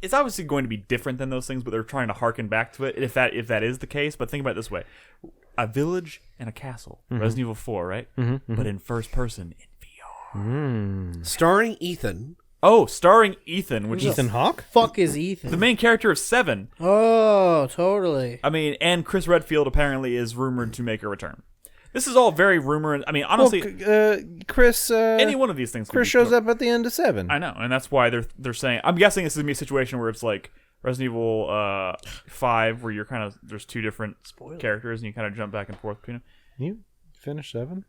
S1: it's obviously going to be different than those things, but they're trying to harken back to it. If that is the case, but think about it this way: a village and a castle. Resident Evil 4, right? But in first person in VR,
S2: starring Ethan.
S1: Oh, starring Ethan, which
S3: Ethan
S1: is
S3: Hawke?
S5: Fuck is Ethan?
S1: the main character of 7.
S5: Oh, totally.
S1: I mean, and Chris Redfield apparently is rumored to make a return. This is all very rumor. I mean, honestly,
S3: Chris.
S1: any one of these things.
S3: Chris shows up at the end of 7.
S1: I know, and that's why they're saying. I'm guessing this is gonna be a situation where it's like Resident Evil 5, where you're kind of there's two different characters and you kind of jump back and forth between them.
S3: You finished 7?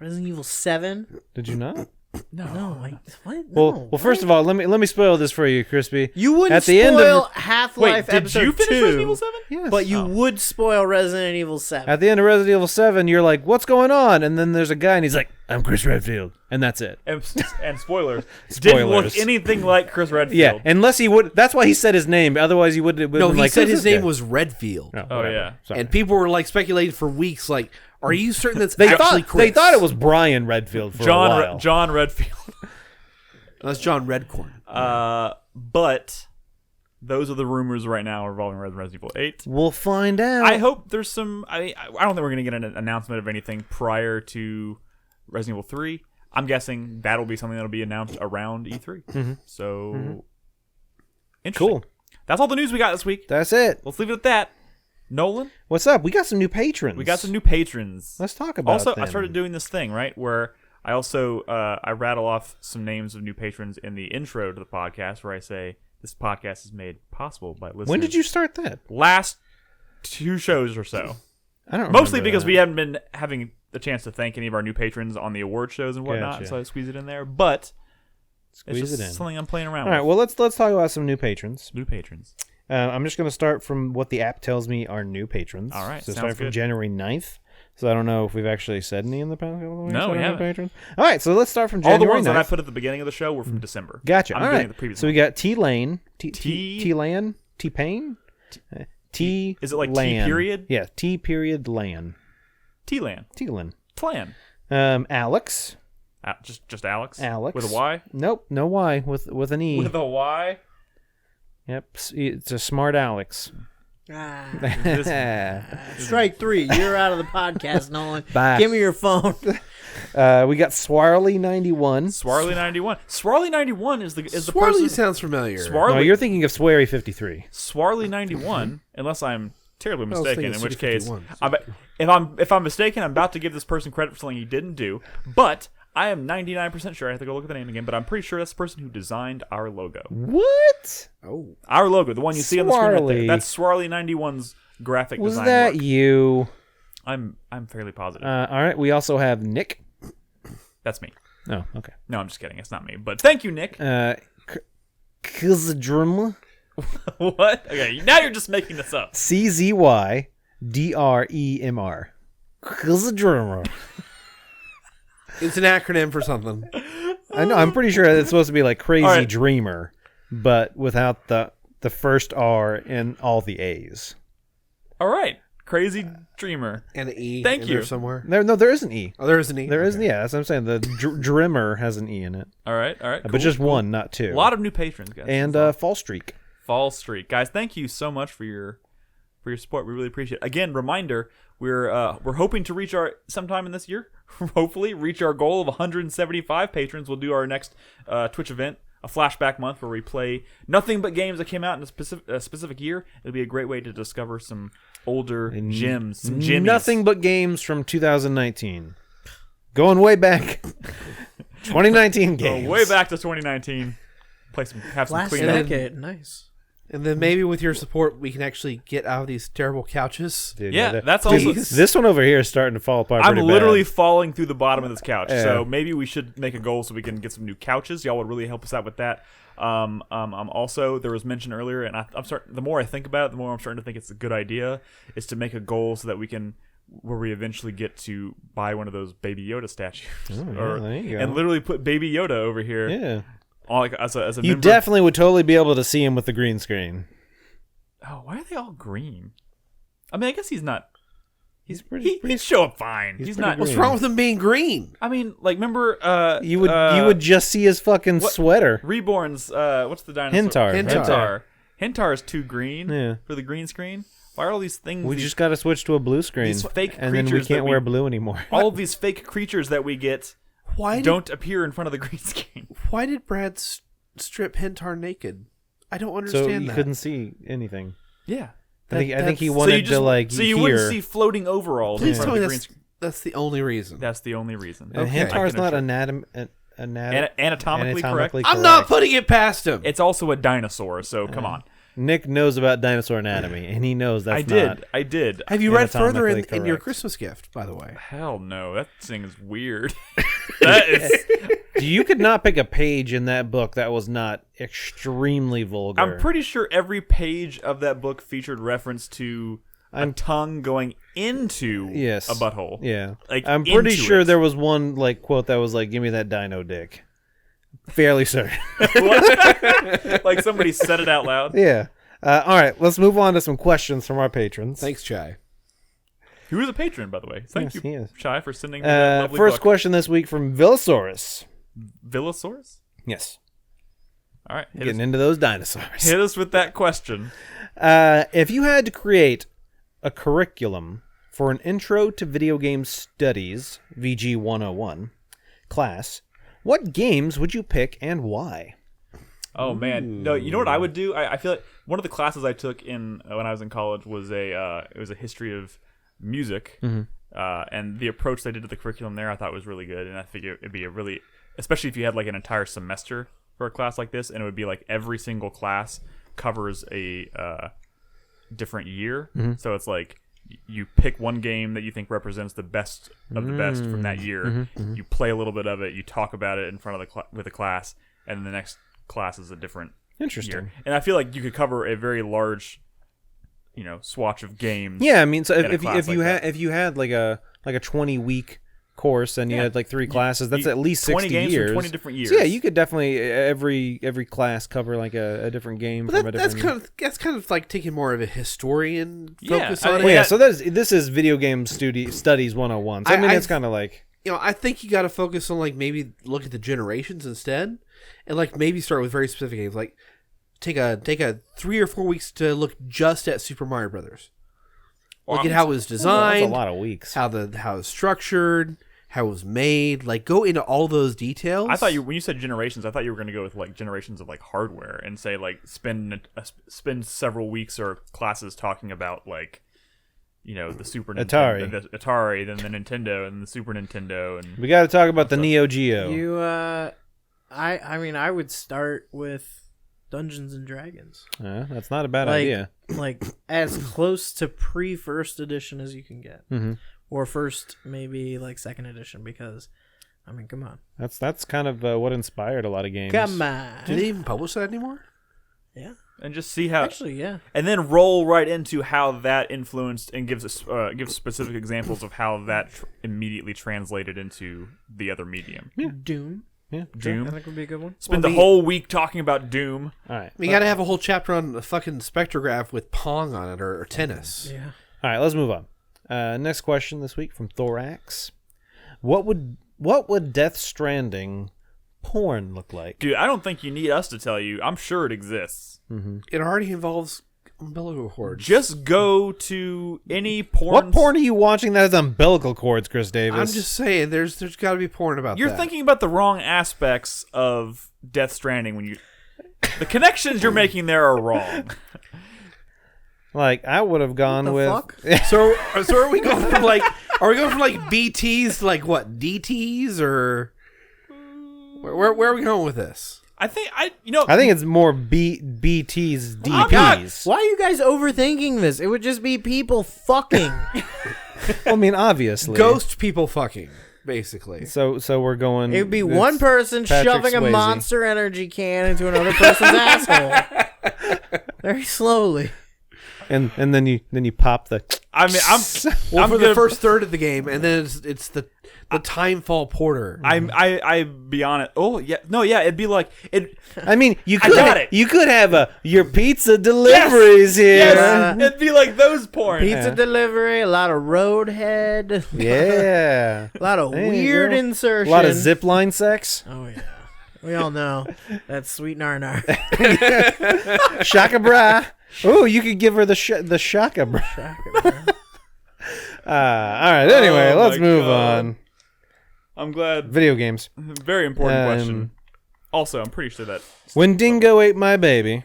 S5: Resident Evil 7?
S3: Did you not?
S5: No. What?
S3: Well, first of all, let me spoil this for you, Crispy.
S5: You wouldn't
S3: at the
S5: spoil
S3: end of,
S5: Half-Life
S1: Wait,
S5: Episode
S1: did you finish
S5: 2,
S1: Resident Evil 7?
S3: Yes.
S5: but you would spoil Resident Evil 7.
S3: At the end of Resident Evil 7, you're like, "What's going on?" And then there's a guy, and he's like, "I'm Chris Redfield," and that's it.
S1: And spoilers. Didn't look anything like Chris Redfield.
S3: Yeah, unless he would. That's why he said his name. Otherwise, he would.
S2: No, he
S3: like,
S2: said
S3: "Who's
S2: his
S3: this
S2: name
S3: guy?"
S2: was Redfield.
S1: Oh yeah.
S3: Sorry.
S2: And people were like speculating for weeks, like, are you certain that's
S3: they
S2: actually
S3: thought
S2: Chris?
S3: they thought it was Brian Redfield for a while.
S1: John Redfield.
S2: That's John Redcorn.
S1: But those are the rumors right now revolving around Resident Evil 8.
S3: We'll find out.
S1: I hope there's some. I don't think we're going to get an announcement of anything prior to Resident Evil 3. I'm guessing that'll be something that'll be announced around E3. So, interesting.
S3: Cool.
S1: That's all the news we got this week.
S3: That's it.
S1: Let's leave it at that. Nolan,
S3: What's up? We got some new patrons.
S1: we got some new patrons.
S3: Let's talk about.
S1: Also,
S3: them.
S1: I started doing this thing, right, where I also I rattle off some names of new patrons in the intro to the podcast, where I say this podcast is made possible by listeners.
S3: When did you start that?
S1: Last 2 shows or so.
S3: I don't.
S1: Mostly
S3: remember
S1: because
S3: that.
S1: we haven't been having the chance to thank any of our new patrons on the award shows and whatnot,
S3: Gotcha.
S1: so I squeeze it in there. But
S3: Squeeze
S1: it's just
S3: it in.
S1: something I'm playing around
S3: All right.
S1: with.
S3: Well, let's talk about some new patrons.
S1: New patrons.
S3: I'm just going to start from what the app tells me are new patrons.
S1: All right,
S3: So
S1: sounds
S3: starting from
S1: good.
S3: January 9th. So I don't know if we've actually said any in the past couple of weeks.
S1: No, we
S3: on new
S1: haven't.
S3: Patrons. All right. So let's start from
S1: All
S3: January
S1: the ones
S3: 9th.
S1: that I put at the beginning of the show were from December.
S3: Gotcha.
S1: I'm
S3: All
S1: doing
S3: right.
S1: the previous
S3: So we
S1: one.
S3: got T Lane,
S1: T-
S3: T Lan, T Pain, T.
S1: Is it like T
S3: Lan.
S1: period?
S3: Yeah, T period Lan,
S1: T-Lan.
S3: T Lan.
S1: Tlan.
S3: Alex.
S1: Just Alex?
S3: Alex
S1: With a Y?
S3: Nope, no Y with an E.
S1: With a Y?
S3: Yep, it's a smart Alex.
S5: Strike 3. You're out of the podcast, Nolan.
S3: Bye.
S5: Give me your phone.
S3: We got Swarly91.
S1: Swarly91. Swarly91 is the
S2: Swarly
S1: person.
S2: sounds familiar.
S1: Swarly.
S3: No, you're thinking of Swery53.
S1: Swarly91, unless I'm terribly
S2: was
S1: mistaken,
S2: thinking
S1: in which case,
S2: 51.
S1: if I'm mistaken, I'm about to give this person credit for something he didn't do. But I am 99% sure. I have to go look at the name again, but I'm pretty sure that's the person who designed our logo.
S3: What?
S2: Oh,
S1: Our logo, the one you see on the screen right
S3: Swarly.
S1: there. That's Swarly91's graphic
S3: Was
S1: design
S3: that
S1: work.
S3: you?
S1: I'm fairly positive.
S3: All right, we also have Nick.
S1: That's me.
S3: Oh, okay.
S1: No, I'm just kidding. It's not me. But thank you, Nick.
S3: Kzdrml.
S1: What? Okay, now you're just making this up.
S3: CZYDREMR. Kzdrml.
S2: it's an acronym for something.
S3: I know. I'm pretty sure it's supposed to be like crazy
S1: All right.
S3: dreamer, but without the first R and all the A's.
S1: All right. Crazy Dreamer.
S2: And an E.
S1: Thank
S2: in
S1: you.
S2: there somewhere.
S3: There is an E.
S2: Oh, there is an E.
S3: There is,
S2: Okay.
S3: yeah. That's what I'm saying. The Drimmer has an E in it,
S1: All right.
S3: but
S1: Cool.
S3: just one, not two.
S1: A lot of new patrons, guys.
S3: And Fall Streak.
S1: Fall Streak, guys. Thank you so much for your support. We really appreciate it. Again, reminder: we're hoping to reach our sometime in this year. Hopefully, reach our goal of 175 patrons. We'll do our next Twitch event, a flashback month, where we play nothing but games that came out in a specific year. It'll be a great way to discover some older gems, some jimmies.
S3: Nothing but games from 2019. Going way back. 2019 games.
S1: Go way back to 2019. Play some, have some
S5: Last
S1: clean.
S5: decade. Nice.
S2: And then maybe with your support, we can actually get out of these terrible couches.
S3: Dude,
S1: Yeah, that's
S3: dude,
S1: also...
S3: this one over here is starting to fall apart.
S1: I'm
S3: pretty
S1: literally
S3: bad.
S1: falling through the bottom of this couch.
S3: Yeah.
S1: So maybe we should make a goal so we can get some new couches. Y'all would really help us out with that. Also, there was mention earlier, and I'm starting. The more I think about it, the more I'm starting to think it's a good idea. Is to make a goal so that we can, where we eventually get to buy one of those Baby Yoda statues,
S3: there you go.
S1: and literally put Baby Yoda over here.
S3: Yeah.
S1: Like as a
S3: You
S1: member.
S3: definitely would totally be able to see him with the green screen.
S1: Oh, why are they all green? I mean, I guess he's not.
S3: Pretty.
S1: He'd show up fine. He's
S3: pretty
S1: not.
S3: green.
S2: What's wrong with him being green?
S1: I mean, like, remember?
S3: You would just see his fucking sweater.
S1: Reborn's. What's the dinosaur?
S3: Hintar.
S1: Hintar is too green
S3: Yeah.
S1: for the green screen. Why are all these things?
S3: We just got to switch to a blue screen,
S1: these fake
S3: and then we
S1: creatures that
S3: can't wear blue anymore.
S1: all of these fake creatures that we get don't appear in front of the green screen.
S2: Why did Brad strip Hintar naked? I don't
S3: So
S2: understand
S3: you
S2: that.
S3: couldn't see anything.
S1: Yeah.
S3: I think he
S2: that's-
S3: wanted to like
S1: So you
S3: hear.
S1: wouldn't see floating overalls in
S2: Please
S1: front
S2: tell
S1: of
S2: me
S1: the green screen.
S2: that's the only reason.
S1: That's the only reason.
S3: And
S2: Okay.
S3: Hintar's
S1: I
S3: not
S1: can anatomically correct.
S2: I'm not putting it past him.
S1: It's also a dinosaur, so come on.
S3: Nick knows about dinosaur anatomy, and he knows that's not.
S1: I did.
S2: Have you read further
S3: anatomically
S2: in your
S3: correct.
S2: Christmas gift, by the way?
S1: Hell no, that thing is weird. That is.
S3: You could not pick a page in that book that was not extremely vulgar.
S1: I'm pretty sure every page of that book featured reference to a tongue going into
S3: Yes.
S1: a butthole.
S3: Yeah,
S1: Like,
S3: I'm pretty
S1: into
S3: sure
S1: it.
S3: there was one like quote that was like, "Give me that dino dick." Fairly certain.
S1: What? Like somebody said it out loud.
S3: Yeah. All right, let's move on to some questions from our patrons.
S2: Thanks, Chai.
S1: Who is a patron, by the way? Thank
S3: Yes, he
S1: you,
S3: is.
S1: Shai, for sending me that lovely
S3: First
S1: book.
S3: question this week from Villasaurus.
S1: Villasaurus?
S3: Yes.
S1: All right,
S3: Getting into those dinosaurs.
S1: hit us with that question.
S3: If you had to create a curriculum for an Intro to Video Game Studies VG 101 class, what games would you pick and why?
S1: Oh man, no! You know what I would do? I feel like one of the classes I took in when I was in college was a history of music, and the approach they did to the curriculum there I thought was really good, and I think it'd be a really, especially if you had like an entire semester for a class like this, and it would be like every single class covers a different year, so it's like you pick one game that you think represents the best of the best from that year, you play a little bit of it, you talk about it in front of with the class, and then the next class is a different
S3: Interesting.
S1: year. And I feel like you could cover a very large, swatch of games.
S3: Yeah, I mean, so
S1: in a
S3: if
S1: class
S3: you
S1: like
S3: had
S1: that.
S3: if you had like a 20-week course and you had like 3 classes, that's at least
S1: 20
S3: 60
S1: games
S3: years.
S1: from 20 different years.
S3: So yeah, you could definitely every class cover like a different game
S2: But
S3: from a
S2: that's
S3: different.
S2: kind of like taking more of a historian
S1: Yeah,
S2: focus
S1: I
S2: on
S1: mean,
S2: it.
S3: Well, yeah,
S1: that-
S3: so this is video game studies 101. So I mean, it's kind of like
S2: I think you got to focus on like maybe look at the generations instead, and like maybe start with very specific games. Like take a 3 or 4 weeks to look just at Super Mario Brothers. Look at how it was
S3: that's
S2: designed,
S3: a lot of weeks.
S2: how it's structured, how it was made. Like go into all those details.
S1: I thought when you said generations, I thought you were going to go with like generations of like hardware and say like spend several weeks or classes talking about like the Super
S3: Atari.
S1: Nintendo, the Atari, then the Nintendo and the Super Nintendo, and
S3: We got to talk about the Neo Geo.
S5: You, I mean, I would start with Dungeons and Dragons,
S3: That's not a bad
S5: like,
S3: idea.
S5: like as close to pre-first edition as you can get, or first maybe like second edition, because, I mean, come on,
S3: That's kind of what inspired a lot of games.
S5: come on,
S2: Do they even publish that anymore?
S5: yeah,
S1: and just see how.
S5: actually, yeah,
S1: And then roll right into how that influenced and gives specific examples of how that immediately translated into the other medium.
S5: Doom,
S3: Yeah.
S1: Doom.
S5: I think would be a good one.
S1: Spend the whole week talking about Doom.
S3: All right.
S2: We got to have a whole chapter on the fucking spectrograph with Pong on it or tennis.
S5: Yeah,
S3: All right, let's move on. Next question this week from Thorax. What would Death Stranding porn look like?
S1: Dude, I don't think you need us to tell you. I'm sure it exists.
S2: It already involves umbilical cords.
S1: Just go to any porn.
S3: What porn are you watching that has umbilical cords, Chris Davis?
S2: I'm just saying, there's got to be porn about
S1: You're
S2: that.
S1: thinking about the wrong aspects of Death Stranding when you. The connections you're making there are wrong.
S3: Like, I would have gone
S5: the
S3: with...
S5: fuck?
S2: So are we going from like BTs to like what DTs or where are we going with this?
S1: I think
S3: it's more BT's
S5: God,
S3: DPs.
S5: why are you guys overthinking this? It would just be people fucking.
S3: I mean, obviously,
S2: Ghost people fucking, basically.
S3: So we're going.
S5: It would be
S3: it's
S5: one person
S3: Patrick
S5: shoving a
S3: Swayze.
S5: Monster Energy can into another person's asshole. Very slowly.
S3: and then you pop the.
S1: I mean,
S2: Well,
S1: I'm
S2: for
S1: gonna-
S2: the first third of the game, and then it's the Timefall Porter.
S1: I be on it. Oh yeah, no, yeah, it'd be like it.
S3: I mean, you
S1: I
S3: could
S1: got it.
S3: you could have your pizza deliveries here.
S1: Yes, it'd be like those porn.
S5: Pizza delivery, a lot of roadhead,
S3: Yeah.
S5: a lot of
S3: There you
S5: weird
S3: go.
S5: insertion.
S3: A lot of zip line sex.
S5: Oh yeah, we all know that's sweet nar.
S3: Shaka bra. Oh, you could give her the shaka bra. All right. Anyway,
S1: Oh,
S3: let's
S1: my
S3: move
S1: God.
S3: on.
S1: I'm glad.
S3: Video games.
S1: Very important question. Also, I'm pretty sure that
S3: When Dingo ate my baby.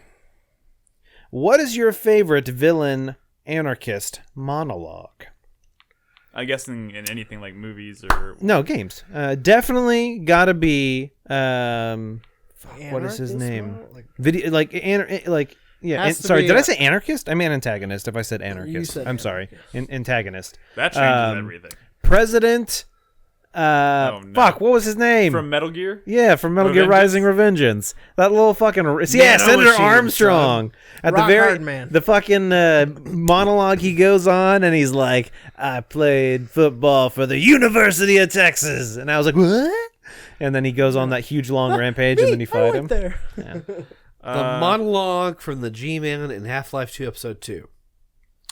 S3: What is your favorite villain anarchist monologue?
S1: I guess in anything like movies or
S3: No, games. Definitely gotta be. What is his name? Video yeah.
S5: Has to
S3: Sorry,
S5: be
S3: did
S5: a-
S3: I say anarchist? I mean antagonist. If I said anarchist,
S5: said
S3: I'm sorry. Antagonist.
S1: that changes everything.
S3: President.
S1: no.
S3: Fuck. What was his name?
S1: From Metal Gear.
S3: Yeah, from Metal Gear
S1: Revengeance?
S3: Rising Revengeance. That little fucking
S2: Nano
S3: Senator
S2: machine,
S3: Armstrong. At
S5: Rock
S3: the very
S5: hard, man.
S3: the fucking monologue he goes on and he's like, I played football for the University of Texas, and I was like, what? And then he goes on that huge long rampage, and then you fight him.
S5: There.
S2: The monologue from the G-Man in Half-Life 2 Episode 2.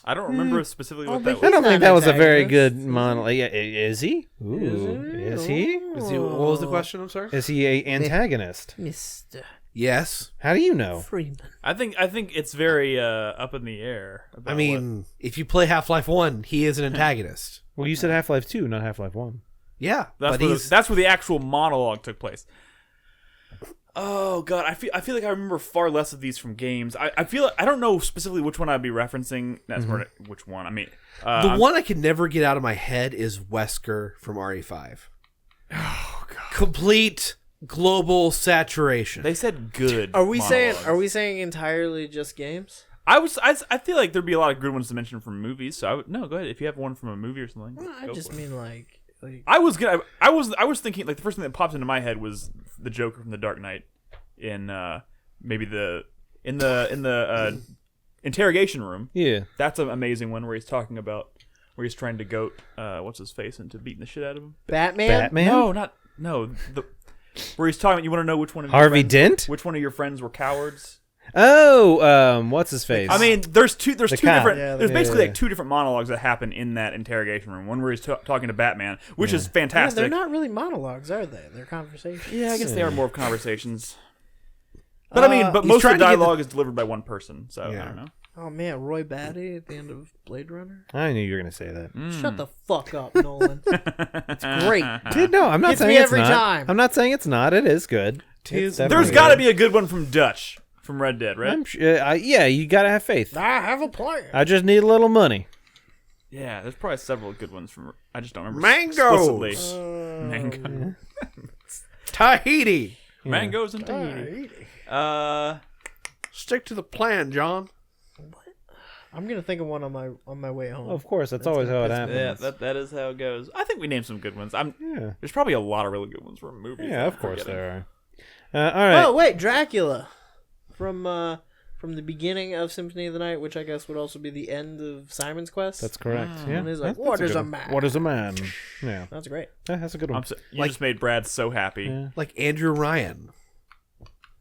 S1: I don't remember specifically what
S5: but
S1: that
S3: I
S1: was.
S3: don't
S5: He's
S3: think
S5: not
S3: that was a very
S5: antagonist.
S3: good monologue. Yeah, is he? Ooh, is he?
S2: What was the question? I'm sorry.
S3: Is he a antagonist?
S5: Mr.
S2: Yes.
S3: How do you know?
S5: Freeman.
S1: I think it's very up in the air. About
S2: I mean, if you play Half-Life 1, he is an antagonist.
S3: Well, you said Half-Life 2, not Half-Life 1.
S2: Yeah,
S1: that's
S2: but
S1: that's where the actual monologue took place. Oh god, I feel like I remember far less of these from games. I feel I don't know specifically which one I'd be referencing. That's which one. I mean,
S2: the one I can never get out of my head is Wesker from RE5.
S1: Oh god,
S2: Complete global saturation.
S1: they said good.
S5: Are we
S1: monologues.
S5: saying entirely just games?
S1: I feel like there'd be a lot of good ones to mention from movies. So go ahead if you have one from a movie or something.
S5: I
S1: go
S5: just
S1: for it.
S5: mean like
S1: I was thinking like the first thing that popped into my head was the Joker from The Dark Knight in maybe in the interrogation room.
S3: Yeah.
S1: That's an amazing one where he's talking about where he's trying to goat what's his face into beating the shit out of him.
S5: Batman.
S1: Where he's talking. You want to know which one of
S3: Harvey
S1: your friends,
S3: Dent?
S1: Which one of your friends were cowards?
S3: Oh, what's his face?
S1: I mean, there's two
S3: cop.
S1: different.
S5: Yeah,
S1: there's
S3: yeah,
S1: basically
S3: yeah.
S1: like two different monologues that happen in that interrogation room. One where he's talking to Batman, which is
S5: Yeah,
S1: fantastic.
S5: they're not really monologues, are they? They're conversations.
S1: Yeah, I guess they are more of conversations. But I mean, but
S2: he's
S1: most of
S2: trying
S1: the
S2: to get
S1: dialogue is delivered by one person, so
S2: Yeah.
S1: I don't know.
S5: Oh man, Roy Batty at the end of Blade Runner.
S3: I knew you were going to say that.
S5: Shut the fuck up, Nolan. It's great.
S3: Dude, no, I'm not
S5: Gets
S3: saying
S5: me
S3: it's
S5: every
S3: not.
S5: time.
S3: I'm not saying it's not. It is good. It's
S1: There's
S3: definitely
S1: got to
S3: good.
S1: be a good one from Dutch from Red Dead, right?
S3: I'm sure, yeah, you got to have faith.
S5: I have a plan.
S3: I just need a little money.
S1: Yeah, there's probably several good ones from. I just don't remember
S2: Mangoes.
S1: explicitly. Mango.
S2: Tahiti.
S1: Mangoes and Tahiti.
S2: Stick to the plan, John.
S5: I'm gonna think of one on my way home.
S3: Of course, that's always how it happens.
S1: Yeah, that is how it goes. I think we named some good ones.
S3: Yeah.
S1: There's probably a lot of really good ones from movies.
S3: Yeah,
S1: that
S3: of
S1: I'm
S3: course
S1: forgetting.
S3: there are. All right.
S5: Oh wait, Dracula, from the beginning of Symphony of the Night, which I guess would also be the end of Simon's Quest.
S3: That's correct. Yeah.
S5: And he's like,
S3: That's
S5: "What is
S3: good
S5: a
S3: one.
S5: man?"
S3: What is a man? Yeah.
S5: That's great.
S3: Yeah, that's a good one.
S1: You just made Brad so happy.
S3: Yeah.
S2: Like Andrew Ryan.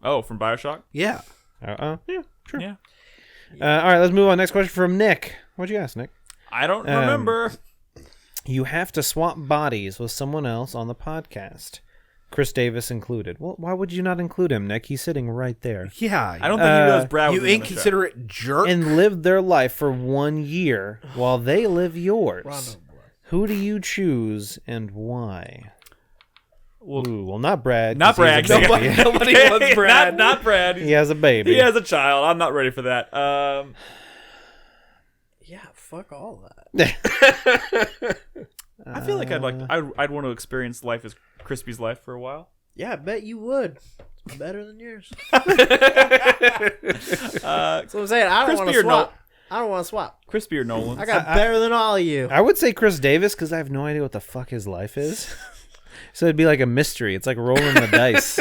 S1: Oh, from BioShock?
S2: Yeah.
S3: Yeah, sure.
S1: Yeah.
S3: All right, let's move on. Next question from Nick. What'd you ask, Nick?
S1: I don't remember.
S3: You have to swap bodies with someone else on the podcast, Chris Davis included. Well, why would you not include him, Nick? He's sitting right there.
S2: Yeah.
S1: I don't think he knows Brad was
S2: You
S1: in the show.
S2: inconsiderate jerk.
S3: And live their life for 1 year while they live yours.
S5: Rondo Blood.
S3: Who do you choose and why?
S1: Well,
S3: Ooh, well, not Brad.
S1: not
S3: 'cause he's
S1: Brad.
S3: a
S1: 'cause
S3: baby.
S2: Nobody wants Brad.
S1: Not Brad.
S3: He has a baby.
S1: He has a child. I'm not ready for that.
S5: Yeah, fuck all that.
S1: I feel like I'd want to experience life as Crispy's life for a while.
S5: Yeah, I bet you would. It's better than yours.
S1: Uh,
S5: That's what I'm saying. I don't want
S1: Krispy
S5: to
S1: or
S5: swap. I don't want to swap.
S1: Krispy or Nolan?
S5: I got better than all of you.
S3: I would say Chris Davis because I have no idea what the fuck his life is. So it'd be like a mystery. It's like rolling the dice.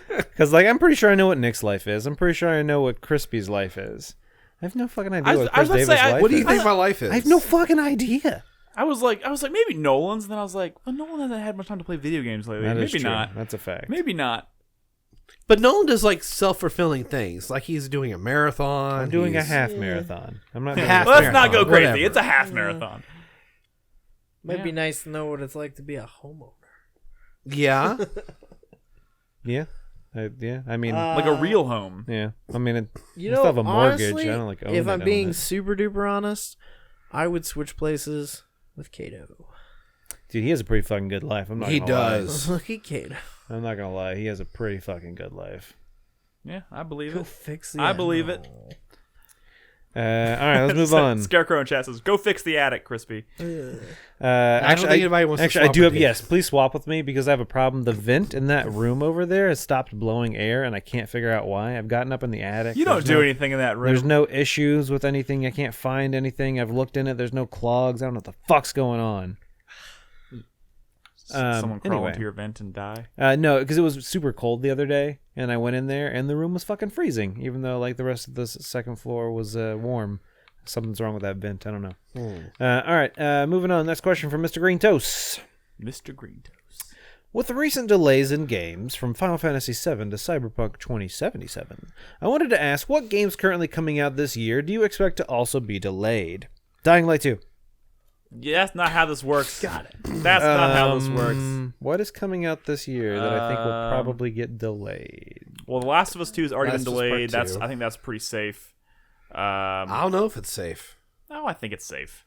S3: Because like I'm pretty sure I know what Nick's life is. I'm pretty sure I know what Crispy's life is. I have no fucking idea what Chris Davis' life is.
S2: What do you think my life is?
S3: I have no fucking idea.
S1: I was like maybe Nolan's, and then I was like, well, Nolan hasn't had much time to play video games lately.
S3: That is
S1: Maybe
S3: true.
S1: not.
S3: That's a fact.
S1: Maybe not.
S2: But Nolan does like self-fulfilling things. Like he's doing a marathon.
S3: I'm doing a
S2: he's-
S3: half marathon. I'm not doing
S2: Half
S1: Let's not go
S2: marathon,
S1: crazy.
S2: whatever.
S1: It's a half marathon.
S5: Might be nice to know what it's like to be a homeowner.
S2: Yeah.
S3: Yeah. I mean,
S1: Like a real home.
S3: yeah. I mean,
S5: You
S3: I
S5: know,
S3: still have a mortgage.
S5: honestly,
S3: I don't like own
S5: if I'm
S3: it,
S5: being
S3: own it.
S5: super duper honest, I would switch places with Kato.
S3: Dude, he has a pretty fucking good life. I'm not
S2: He
S3: gonna lie.
S2: does.
S5: Look at Kato.
S3: I'm not gonna lie. He has a pretty fucking good life.
S1: Yeah, I believe
S5: Go
S1: it.
S5: fix the
S1: I believe it.
S5: animal.
S3: All right, let's move on.
S1: Scarecrow in chat says, "Go fix the attic, Crispy."
S3: Actually,
S2: think anybody wants to
S3: actually, I
S2: swap
S3: do
S2: with
S3: have.
S2: me.
S3: Yes, please swap with me because I have a problem. The vent in that room over there has stopped blowing air, and I can't figure out why. I've gotten up in the attic.
S1: You don't
S3: There's
S1: do
S3: no-
S1: anything in that room.
S3: There's no issues with anything. I can't find anything. I've looked in it. There's no clogs. I don't know what the fuck's going on.
S1: Someone crawl
S3: anyway.
S1: into your vent and die.
S3: No, because it was super cold the other day, and I went in there, and the room was fucking freezing, even though like the rest of the second floor was warm. Something's wrong with that vent. I don't know. All right, moving on. Next question from Mr. Green Toast.
S1: Mr. Green Toast.
S3: With the recent delays in games from Final Fantasy VII to Cyberpunk 2077, I wanted to ask what games currently coming out this year do you expect to also be delayed? Dying Light 2.
S1: Yeah, that's not how this works. Got it. That's not how this works.
S3: What is coming out this year that I think will probably get delayed?
S1: Well, The Last of Us 2 has already
S2: Last
S1: been
S2: of Us Part
S1: delayed. That's
S2: 2.
S1: I think that's pretty safe.
S2: I don't know if it's safe.
S1: No, I think it's safe.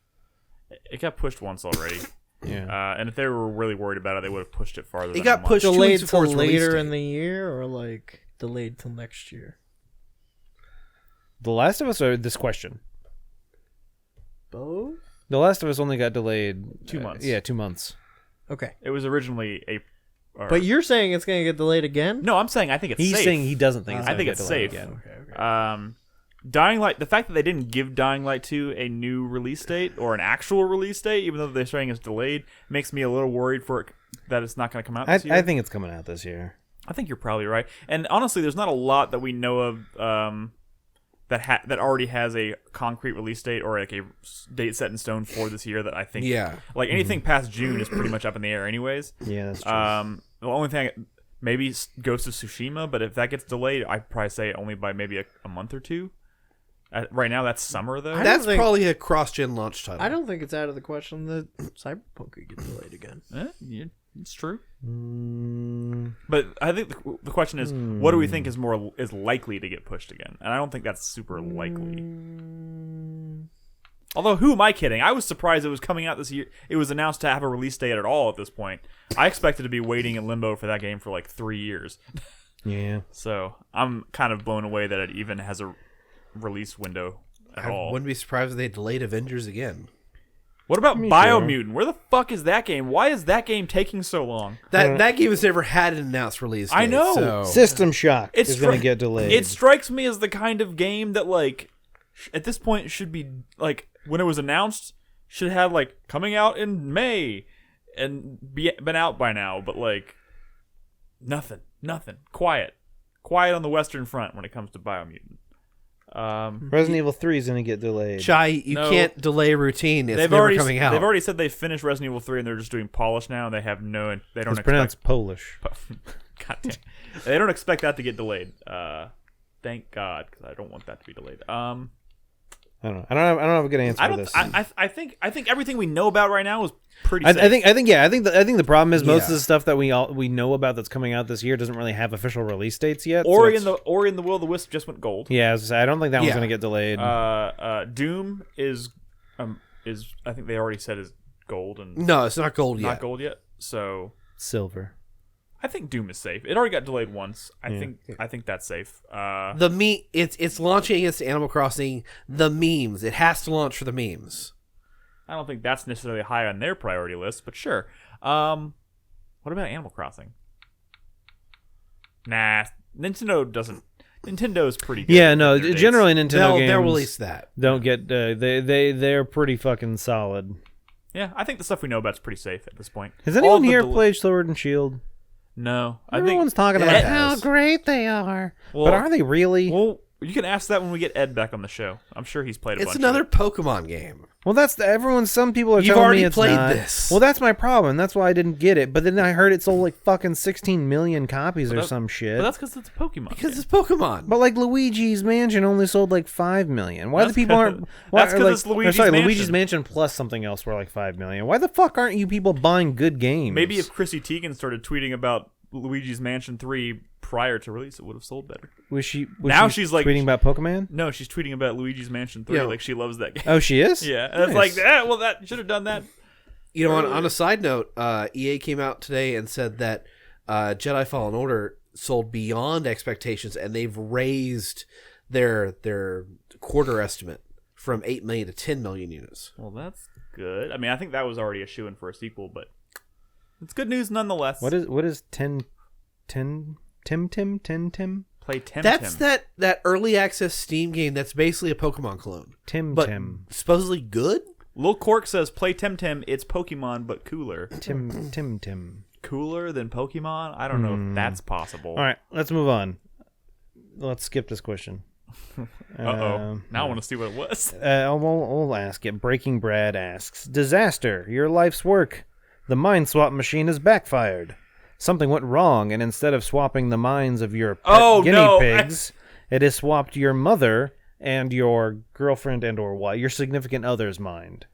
S1: It got pushed once already.
S3: Yeah.
S1: And if they were really worried about it, they would have pushed it farther.
S2: It
S1: than
S2: got
S1: a month.
S2: pushed
S5: Delayed
S2: 2 weeks before
S5: till
S2: its release
S5: later
S2: date.
S5: in the year, or like delayed till next year?
S3: The Last of Us or this question?
S5: Both.
S3: The Last of Us only got delayed
S1: 2 months.
S3: Yeah, 2 months.
S5: Okay,
S1: It was originally
S5: but you're saying it's gonna get delayed again?
S1: no, I'm saying I think it's
S3: He's
S1: safe.
S3: saying he doesn't think it's
S1: I
S3: gonna
S1: think
S3: get
S1: it's
S3: delayed
S1: safe.
S3: again.
S1: Dying Light, the fact that they didn't give Dying Light 2 a new release date or an actual release date, even though they're saying it's delayed, makes me a little worried for it that it's not going to come out this year.
S3: I think it's coming out this year.
S1: I think you're probably right. And honestly, there's not a lot that we know of that already has a concrete release date or like a date set in stone for this year that I think.
S2: Yeah.
S1: Like anything past June is pretty much up in the air, anyways.
S3: Yeah, that's true.
S1: The only thing, maybe Ghost of Tsushima, but if that gets delayed, I'd probably say only by maybe a month or two. Right now, that's summer though.
S2: That's
S5: think-
S2: probably a cross-gen launch title.
S5: I don't think it's out of the question that Cyberpunk could get delayed again.
S1: Yeah, it's true.
S3: Mm,
S1: But I think the question is, what do we think is likely to get pushed again? And I don't think that's super likely. Although, who am I kidding? I was surprised it was coming out this year. It was announced to have a release date at all at this point. I expected to be waiting in limbo for that game for like 3 years.
S3: yeah.
S1: So I'm kind of blown away that it even has a release window at
S2: I
S1: all.
S2: wouldn't be surprised if they delayed Avengers again.
S1: What about
S3: Me
S1: Biomutant? Where the fuck is that game? Why is that game taking so long?
S2: That game has never had an announced release date.
S1: I know.
S2: So.
S3: System Shock
S1: It's
S3: is going to get delayed.
S1: It strikes me as the kind of game that, like, at this point should be, like, when it was announced, should have, like, coming out in May and been out by now, but, like, nothing. Quiet on the Western Front when it comes to Biomutant.
S3: Resident Evil 3 is going to get delayed.
S2: Chai, you
S1: No.
S2: can't delay routine. It's never coming out.
S1: They've already said they finished Resident Evil 3 and they're just doing polish now. And they have no. They don't
S3: It's
S1: expect.
S3: pronounced Polish.
S1: God damn. They don't expect that to get delayed. Thank God, because I don't want that to be delayed.
S3: I don't know. I don't have a good answer
S1: I
S3: for
S1: don't.
S3: this.
S1: I think everything we know about right now is pretty.
S3: I
S1: safe.
S3: think the problem is most of
S2: Yeah.
S3: the stuff that we know about that's coming out this year doesn't really have official release dates yet.
S1: Ori
S3: so
S1: and the Will of the Wisp just went gold.
S3: yeah, I was gonna say, I don't think that one's
S2: Yeah.
S3: going to get delayed.
S1: Doom is I think they already said is gold and
S2: No, it's not gold yet.
S1: not gold yet. So
S3: Silver.
S1: I think Doom is safe. It already got delayed once. I think that's safe.
S2: It's launching against Animal Crossing. The memes. It has to launch for the memes.
S1: I don't think that's necessarily high on their priority list, but sure. What about Animal Crossing? Nah, Nintendo doesn't. Nintendo's pretty good.
S3: Yeah, no.
S1: with their dates.
S3: Generally, Nintendo games
S2: They'll release that.
S3: don't get. They're pretty fucking solid.
S1: Yeah, I think the stuff we know about is pretty safe at this point.
S3: Has anyone
S1: the
S3: here
S1: del-
S3: played Sword and Shield?
S1: No, I
S3: Everyone's
S1: think.
S3: talking about
S2: Ed
S3: how
S2: has.
S3: great they are,
S1: Well-
S3: but are they really?
S1: Well, you can ask that when we get Ed back on the show. I'm sure he's played a
S2: It's
S1: bunch.
S2: another
S1: Of it.
S2: Pokemon game.
S3: Well, that's everyone. Some people are
S2: You've
S3: telling
S2: already
S3: me it's
S2: played
S3: not.
S2: this.
S3: Well, that's my problem. That's why I didn't get it. But then I heard it sold like fucking 16 million copies or
S1: that-
S3: some shit.
S1: But that's because it's a Pokemon.
S2: Because
S1: game.
S2: it's Pokemon.
S3: But like Luigi's Mansion only sold like 5 million. Why
S1: That's
S3: the people
S1: 'cause-
S3: aren't? Why,
S1: that's 'cause
S3: or, like,
S1: it's Luigi's
S3: sorry,
S1: Mansion.
S3: Luigi's Mansion plus something else were like 5 million. Why the fuck aren't you people buying good games?
S1: Maybe if Chrissy Teigen started tweeting about Luigi's Mansion 3 prior to release, it would have sold better.
S3: now
S1: she's like-
S3: tweeting about Pokemon.
S1: No, she's tweeting about Luigi's Mansion 3
S2: Yeah.
S1: like she loves that game.
S3: Oh, she is.
S1: Yeah, and it's
S3: Nice.
S1: like, well, that should have done that.
S2: You know, on a side note, EA came out today and said that Jedi Fallen Order sold beyond expectations, and they've raised their quarter estimate from 8 million to 10 million units.
S1: Well, that's good. I mean, I think that was already a shoo-in for a sequel, but it's good news nonetheless.
S3: What is Tim?
S1: Play Tim
S2: That's
S1: Tim.
S2: that early access Steam game that's basically a Pokemon clone,
S3: Tim
S2: but
S3: Tim
S2: supposedly good.
S1: Lil Cork says play Tim Tim. It's Pokemon, but cooler.
S3: Tim.
S1: Cooler than Pokemon? I don't know if that's possible.
S3: All right, let's move on. Let's skip this question.
S1: Uh-oh. Now I want to see what it was.
S3: We'll ask it. Breaking Brad asks, disaster, your life's work. The mind swap machine has backfired. Something went wrong, and instead of swapping the minds of your pet guinea pigs, it has swapped your mother and your girlfriend and or what, your significant other's mind.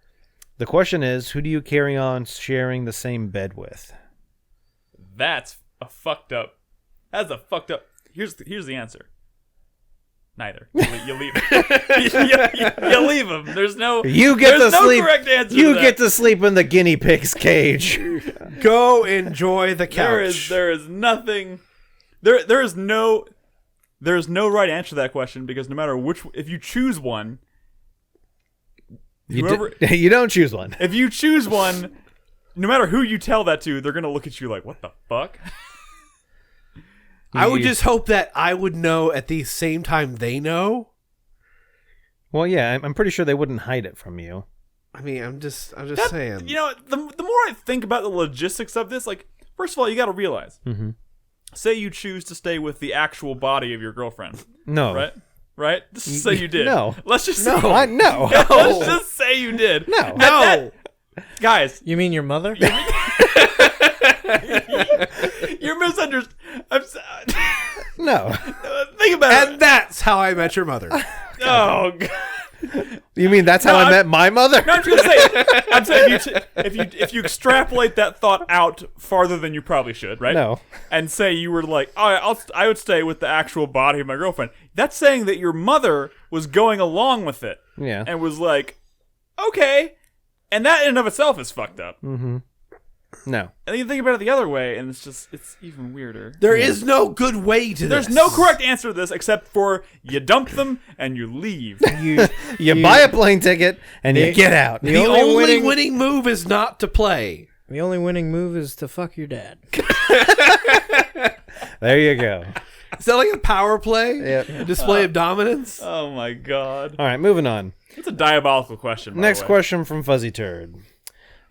S3: The question is, who do you carry on sharing the same bed with?
S1: That's a fucked up. That's a fucked up. Here's the answer. Neither. You leave him. You leave him. There's no.
S3: You get
S1: there's
S3: to
S1: no
S3: sleep.
S1: correct answer.
S3: You
S1: to
S3: get
S1: that.
S3: to sleep in the guinea pig's cage.
S2: Go enjoy the couch.
S1: There is nothing. There is no right answer to that question because no matter which, if you choose one, whoever,
S3: You don't choose one.
S1: if you choose one, no matter who you tell that to, they're gonna look at you like, what the fuck?
S2: I would just hope that I would know at the same time they know.
S3: Well, yeah, I'm pretty sure they wouldn't hide it from you.
S2: I mean, I'm just saying.
S1: You know, the more I think about the logistics of this, like, first of all, you got to realize, say you choose to stay with the actual body of your girlfriend,
S3: No.
S1: right? Just say you did.
S3: No.
S1: Let's just
S2: No.
S1: say,
S3: What? No.
S1: let's just say you did.
S3: No.
S2: No.
S1: Guys,
S5: You mean your mother?
S1: you're misunderstood.
S3: No.
S1: Think about
S2: And
S1: it.
S2: that's how I met your mother.
S1: Oh, God.
S3: You mean that's how
S1: No,
S3: I
S1: I'm-
S3: met my mother?
S1: No, I'm just gonna say. I'm saying if you extrapolate that thought out farther than you probably should, right?
S3: No.
S1: And say you were like, oh, I would stay with the actual body of my girlfriend. That's saying that your mother was going along with it
S3: Yeah.
S1: and was like, okay, and that in and of itself is fucked up.
S3: No.
S1: And then you think about it the other way, and it's even weirder.
S2: There is no good way to
S1: There's
S2: this.
S1: no correct answer to this except for you dump them and you leave.
S3: You buy a plane ticket and you get out.
S2: The only winning move is not to play.
S5: The only winning move is to fuck your dad.
S3: There you go.
S2: Is that like a power play?
S3: Yep.
S2: A display of dominance?
S1: Oh my god.
S3: All right, moving on.
S1: It's a diabolical question. By
S3: Next
S1: the way.
S3: question from Fuzzy Turd.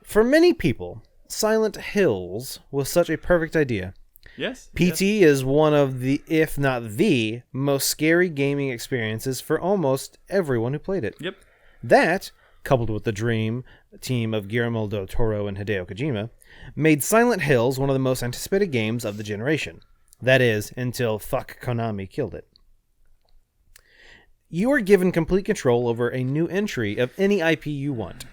S3: For many people, Silent Hills was such a perfect idea.
S1: Yes.
S3: PT is one of the, if not the, most scary gaming experiences for almost everyone who played it.
S1: Yep.
S3: That, coupled with the dream team of Guillermo del Toro and Hideo Kojima, made Silent Hills one of the most anticipated games of the generation. That is, until fuck Konami killed it. You are given complete control over a new entry of any IP you want.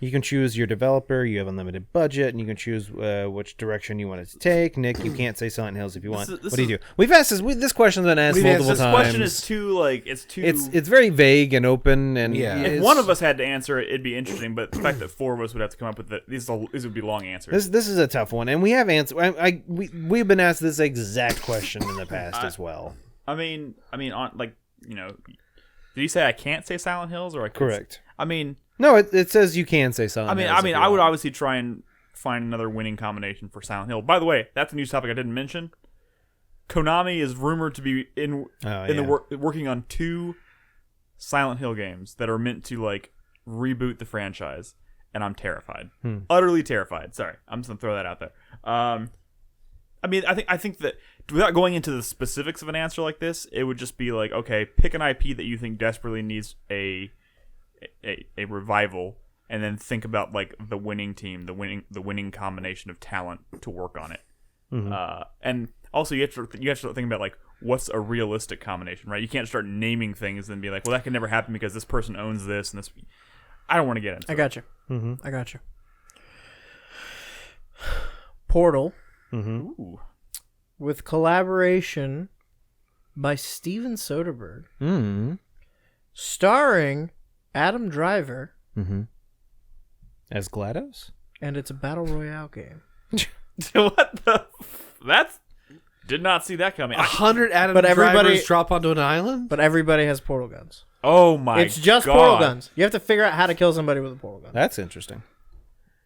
S3: You can choose your developer, you have unlimited budget, and you can choose which direction you want it to take. Nick, you can't say Silent Hills if you want.
S1: This
S3: What do you do? We've asked this question's been asked multiple
S1: This
S3: times.
S1: question is too it's too.
S3: It's very vague and open, and
S2: Yeah.
S1: if
S3: it's-
S1: one of us had to answer it, it'd be interesting. But the fact that four of us would have to come up with it, these would be long answers.
S3: This is a tough one, and we have answered. We've been asked this exact question in the past as well.
S1: I mean, on did you say I can't say Silent Hills or I could
S3: Correct.
S1: I mean,
S3: No, it says you can say Silent Hills. if you
S1: I would
S3: want.
S1: obviously try and find another winning combination for Silent Hill. By the way, that's a news topic I didn't mention. Konami is rumored to be working on 2 Silent Hill games that are meant to like reboot the franchise, and I'm terrified, utterly terrified. Sorry, I'm just gonna throw that out there. I mean, I think that without going into the specifics of an answer like this, it would just be like, okay, pick an IP that you think desperately needs a revival, and then think about like the winning team, the winning combination of talent to work on it. And also you have to start thinking about like what's a realistic combination, right? You can't start naming things and be like, well, that can never happen because this person owns this and this. I don't want to get into.
S5: I got you. I got you. Portal.
S1: Ooh.
S5: With collaboration by Steven Soderbergh, starring Adam Driver,
S3: as GLaDOS,
S5: and it's a battle royale game.
S1: What the? Did not see that coming.
S2: 100 Adam
S5: But everybody-
S2: Drivers drop onto an island.
S5: But everybody has portal guns.
S1: Oh my!
S5: It's just
S1: God.
S5: portal guns. You have to figure out how to kill somebody with a portal gun.
S3: that's interesting.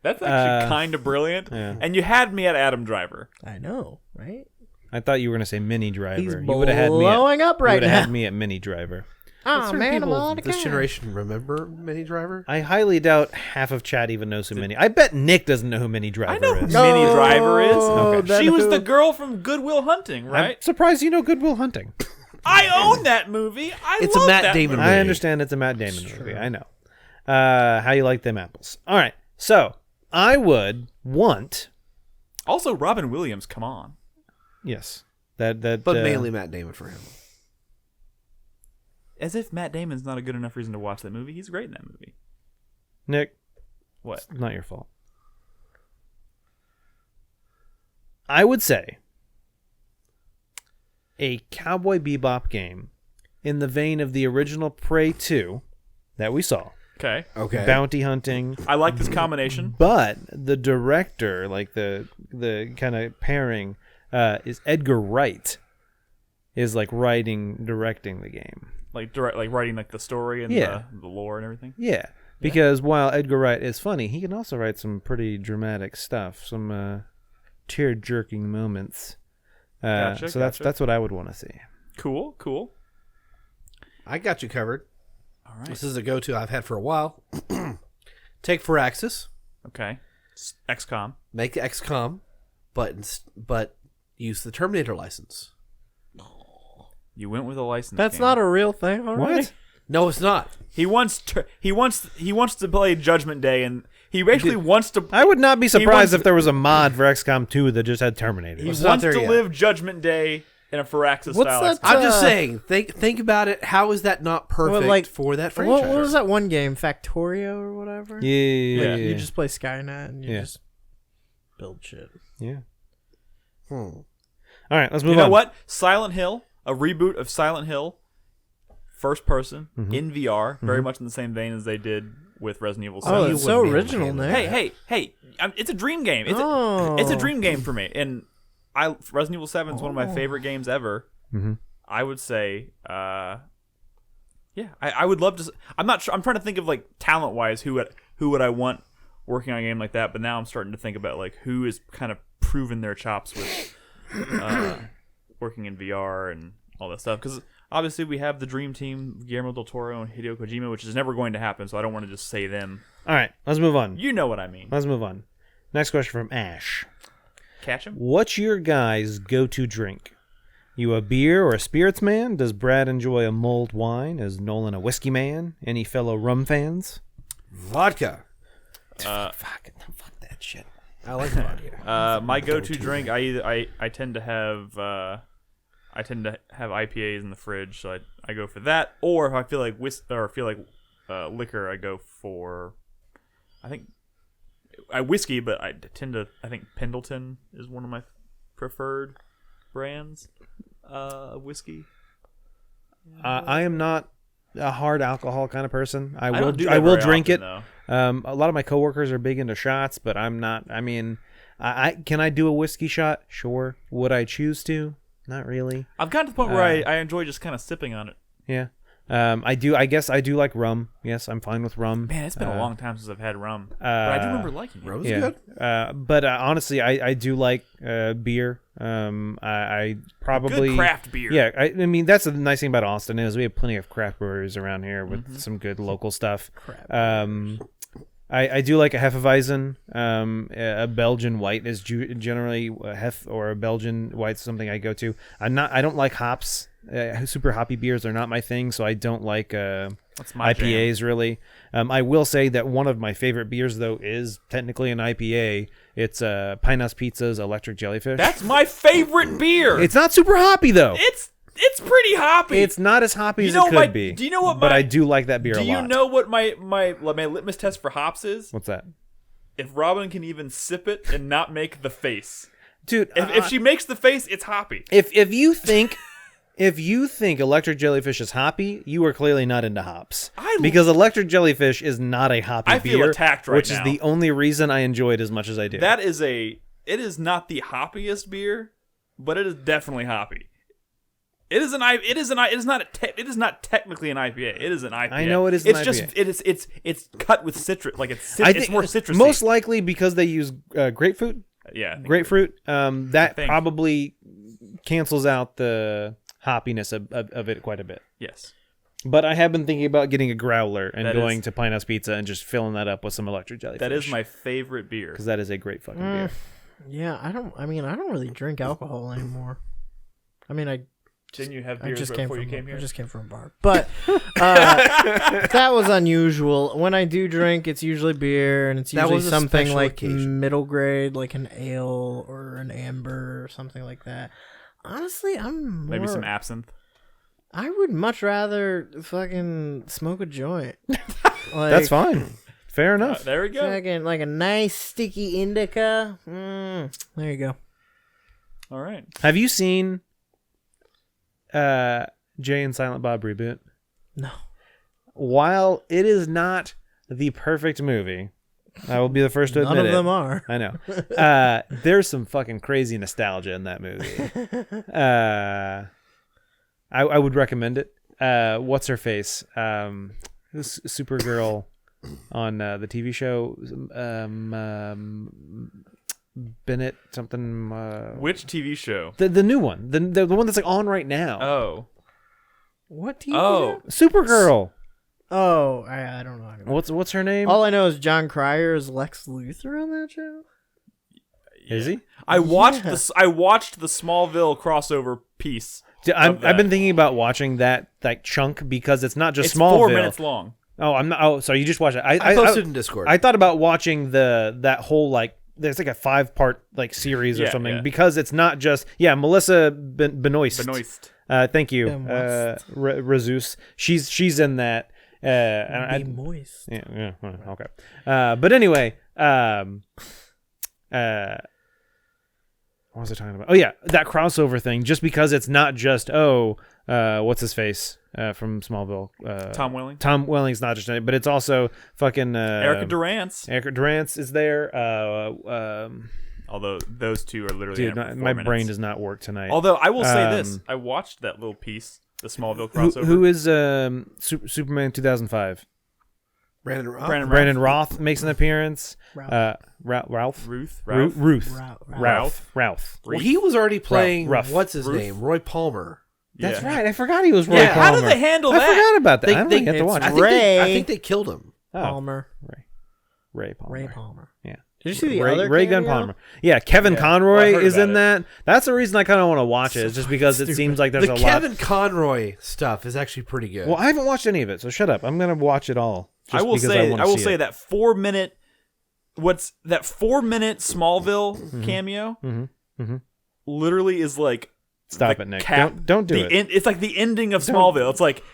S1: That's actually kind of brilliant.
S3: Yeah.
S1: And you had me at Adam Driver.
S5: I know, right?
S3: I thought you were gonna say Mini Driver.
S5: He's
S3: You would have had me.
S5: blowing up right
S3: You would have
S5: now.
S3: had me at Mini Driver.
S5: Oh
S2: Certain
S5: man, I'm
S2: people
S5: on
S2: this generation remember Mini Driver.
S3: I highly doubt half of chat even knows who Mini. I bet Nick doesn't know who Mini Driver
S1: I know who
S3: is.
S1: Mini Driver is.
S3: Okay.
S1: She was the girl from Good Will Hunting,
S3: I'm
S1: right?
S3: surprised you know Good Will Hunting.
S1: I own that movie.
S2: It's a
S1: love
S2: Matt
S1: that
S2: Damon
S1: movie.
S2: movie.
S3: I understand it's a Matt Damon movie. I know. How you like them apples? All right. So I would want.
S1: Also, Robin Williams. Come on.
S3: Yes. That.
S2: But mainly Matt Damon for him.
S1: As if Matt Damon's not a good enough reason to watch that movie. He's great in that movie.
S3: Nick.
S1: What?
S3: It's not your fault. I would say a Cowboy Bebop game in the vein of the original Prey 2 that we saw.
S1: Okay.
S2: Okay.
S3: Bounty hunting.
S1: I like this combination.
S3: But the director, like the kind of pairing, is Edgar Wright. Is like directing the game.
S1: Like writing like the story and
S3: Yeah.
S1: the lore and everything.
S3: Yeah, because while Edgar Wright is funny, he can also write some pretty dramatic stuff, some tear-jerking moments.
S1: Gotcha,
S3: so
S1: gotcha.
S3: that's what I would want to see.
S1: Cool.
S2: I got you covered.
S1: All right.
S2: This is a go-to I've had for a while. Take Firaxis,
S1: Okay. XCOM.
S2: make XCOM, but use the Terminator license.
S1: You went with a license.
S5: That's
S1: game.
S5: not a real thing. Already?
S3: What?
S2: No, it's not.
S1: He wants to play Judgment Day, and he basically wants to.
S3: I would not be
S1: wants
S3: surprised if
S1: to-
S3: there was a mod for XCOM 2 that just had Terminator.
S1: He
S2: It's not
S1: wants
S2: there
S1: to
S2: yet.
S1: live Judgment Day in a Firaxis
S5: What's
S1: style.
S5: that?
S1: XCOM.
S2: I'm just saying. Think about it. How is that not perfect
S5: like,
S2: for that franchise?
S5: What was that one game, Factorio or whatever?
S3: Yeah.
S5: You just play Skynet and you
S3: Yeah.
S5: just build shit.
S3: Yeah.
S2: Hmm.
S3: All right, let's move
S1: You know
S3: on.
S1: what? Silent Hill, a reboot of Silent Hill, first person
S3: Mm-hmm.
S1: in VR, very much in the same vein as they did with Resident Evil 7.
S5: Oh,
S2: you
S5: it's so
S2: wouldn't be able to
S5: original,
S2: handle
S5: Nick.
S1: Hey! It's a dream game. It's
S5: Oh.
S1: a dream game for me, and Resident Evil 7 is one of my favorite games ever.
S3: Mhm.
S1: I would say, I would love to. I'm not sure. I'm trying to think of like talent wise who would I want working on a game like that. But now I'm starting to think about like who is kind of proven their chops with working in VR and all that stuff. Because obviously we have the dream team, Guillermo del Toro and Hideo Kojima, which is never going to happen. So I don't want to just say them.
S3: All right, let's move on.
S1: You know what I mean.
S3: Let's move on. Next question from Ash.
S1: Catch him.
S3: What's your guys' go-to drink? You a beer or a spirits man? Does Brad enjoy a mulled wine? Is Nolan a whiskey man? Any fellow rum fans?
S2: Vodka.
S3: Fuck that shit.
S2: I like vodka.
S1: My go-to drink, I tend to have IPAs in the fridge, so I go for that. Or if I feel like liquor, I go for whiskey, but I think Pendleton is one of my preferred brands of whiskey.
S3: I am not a hard alcohol kind of person. I will
S1: don't do that
S3: will
S1: very
S3: drink
S1: often,
S3: it.
S1: though.
S3: A lot of my coworkers are big into shots, but I'm not. I mean, I can I do a whiskey shot? Sure. Would I choose to? Not really.
S1: I've gotten to the point where I enjoy just kind of sipping on it.
S3: Yeah. I guess I do like rum. Yes, I'm fine with rum.
S1: Man, it's been a long time since I've had rum, but I do remember liking it.
S2: Rum's good.
S3: But honestly, I do like beer. I probably
S1: Good craft beer.
S3: Yeah, I mean that's the nice thing about Austin is we have plenty of craft breweries around here with some good local stuff. I do like a Hefeweizen. A Belgian white is generally a Hef or a Belgian white, something I go to. I don't like hops. Super hoppy beers are not my thing, so I don't like IPAs really. I will say that one of my favorite beers though is technically an IPA. It's Pinehouse Pizza's Electric Jellyfish.
S1: That's my favorite beer.
S3: It's not super hoppy though.
S1: It's pretty hoppy.
S3: It's not as hoppy as it could be.
S1: Do you know what?
S3: But I do like that beer a lot.
S1: Do you know what my litmus test for hops is?
S3: What's that?
S1: If Robin can even sip it and not make the face,
S3: dude.
S1: If she makes the face, it's hoppy.
S3: If you think Electric Jellyfish is hoppy, you are clearly not into hops. Because Electric Jellyfish is not a hoppy beer.
S1: I feel attacked right
S3: which
S1: now.
S3: is the only reason I enjoy it as much as I do.
S1: It is not the hoppiest beer, but it is definitely hoppy. It is not technically an IPA. It is an IPA.
S3: I know it is.
S1: It's cut with citrus. Like it's more citrusy.
S3: Most likely because they use grapefruit.
S1: Yeah,
S3: grapefruit. That probably cancels out the hoppiness of it quite a bit.
S1: Yes.
S3: But I have been thinking about getting a growler and going to Pinehouse Pizza and just filling that up with some Electric Jellyfish.
S1: That is my favorite beer.
S3: Because that is a great fucking beer.
S5: Yeah, I don't really drink alcohol anymore. I mean,
S1: Didn't you have beers before you came here?
S5: I just came from a bar. But that was unusual. When I do drink, it's usually beer, and it's usually something like middle grade, like an ale or an amber or something like that. Honestly,
S1: maybe some absinthe.
S5: I would much rather fucking smoke a joint.
S3: That's fine. Fair enough.
S1: There we go.
S5: Fucking like a nice sticky indica. There you go.
S1: All right.
S3: Have you seen Jay and Silent Bob reboot?
S5: No.
S3: While it is not the perfect movie, I will be the first to admit it.
S5: None of them are.
S3: I know. There's some fucking crazy nostalgia in that movie. I would recommend it. What's her face? Supergirl on the TV show. Bennett something.
S1: Which TV show?
S3: The new one. The one that's like on right now.
S1: Oh.
S5: What TV show?
S3: Supergirl.
S5: Oh, I don't know.
S3: What's her name?
S5: All I know is John Cryer is Lex Luthor on that show.
S3: Is he?
S1: I watched the Smallville crossover piece.
S3: I've been thinking about watching that chunk because it's not just
S1: it's
S3: Smallville.
S1: 4 minutes long.
S3: Oh, I'm not. Oh, sorry, you just watched it.
S2: I posted in Discord.
S3: I thought about watching that whole there's like a 5-part series or something because it's not just Melissa Benoist. Thank you, Razus. She's in that.
S5: Be moist.
S3: Yeah. Okay. But anyway, what was I talking about? Oh yeah, that crossover thing. Just because it's not just what's his face from Smallville?
S1: Tom Welling.
S3: Tom Welling's not just in it, but it's also fucking
S1: Erica Durance.
S3: Erica Durance is there.
S1: Although those two are literally
S3: my brain does not work tonight.
S1: Although I will say this, I watched that little piece, the Smallville crossover.
S3: Who is Superman 2005?
S2: Brandon Roth.
S3: Brandon Roth makes an appearance.
S1: Ralph.
S3: Ralph.
S2: Well, he was already playing.
S3: Ruff.
S2: What's his name? Roy Palmer.
S3: That's right. I forgot he was Roy Palmer.
S1: How did they handle that?
S3: I forgot about that. I don't think I have to watch.
S2: I think they killed him.
S5: Palmer.
S3: Ray Palmer.
S5: Ray Palmer.
S3: Yeah.
S5: Did you see the
S3: Ray
S5: other
S3: Gun
S5: cameo?
S3: Palmer? Yeah, Kevin Conroy is in
S1: it.
S3: that. That's the reason I kind of want to watch it. Is just because it seems like there's a lot.
S2: The Kevin Conroy stuff is actually pretty good.
S3: Well, I haven't watched any of it, so shut up. I'm gonna watch it all.
S1: I will say that 4 minute. What's that 4 minute Smallville cameo? Literally is like.
S3: Stop it, Nick. Don't do it.
S1: It's like the ending of Smallville.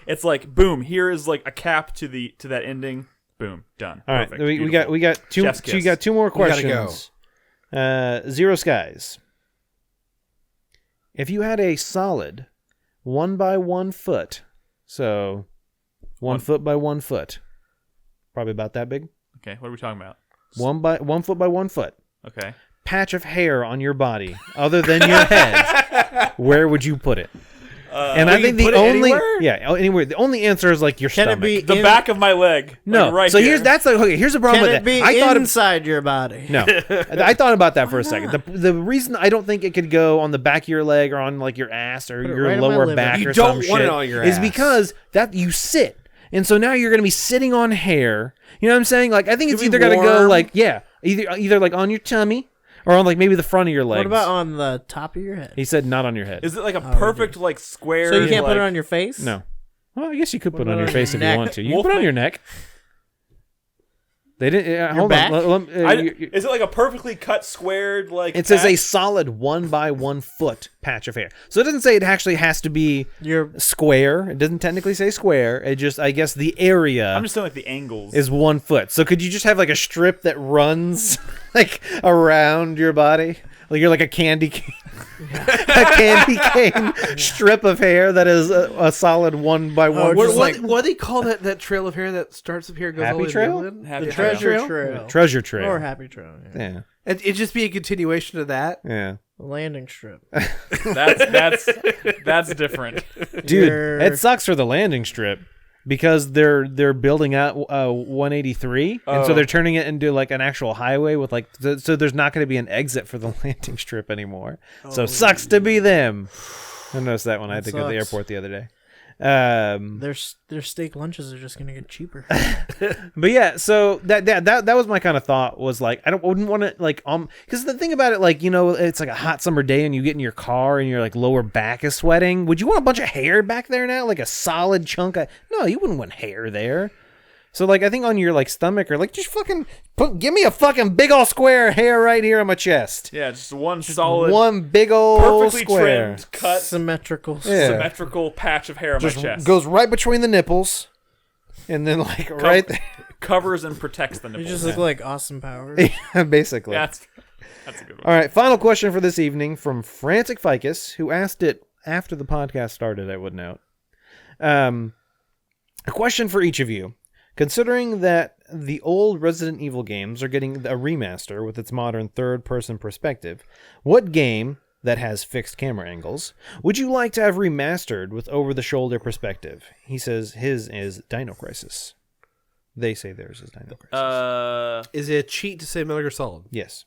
S1: It's like boom. Here is like a cap to that ending. Boom. Done.
S3: All
S1: Perfect.
S3: right. We got two.
S1: Chef's
S3: So you
S1: kiss.
S3: got two more
S2: We gotta
S3: questions. Zero Skies. If you had a solid 1 by 1 foot, so 1 foot by 1 foot, probably about that big.
S1: Okay. What are we talking about?
S3: 1 foot by 1 foot.
S1: Okay.
S3: Patch of hair on your body, other than your head, where would you put it? And I think the only anywhere. The only answer is like your
S5: Can
S3: stomach.
S5: it be
S1: The back of my leg.
S3: No,
S1: like right
S3: so
S1: here.
S3: here's the problem
S5: Can
S3: with
S5: it be
S3: I thought
S5: inside your body?
S3: No, I thought about that for a second. The reason I don't think it could go on the back of your leg or on like your ass or
S5: Put it
S3: your
S5: right on my
S3: lower
S5: liver.
S3: back
S2: You
S3: or
S2: don't
S3: some
S2: want
S3: shit
S2: it on your
S3: is
S2: ass.
S3: because that you sit, and so now you're gonna be sitting on hair. You know what I'm saying? Like I think it's
S2: Could be
S3: either gotta go
S2: warm.
S3: like either like on your tummy or on like maybe the front of your legs.
S5: What about on the top of your head?
S3: He said not on your head.
S1: Is it like a perfect like square?
S5: So you can't put it
S1: like-
S5: on your face?
S3: No. Well, I guess you could put it on
S5: about
S3: your
S5: on
S3: face
S5: your
S3: if you
S5: neck?
S3: want to. You can put it on your neck. They didn't. Hold
S5: back?
S3: on.
S1: Is it like a perfectly cut squared like?
S3: It says a
S1: patch?
S3: solid 1 by 1 foot patch of hair. So it doesn't say it actually has to be
S5: Your
S3: square. It doesn't technically say square. It just, I guess, the area
S1: I'm just saying like the angles.
S3: is 1 foot. So could you just have like a strip that runs like around your body? Like you're like a candy cane. A candy cane strip of hair that is a solid 1 by 1.
S2: What do they call that trail of hair that starts up here and goes
S3: Happy
S2: all the way to
S3: trail?
S2: the middle?
S1: Happy
S5: the
S1: trail.
S5: treasure trail.
S3: Treasure trail.
S5: Or happy trail. Yeah.
S3: Yeah.
S2: It'd just be a continuation of that.
S3: Yeah.
S5: The landing strip.
S1: That's different.
S3: Dude,
S5: Your-
S3: it sucks for the landing strip because they're building out 183, and so
S1: Oh.
S3: they're turning it into like an actual highway with like so there's not going to be an exit for the landing strip anymore. So sucks to be them. I noticed that when I had to go to the
S5: sucks.
S3: airport the other day.
S5: Their steak lunches are just gonna get cheaper.
S3: But yeah, so that was my kind of thought was like wouldn't want to like because the thing about it, like, you know, it's like a hot summer day and you get in your car and your like lower back is sweating. Would you want a bunch of hair back there now, like a solid chunk of? No, you wouldn't want hair there. So like I think on your like stomach or like just fucking give me a fucking big old square of hair right here on my chest.
S1: Yeah, just one solid,
S3: One big old
S1: perfectly
S3: square.
S1: trimmed, cut,
S5: Symmetrical.
S3: Yeah.
S1: symmetrical patch of hair on
S3: Just
S1: my chest.
S3: goes right between the nipples, and then like right there.
S1: Covers and protects the
S5: You
S1: nipples.
S5: just look like Austin Powers.
S3: Basically.
S1: That's a good one.
S3: All right, final question for this evening from Frantic Ficus, who asked it after the podcast started, I would note. A question for each of you. Considering that the old Resident Evil games are getting a remaster with its modern third-person perspective, what game that has fixed camera angles would you like to have remastered with over-the-shoulder perspective? He says his is Dino Crisis. They say theirs is Dino Crisis.
S2: Is it a cheat to say Metal Gear Solid?
S3: Yes,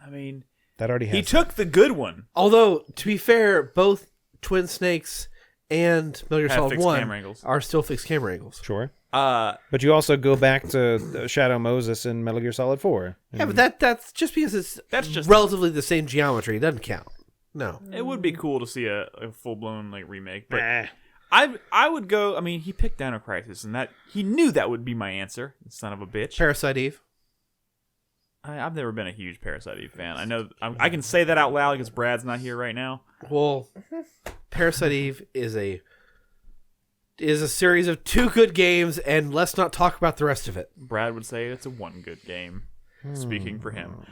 S1: I mean,
S3: that already has
S1: he took the good one.
S2: Although, to be fair, both Twin Snakes and Metal Gear
S1: Have
S2: Solid
S1: fixed
S2: 1
S1: camera angles.
S2: are still fixed camera angles.
S3: Sure.
S1: Uh,
S3: But you also go back to Shadow Moses and Metal Gear Solid 4.
S2: Yeah, but that's just because it's
S1: just
S2: relatively the same geometry. It doesn't count. No.
S1: it would be cool to see a full blown like remake, but
S3: Nah.
S1: I would go. I mean, he picked Dino Crisis, and that he knew that would be my answer. Son of a bitch.
S2: Parasite Eve.
S1: I've never been a huge Parasite Eve fan. I know I can say that out loud because Brad's not here right now.
S2: Well, Parasite Eve is a series of 2 good games, and let's not talk about the rest of it.
S1: Brad would say it's a one good game. Speaking for him,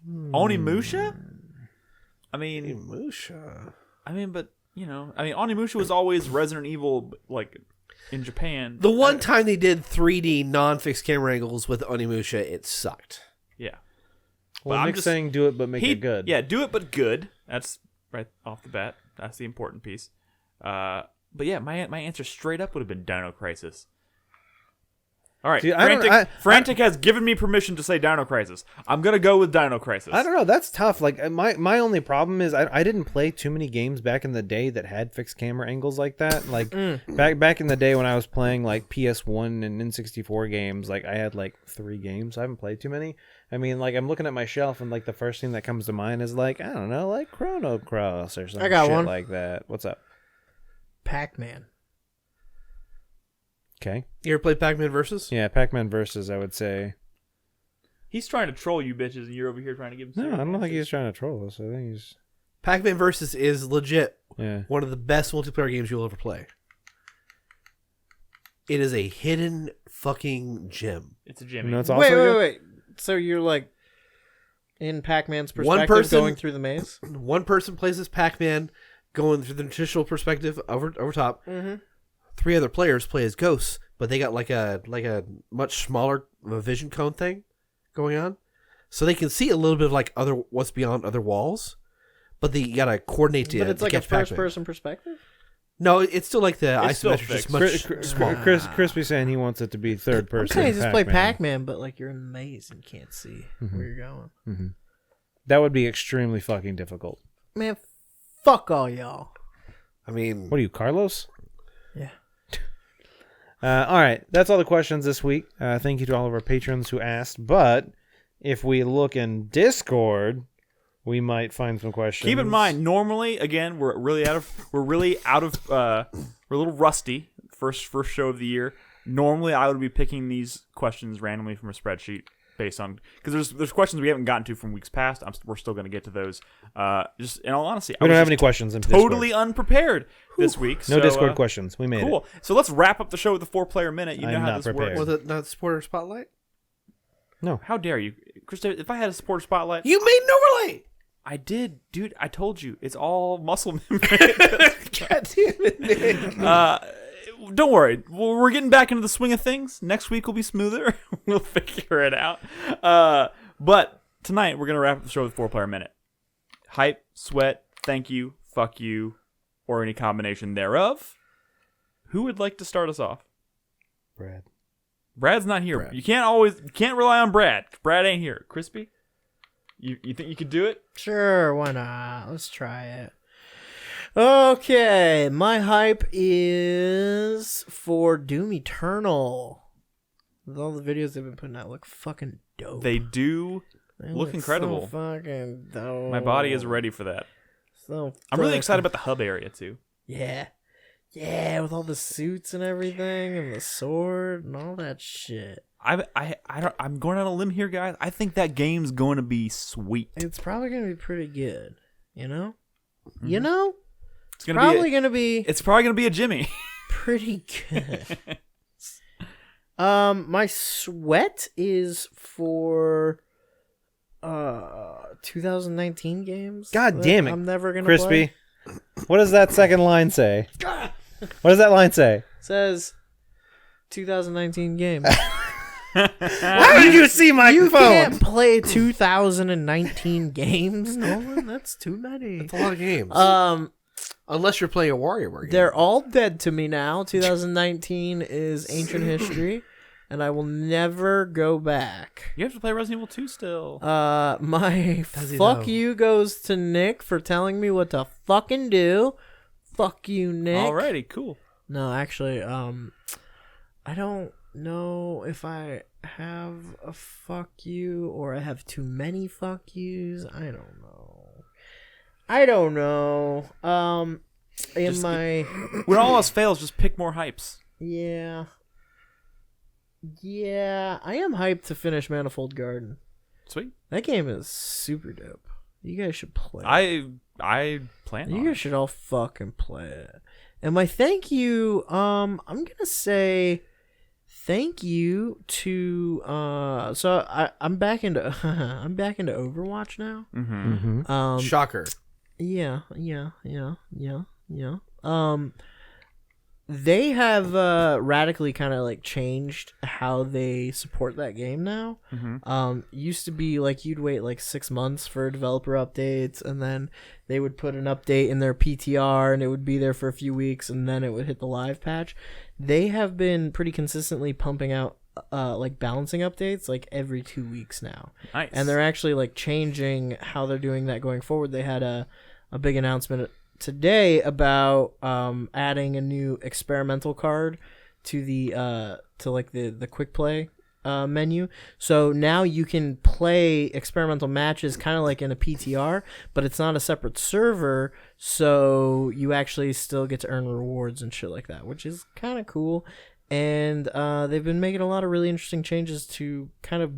S1: Onimusha. I mean,
S2: Musha.
S1: but Onimusha was always Resident Evil, like in Japan.
S2: The one time they did 3D non-fixed camera angles with Onimusha, it sucked.
S1: Yeah.
S3: Well,
S1: I'm
S3: Nick's
S1: just-
S3: saying do it, but make it good.
S1: Yeah, do it but good. That's right off the bat. That's the important piece. But yeah, my answer straight up would have been Dino Crisis. All right,
S3: See, I don't-
S1: Frantic has given me permission to say Dino Crisis. I'm gonna go with Dino Crisis.
S3: I don't know. That's tough. Like my only problem is I didn't play too many games back in the day that had fixed camera angles like that. Like back in the day when I was playing like PS1 and N64 games, like I had like 3 games. I haven't played too many. I mean, like I'm looking at my shelf and like the first thing that comes to mind is like, I don't know, like Chrono Cross or some
S5: I got
S3: shit
S5: one.
S3: like that. What's up?
S5: Pac-Man.
S3: Okay.
S2: You ever played Pac-Man Versus?
S3: Yeah, Pac-Man Versus, I would say.
S1: He's trying to troll you bitches, and you're over here trying to give him.
S3: No,
S1: serious
S3: I don't think
S1: answers.
S3: he's trying to troll us. I think he's
S2: Pac-Man Versus is legit
S3: yeah.
S2: one of the best multiplayer games you'll ever play. It is a hidden fucking gem.
S1: It's a Jimmy.
S3: You know, it's also
S5: Wait. So you're like in Pac-Man's
S2: One
S5: perspective
S2: person-
S5: going through the maze?
S2: One person plays as Pac-Man, going through the traditional perspective over top.
S5: Mm-hmm.
S2: 3 other players play as ghosts, but they got like a much smaller vision cone thing going on, so they can see a little bit of like what's beyond other walls. but you gotta coordinate to.
S5: But it's like a
S2: catch Pac-Man.
S5: first-person perspective.
S2: No, it's still like the
S1: It's still
S2: isometric, just
S1: fixed.
S2: much.
S3: Crispy saying he wants it to be third person.
S5: Okay, just play
S3: Pac-Man.
S5: Pac-Man, but like you're in a maze and can't see where you're going.
S3: Mm-hmm. That would be extremely fucking difficult.
S5: Man, fuck all y'all.
S2: I mean,
S3: What are you, Carlos?
S5: Yeah.
S3: All right, that's all the questions this week. Thank you to all of our patrons who asked. But if we look in Discord, we might find some questions.
S1: Keep in mind, normally, again, we're a little rusty. First show of the year. Normally, I would be picking these questions randomly from a spreadsheet based on, because there's questions we haven't gotten to from weeks past. We're still going to get to those. Just in all honesty,
S3: we don't have any questions. In
S1: totally
S3: Discord.
S1: unprepared this week.
S3: No
S1: so,
S3: Discord questions. We made
S1: cool.
S3: it.
S1: So let's wrap up the show with the 4-player minute. You know
S3: I'm
S1: how
S3: not
S1: this
S3: prepared.
S1: works.
S2: was it not the supporter spotlight?
S3: No.
S1: How dare you, Krista? If I had a supporter spotlight,
S2: You made an overlay.
S1: I did, dude. I told you, it's all muscle memory.
S2: God damn it, man.
S1: Don't worry. We're getting back into the swing of things. Next week will be smoother. We'll figure it out. But tonight, we're going to wrap up the show with 4-player minute. Hype, sweat, thank you, fuck you, or any combination thereof. Who would like to start us off?
S3: Brad.
S1: Brad's not here.
S2: Brad.
S1: You can't rely on Brad. Brad ain't here. Crispy? You think you could do it?
S5: Sure, why not? Let's try it. Okay, my hype is for Doom Eternal. With all the videos they've been putting out, look fucking dope.
S1: They do
S5: They
S1: look incredible.
S5: So fucking dope.
S1: My body is ready for that.
S5: So
S1: I'm really
S5: fucking-
S1: excited about the hub area, too.
S5: Yeah. Yeah, with all the suits and everything and the sword and all that shit.
S1: I'm going on a limb here, guys. I think that game's going to be sweet.
S5: It's probably going to be pretty good, you know?
S1: Mm-hmm.
S5: You know?
S1: It's gonna
S5: Probably going to be
S1: It's probably going to be a Jimmy.
S5: pretty good. My sweat is for 2019 games.
S3: God
S5: that
S3: damn it,
S5: I'm never going to
S3: Crispy.
S5: play.
S3: What does that second line say? What does that line say?
S5: It says 2019 games.
S3: Why did you see my
S5: You
S3: phone?
S5: can't play 2019 games, Nolan. That's too many.
S2: It's a lot of games. Unless you're playing a WarioWare game.
S5: They're all dead to me now. 2019 is ancient history, and I will never go back.
S1: You have to play Resident Evil 2 still.
S5: My
S2: Does he
S5: fuck
S2: though?
S5: you goes to Nick for telling me what to fucking do. Fuck you, Nick.
S1: Alrighty, cool.
S5: No, actually, I don't know if I have a fuck you or I have too many fuck yous. I don't know.
S1: Just when all else fails, just pick more hypes.
S5: Yeah, I am hyped to finish Manifold Garden.
S1: Sweet.
S5: That game is super dope. You guys should play it.
S1: I plan
S5: You
S1: on
S5: guys
S1: it.
S5: should all fucking play it. And my thank you, I'm gonna say thank you to I'm back into Overwatch now.
S1: Mm-hmm.
S2: Shocker.
S5: Yeah. They have radically kind of like changed how they support that game now. Used to be like you'd wait like 6 months for developer updates, and then they would put an update in their PTR, and it would be there for a few weeks, and then it would hit the live patch. They have been pretty consistently pumping out like balancing updates like every 2 weeks now.
S1: Nice.
S5: And they're actually like changing how they're doing that going forward. They had a big announcement today about adding a new experimental card to the the quick play menu. So now you can play experimental matches kind of like in a PTR, but it's not a separate server, so you actually still get to earn rewards and shit like that, which is kind of cool. And they've been making a lot of really interesting changes to kind of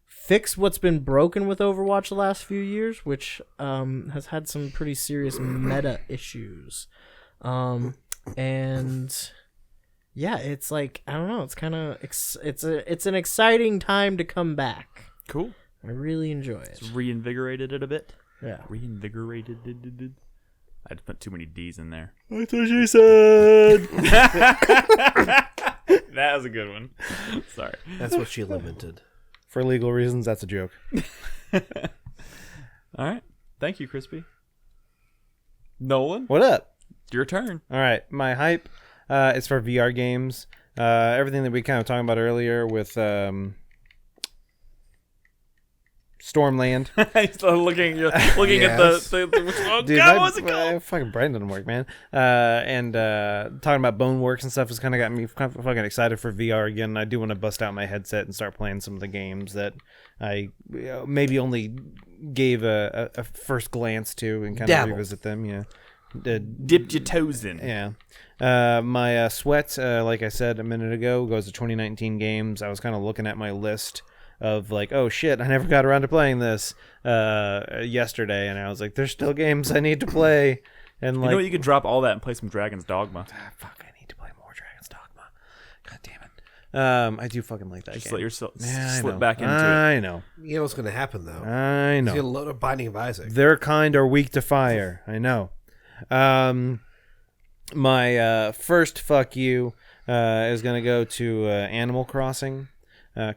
S5: fix what's been broken with Overwatch the last few years, which has had some pretty serious meta issues. And yeah, it's like, I don't know, it's kind of it's an exciting time to come back.
S1: Cool.
S5: I really enjoy it.
S1: It's reinvigorated it a bit.
S5: Yeah.
S1: Reinvigorated. I just put too many D's in there.
S3: That's what she said.
S1: That was a good one. Sorry.
S2: That's what she lamented.
S3: For legal reasons, that's a joke.
S1: All right. Thank you, Crispy. Nolan,
S3: What up?
S1: your turn.
S3: All right, my hype is for VR games. Everything that we kind of talked about earlier with Stormland.
S1: He's looking at the
S3: Dude,
S1: God, what's it called?
S3: my fucking brain doesn't work, man. And talking about Boneworks and stuff has kind of got me kind of fucking excited for VR again. I do want to bust out my headset and start playing some of the games that I maybe only gave a first glance to and kind of revisit them. Yeah.
S1: Dipped your toes in.
S3: Yeah. My sweat, like I said a minute ago, goes to 2019 games. I was kind of looking at my list of like, oh shit, I never got around to playing this yesterday, and I was like, there's still games I need to play. And
S1: you know what, you could drop all that and play some Dragon's Dogma.
S3: Fuck, I need to play more Dragon's Dogma. God damn it. I do fucking like that game.
S1: Just let yourself
S3: Yeah,
S1: slip back into it.
S3: I know.
S2: You know what's going to happen, though.
S3: I know.
S2: He's going to load up Binding of Isaac.
S3: Their kind are weak to fire. I know. My first fuck you is going to go to Animal Crossing.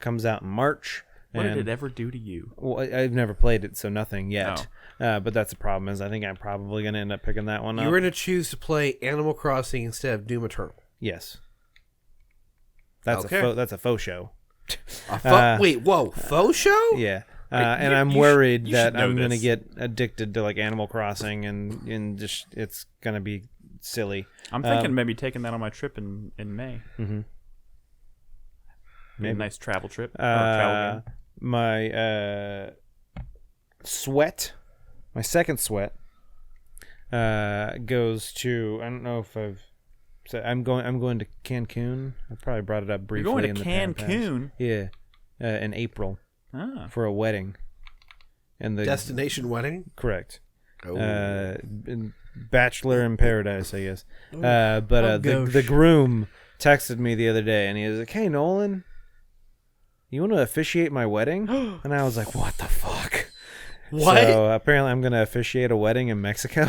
S3: Comes out in March.
S1: What did it ever do to you?
S3: Well, I've never played it, so nothing yet. But that's the problem, is I think I'm probably going to end up picking that one up.
S2: You're going to choose to play Animal Crossing instead of Doom Eternal.
S3: Yes. That's
S2: Okay.
S3: that's a faux show.
S2: Wait, whoa, faux show?
S3: Yeah. And I'm
S1: you
S3: worried
S1: should
S3: that
S1: know
S3: I'm going to
S1: this.
S3: get addicted to like Animal Crossing and just it's going to be silly.
S1: I'm thinking maybe taking that on my trip in May.
S3: Mm-hmm.
S1: Maybe a nice travel trip. Or travel game.
S3: My sweat, my second sweat, goes to, I don't know if I've said, I'm going to Cancun. I probably brought it up briefly.
S1: You're going
S3: in
S1: to
S3: the past.
S1: Cancun?
S3: Yeah, in April for a wedding. And the
S2: Destination wedding?
S3: correct.
S2: Oh.
S3: Bachelor in paradise, I guess. But the
S5: gosh.
S3: groom texted me the other day, and he was like, "Hey, Nolan, you want to officiate my wedding?" And I was like, "What the fuck?"
S2: What?
S3: So apparently, I'm going to officiate a wedding in Mexico.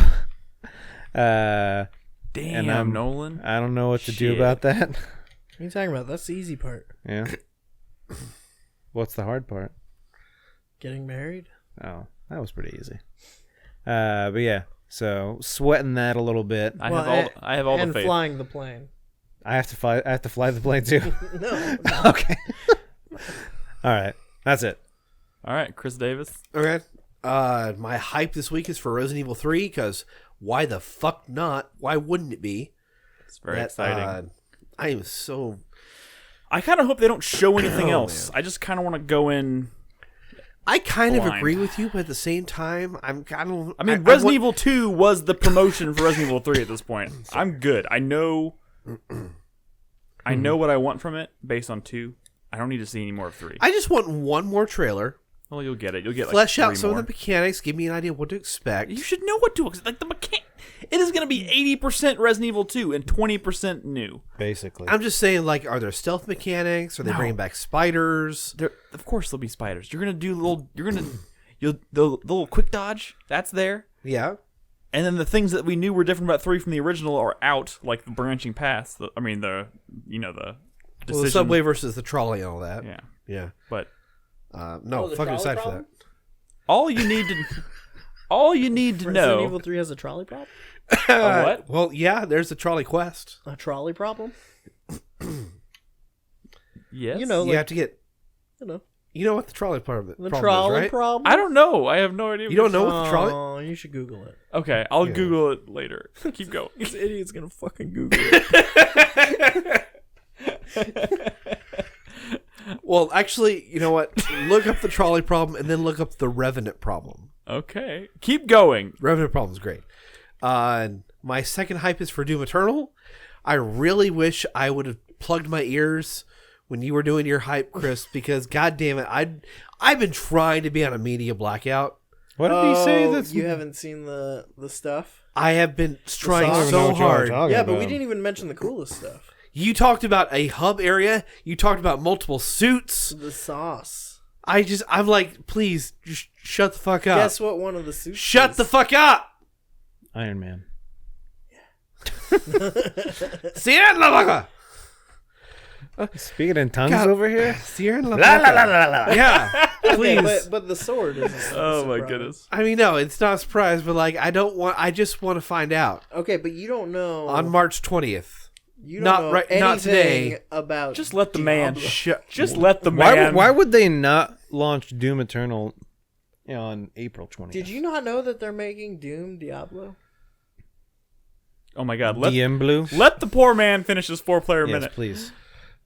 S1: Damn,
S3: and
S1: Nolan.
S3: I don't know what to do
S1: Shit.
S3: about that.
S5: What are you talking about? That's the easy part.
S3: Yeah. What's the hard part?
S5: Getting married.
S3: Oh, that was pretty easy. But yeah, so sweating that a little bit.
S1: I have all the
S5: and
S1: faith.
S5: flying the plane.
S3: I have to fly the plane too.
S5: No.
S3: Okay. All right. That's it.
S1: All right, Chris Davis.
S2: Okay. My hype this week is for Resident Evil 3, because why the fuck not? Why wouldn't it be?
S1: It's very exciting.
S2: I am so...
S1: I kind of hope they don't show anything
S2: Oh,
S1: else.
S2: man.
S1: I just kind of want to go in.
S2: I kind of
S1: Blind.
S2: agree with you, but at the same time, I'm kind of...
S1: I mean, Resident Evil 2 was the promotion for Resident Evil 3 at this point. I'm good. I know what I want from it based on 2. I don't need to see any more of 3.
S2: I just want one more trailer.
S1: Well, you'll get it. You'll get like
S2: Flesh
S1: 3
S2: out some
S1: more.
S2: of the mechanics. Give me an idea what to expect.
S1: You should know what to expect. Like the mechanic. It is going to be 80% Resident Evil 2 and 20% new.
S3: Basically.
S2: I'm just saying, like, are there stealth mechanics? Are they
S1: No.
S2: bringing back spiders?
S1: Of course, there'll be spiders. You're gonna do the little quick dodge. That's there.
S2: Yeah.
S1: And then the things that we knew were different about 3 from the original are out, like the branching paths. The decision.
S2: Well, the subway versus the trolley and all that.
S1: Yeah,
S2: Yeah.
S1: but
S2: No,
S5: the
S2: fucking
S5: trolley
S2: excited for
S5: problem?
S2: that.
S1: all you need to
S5: Resident
S1: know.
S5: Evil 3 has a trolley problem.
S1: A what?
S2: Well, yeah, there's the trolley quest.
S5: A trolley problem.
S1: Yes.
S5: You know,
S2: You
S5: like,
S2: have to get... You know what the trolley problem,
S5: the
S2: problem
S5: trolley
S2: is, right?
S5: problem.
S1: I don't know. I have no idea.
S2: You don't know what the trolley...
S5: Oh, you should Google it.
S1: Okay, I'll
S2: Yeah.
S1: Google it later. Keep going.
S5: This idiot's gonna fucking Google it.
S2: Well, actually, you know what? Look up the trolley problem and then look up the Revenant problem.
S1: Okay, keep going.
S2: Revenant problem is great. My second hype is for Doom Eternal. I really wish I would have plugged my ears when you were doing your hype, Chris, because God damn it, I've been trying to be on a media blackout.
S3: What did he say? That's
S5: You haven't seen the stuff?
S2: I have been trying
S5: songs?
S2: so hard.
S5: Yeah, but we didn't even mention the coolest stuff.
S2: You talked about a hub area. You talked about multiple suits.
S5: The sauce.
S2: I'm like, please, just shut the fuck up.
S5: Guess what one of the suits
S2: Shut
S5: is?
S2: the fuck up.
S3: Iron Man.
S2: See that, motherfucker?
S3: Speaking in tongues over here.
S2: Sierra La
S3: La la la la la.
S2: Yeah, please.
S5: Okay, but the sword is.
S1: Oh my goodness.
S2: I mean, no, it's not a surprise, but like, I just want to find out
S5: Okay, but you don't know
S2: on March 20th.
S5: You don't
S2: not
S5: know
S2: right,
S5: anything
S2: not today.
S5: about.
S1: Just let the man.
S5: Diablo.
S1: Just let the man.
S3: Why would they not launch Doom Eternal on April 20th?
S5: Did you not know that they're making Doom Diablo?
S1: Oh my God.
S3: DM Blue?
S1: Let the poor man finish his 4-player
S3: Yes,
S1: minute.
S3: please.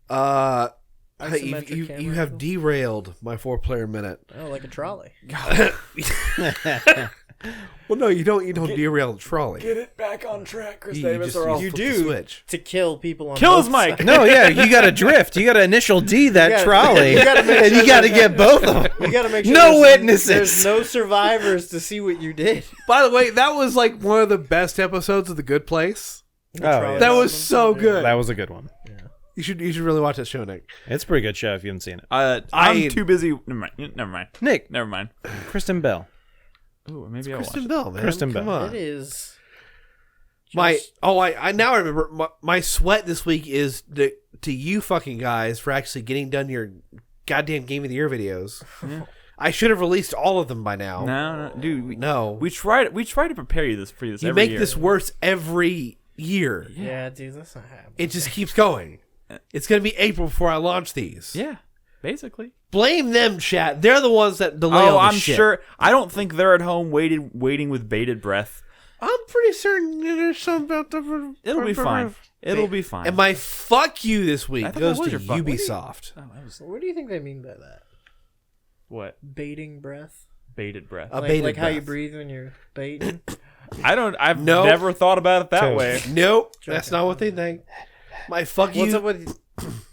S5: Isometric
S2: You
S5: camera
S2: have
S5: angle?
S2: derailed my 4-player minute.
S5: Oh, like a trolley.
S2: Well, no, you don't derail the trolley.
S1: Get it back on track, Chris
S2: You
S1: Davis,
S2: just-
S1: or else.
S2: you
S5: You
S2: flip the
S5: do
S2: switch.
S5: to kill people on
S1: Kill his
S5: both
S1: mic.
S5: sides.
S3: No, yeah, you got to drift. You got to initial D that
S5: gotta-
S3: trolley.
S5: you gotta make
S3: and
S5: sure
S3: you got to
S5: that-
S3: get both of them.
S5: You gotta make sure
S3: No
S5: there's
S3: witnesses.
S5: no survivors to see what you did.
S2: By the way, that was like one of the best episodes of The Good Place.
S3: Oh,
S2: That was so good.
S3: That was a good one.
S2: You should really watch that show, Nick.
S3: It's a pretty good show if you haven't seen it.
S1: I'm too busy. Never mind.
S3: Nick,
S1: Never mind.
S3: Kristen Bell.
S1: Ooh, maybe I'll watch
S2: Kristen
S1: it.
S2: Bell, man.
S3: Kristen
S2: Come
S3: Bell.
S2: on.
S5: It is.
S2: I now remember my sweat this week is to you fucking guys for actually getting done your goddamn Game of the Year videos. I should have released all of them by now.
S1: No, dude.
S2: No.
S1: We try to prepare you for this
S2: You
S1: every
S2: make
S1: year.
S2: this worse every year.
S5: Yeah, dude, that's not happening.
S2: It just keeps going. It's going to be April before I launch these.
S1: Yeah, basically.
S2: Blame them, chat. They're the ones that delay all the
S1: I'm
S2: shit.
S1: sure. I don't think they're at home waiting with bated breath.
S2: I'm pretty certain there's something about the...
S1: It'll be fine. It'll be fine.
S2: And my fuck you this week
S1: I thought
S2: goes
S1: that was
S2: to
S1: your fuck.
S2: Ubisoft.
S1: Oh, that was
S5: What do you think they mean by that?
S1: what?
S5: Baiting breath?
S1: Bated breath.
S2: A
S5: Like,
S2: bated
S5: like how you
S2: breath.
S5: breathe when you're baiting?
S1: I've
S2: No.
S1: never thought about it that
S3: Toast.
S1: way.
S2: Nope, that's not what they think. My fuck you...
S5: What's up with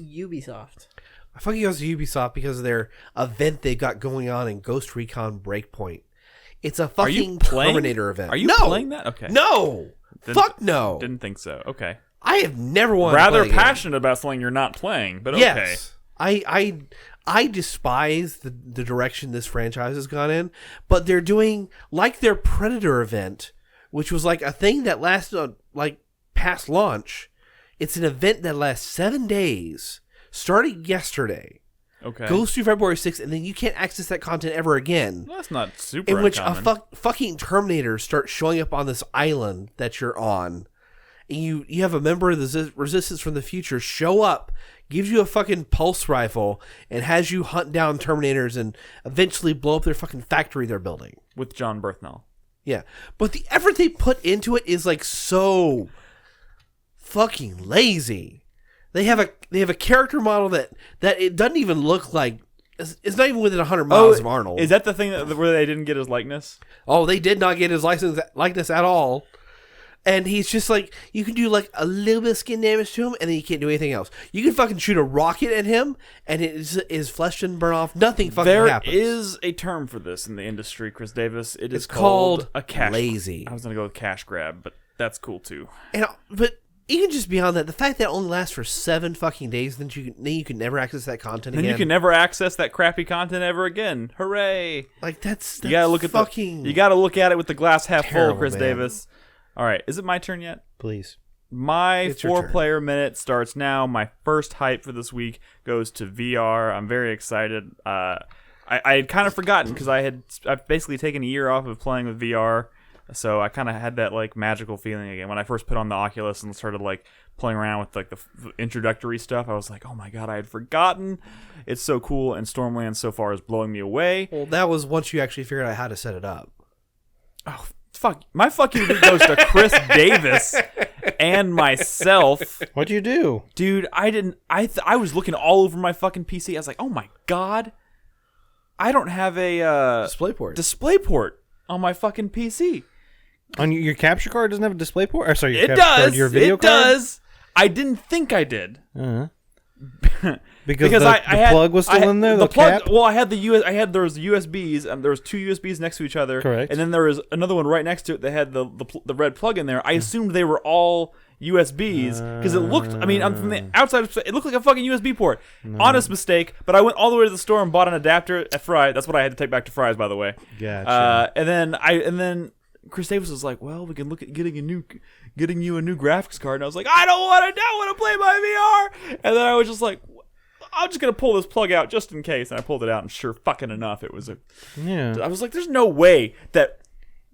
S5: Ubisoft?
S2: I fucking goes to Ubisoft because of their event they've got going on in Ghost Recon Breakpoint. It's a
S1: Are you
S2: fucking
S1: playing?
S2: Terminator event.
S1: Are you
S2: no!
S1: playing that? Okay.
S2: No! Fuck no!
S1: Didn't think so. Okay.
S2: I have never wanted
S1: Rather
S2: to play a game.
S1: passionate about something you're not playing, but okay.
S2: Yes. I despise the direction this franchise has gone in, but they're doing like their Predator event, which was like a thing that lasted like past launch. It's an event that lasts 7 days, starting yesterday.
S1: Okay.
S2: Goes through February 6th, and then you can't access that content ever again.
S1: Well, that's not super
S2: In which
S1: uncommon.
S2: a fucking Terminator starts showing up on this island that you're on. And you have a member of the Resistance from the future show up, gives you a fucking pulse rifle, and has you hunt down Terminators and eventually blow up their fucking factory they're building.
S1: With John Berthnell.
S2: Yeah. But the effort they put into it is like so fucking lazy. They have a character model that it doesn't even look like it's not even within 100 miles of Arnold.
S1: Is that the thing where they didn't get his likeness?
S2: Oh, they did not get his likeness at all. And he's just like, you can do like a little bit of skin damage to him, and then you can't do anything else. You can fucking shoot a rocket at him, and his flesh didn't burn off. Nothing fucking
S1: There
S2: happens.
S1: is a term for this in the industry, Chris Davis. It's
S2: It's called
S1: a cash
S2: lazy.
S1: I was gonna go with cash grab, but that's cool too.
S2: But even just beyond that, the fact that it only lasts for 7 fucking days, then you can never access that content
S1: Then
S2: again.
S1: you can never access that crappy content ever again. Hooray!
S2: Like that's
S1: You gotta look at
S2: fucking.
S1: you gotta look at it with the glass half full,
S2: terrible,
S1: Chris
S2: man.
S1: Davis. All right, is it my turn yet?
S3: Please.
S1: My
S2: It's your
S1: 4-player minute starts now. My first hype for this week goes to VR. I'm very excited. I had kind of forgotten because I've basically taken a year off of playing with VR, so I kind of had that like magical feeling again when I first put on the Oculus and started like playing around with like the introductory stuff. I was like, oh my god, I had forgotten. It's so cool, and Stormland so far is blowing me away.
S2: Well, that was once you actually figured out how to set it up.
S1: Oh fuck! My fuck you goes to Chris Davis and myself.
S3: What'd you do?
S1: Dude, I didn't. I was looking all over my fucking PC. I was like, oh my god, I don't have a DisplayPort on my fucking PC.
S3: On your capture card doesn't have a display port? Or sorry, your
S1: It
S3: capture card,
S1: does.
S3: your video
S1: It
S3: card?
S1: does. I didn't think I did.
S3: Uh-huh.
S1: Because
S3: the
S1: I
S3: plug was still in there. The
S1: plug.
S3: cap.
S1: Well, I had there was USBs. There was 2 USBs next to each other.
S3: Correct.
S1: And then there was another one right next to it that had the red plug in there. I assumed they were all USBs because it looked. I mean, from the outside, it looked like a fucking USB port. Honest mistake. But I went all the way to the store and bought an adapter at Fry. That's what I had to take back to Fry's, by the way.
S3: Gotcha.
S1: And then Chris Davis was like, "Well, we can look at getting you a new graphics card." And I was like, "I don't want to play my VR." And then I was just like, I'm just gonna pull this plug out just in case, and I pulled it out, and sure fucking enough, it was a.
S3: Yeah.
S1: I was like, there's no way that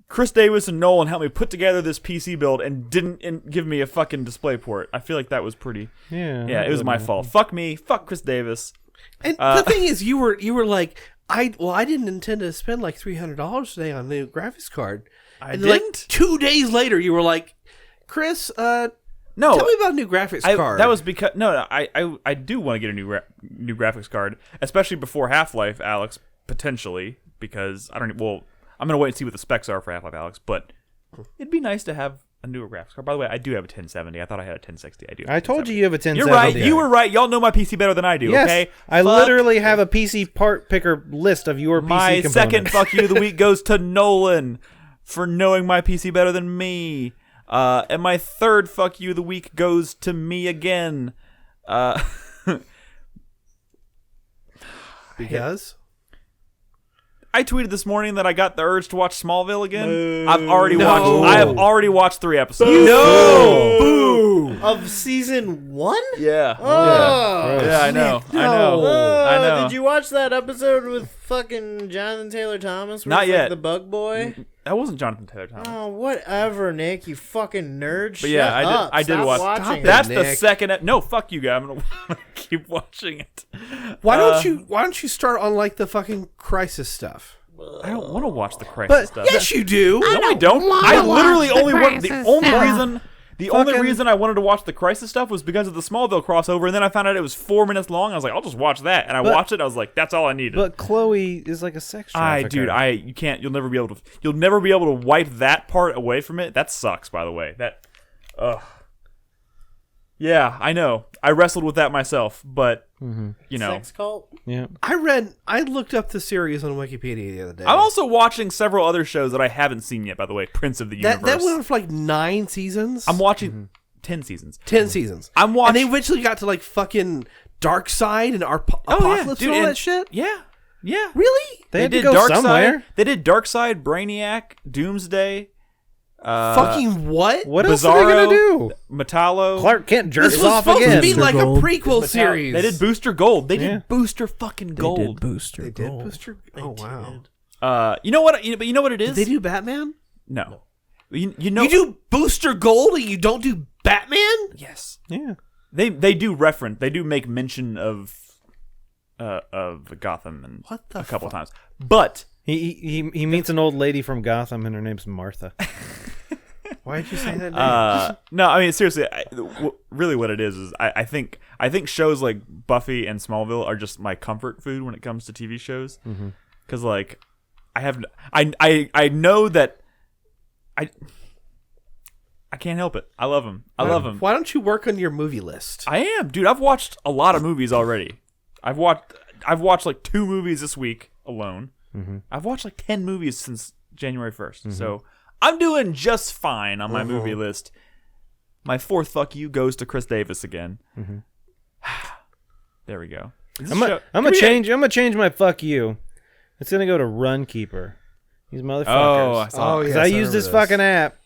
S1: Chris Davis and Nolan helped me put together this PC build and didn't give me a fucking display port. I feel like that was pretty.
S3: Yeah,
S1: it was my fault. Fuck me. Fuck Chris Davis.
S2: And the thing is, you were like, I didn't intend to spend like $300 today on a new graphics card. And
S1: didn't?
S2: like 2 days later, you were like, Chris,
S1: No,
S2: tell me about a new graphics card.
S1: That was because I do want to get a new graphics card, especially before Half-Life, Alex, potentially, because I'm gonna wait and see what the specs are for Half-Life, Alex, but it'd be nice to have a newer graphics card. By the way, I do have a 1070. I thought I had a 1060. I do.
S3: I told you have a 1070.
S1: You're right. You were right. Y'all know my PC better than I do.
S3: Yes,
S1: Okay.
S3: I literally have a PC part picker list of your PC components.
S1: My second fuck you of the week goes to Nolan for knowing my PC better than me. And my third fuck you of the week goes to me again.
S2: because
S1: I tweeted this morning that I got the urge to watch Smallville again.
S2: Boo.
S1: I have already watched 3 episodes.
S5: No! Boo! Of season 1?
S1: Yeah.
S5: Oh,
S1: yeah, I know.
S5: no.
S1: I know.
S5: Did you watch that episode with fucking Jonathan Taylor Thomas?
S1: Not
S5: it's
S1: yet.
S5: Like the bug boy?
S1: That wasn't Jonathan Taylor Thomas.
S5: Oh, whatever, Nick. You fucking nerd.
S1: But yeah,
S5: Shut up.
S1: I did
S5: Stop
S1: watch.
S5: watching
S1: That's
S5: it.
S1: the second. No, fuck you, guy. I'm gonna keep watching it.
S2: why don't you start on like the fucking crisis stuff?
S1: I don't want to watch the crisis stuff.
S2: Yes, you do.
S1: No, I don't. I literally only want the only
S4: stuff.
S1: reason. The only reason I wanted to watch the crisis stuff was because of the Smallville crossover, and then I found out it was 4 minutes long. I was like, I'll just watch that, and I watched it. I was like, that's all I needed.
S3: But Chloe is like a sex trafficker.
S1: You can't. You'll never be able to wipe that part away from it. That sucks, by the way. Yeah, I know. I wrestled with that myself, but you know.
S5: Sex cult?
S3: Yeah.
S2: I looked up the series on Wikipedia the other day.
S1: I'm also watching several other shows that I haven't seen yet, by the way. Prince of the Universe.
S2: That went on for like 9 seasons.
S1: I'm watching 10 seasons.
S2: 10 seasons.
S1: I'm watching.
S2: And they eventually got to like fucking Dark Side and Apocalypse
S1: dude,
S2: and all
S1: and-
S2: that shit.
S1: Yeah. Yeah.
S2: Really?
S3: They had to
S1: did
S3: go
S1: Dark
S3: somewhere.
S1: Side. They did Darkseid, Brainiac, Doomsday.
S2: Fucking what?
S3: What else are they gonna
S1: Bizarro,
S3: do?
S1: Metallo.
S3: Clark Kent jerks
S2: This was
S3: off
S2: supposed
S3: again.
S2: to be like a
S5: Gold.
S2: prequel series.
S1: They did Booster Gold. They
S3: Yeah.
S1: did Booster fucking Gold.
S5: Booster.
S2: They did Booster. Oh wow.
S1: You know what? You know what it is?
S2: Did they do Batman?
S1: No. You know.
S2: You do Booster Gold and you don't do Batman?
S1: Yes.
S3: Yeah.
S1: They do reference. They do make mention of Gotham and
S2: What the
S1: a couple times. But
S3: He meets an old lady from Gotham and her name's Martha.
S2: Why did you say that name?
S1: no, I mean seriously. Really, what it is I think shows like Buffy and Smallville are just my comfort food when it comes to TV shows. Because like I know that I can't help it. I love them. I love them.
S2: Why don't you work on your movie list?
S1: I am, dude. I've watched a lot of movies already. I've watched like 2 movies this week alone. I've watched like 10 movies since January 1st. So I'm doing just fine on my movie list. My 4th fuck you goes to Chris Davis again. There we go.
S3: I'm gonna change my fuck you. It's gonna go to Runkeeper. These motherfuckers.
S1: Oh, I saw.
S3: Because I use this fucking app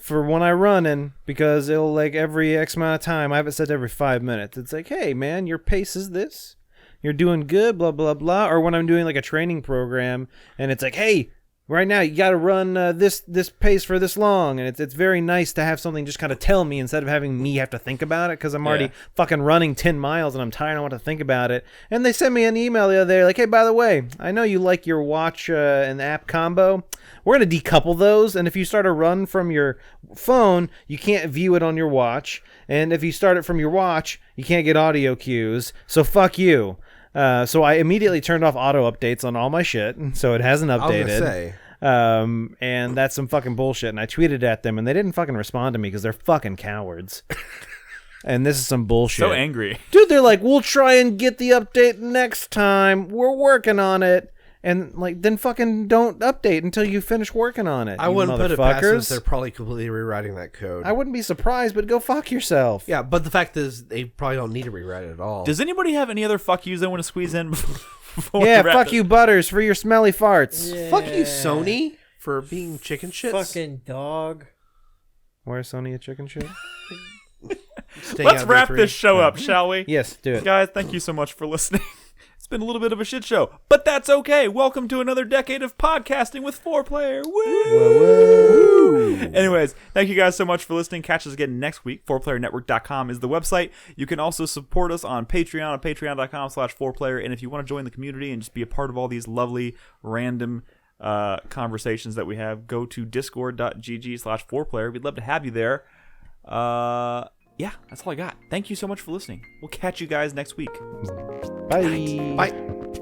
S3: for when I run in, because it'll like every X amount of time. I have it set to every 5 minutes. It's like, hey man, your pace is this. You're doing good, blah blah blah. Or when I'm doing like a training program, and it's like, hey, right now you got to run this pace for this long, and it's very nice to have something just kind of tell me instead of having me have to think about it, because I'm already fucking running 10 miles and I'm tired. I don't want to think about it. And they sent me an email the other day like, hey, by the way, I know you like your watch and app combo. We're going to decouple those, and if you start a run from your phone, you can't view it on your watch, and if you start it from your watch, you can't get audio cues, so fuck you. So I immediately turned off auto updates on all my shit, so it hasn't updated.
S2: I was gonna say.
S3: And that's some fucking bullshit. And I tweeted at them, and they didn't fucking respond to me because they're fucking cowards. And this is some bullshit.
S1: So angry.
S3: Dude, they're like, we'll try and get the update next time. We're working on it. And like, then fucking don't update until you finish working on it.
S2: I
S3: you
S2: wouldn't put it past them.
S3: motherfuckers.
S2: They're probably completely rewriting that code.
S3: I wouldn't be surprised, but go fuck yourself.
S2: Yeah, but the fact is, they probably don't need to rewrite it at all.
S1: Does anybody have any other fuck yous they want to squeeze in before
S3: Yeah,
S1: we wrap
S3: fuck
S1: it?
S3: you, Butters, for your smelly farts.
S5: Yeah.
S2: Fuck you, Sony, for being chicken shits.
S5: Fucking dog.
S3: Why is Sony a chicken shit?
S1: Let's wrap this show up, shall we?
S3: Yes, do it.
S1: Guys, thank you so much for listening. It's been a little bit of a shit show, but that's okay. Welcome to another decade of podcasting with 4Player. Woo! Anyways, thank you guys so much for listening. Catch us again next week. 4playernetwork.com is the website. You can also support us on Patreon at patreon.com/4player. And if you want to join the community and just be a part of all these lovely random conversations that we have, go to discord.gg/4player. We'd love to have you there. Yeah, that's all I got. Thank you so much for listening. We'll catch you guys next week.
S3: Bye.
S2: Bye.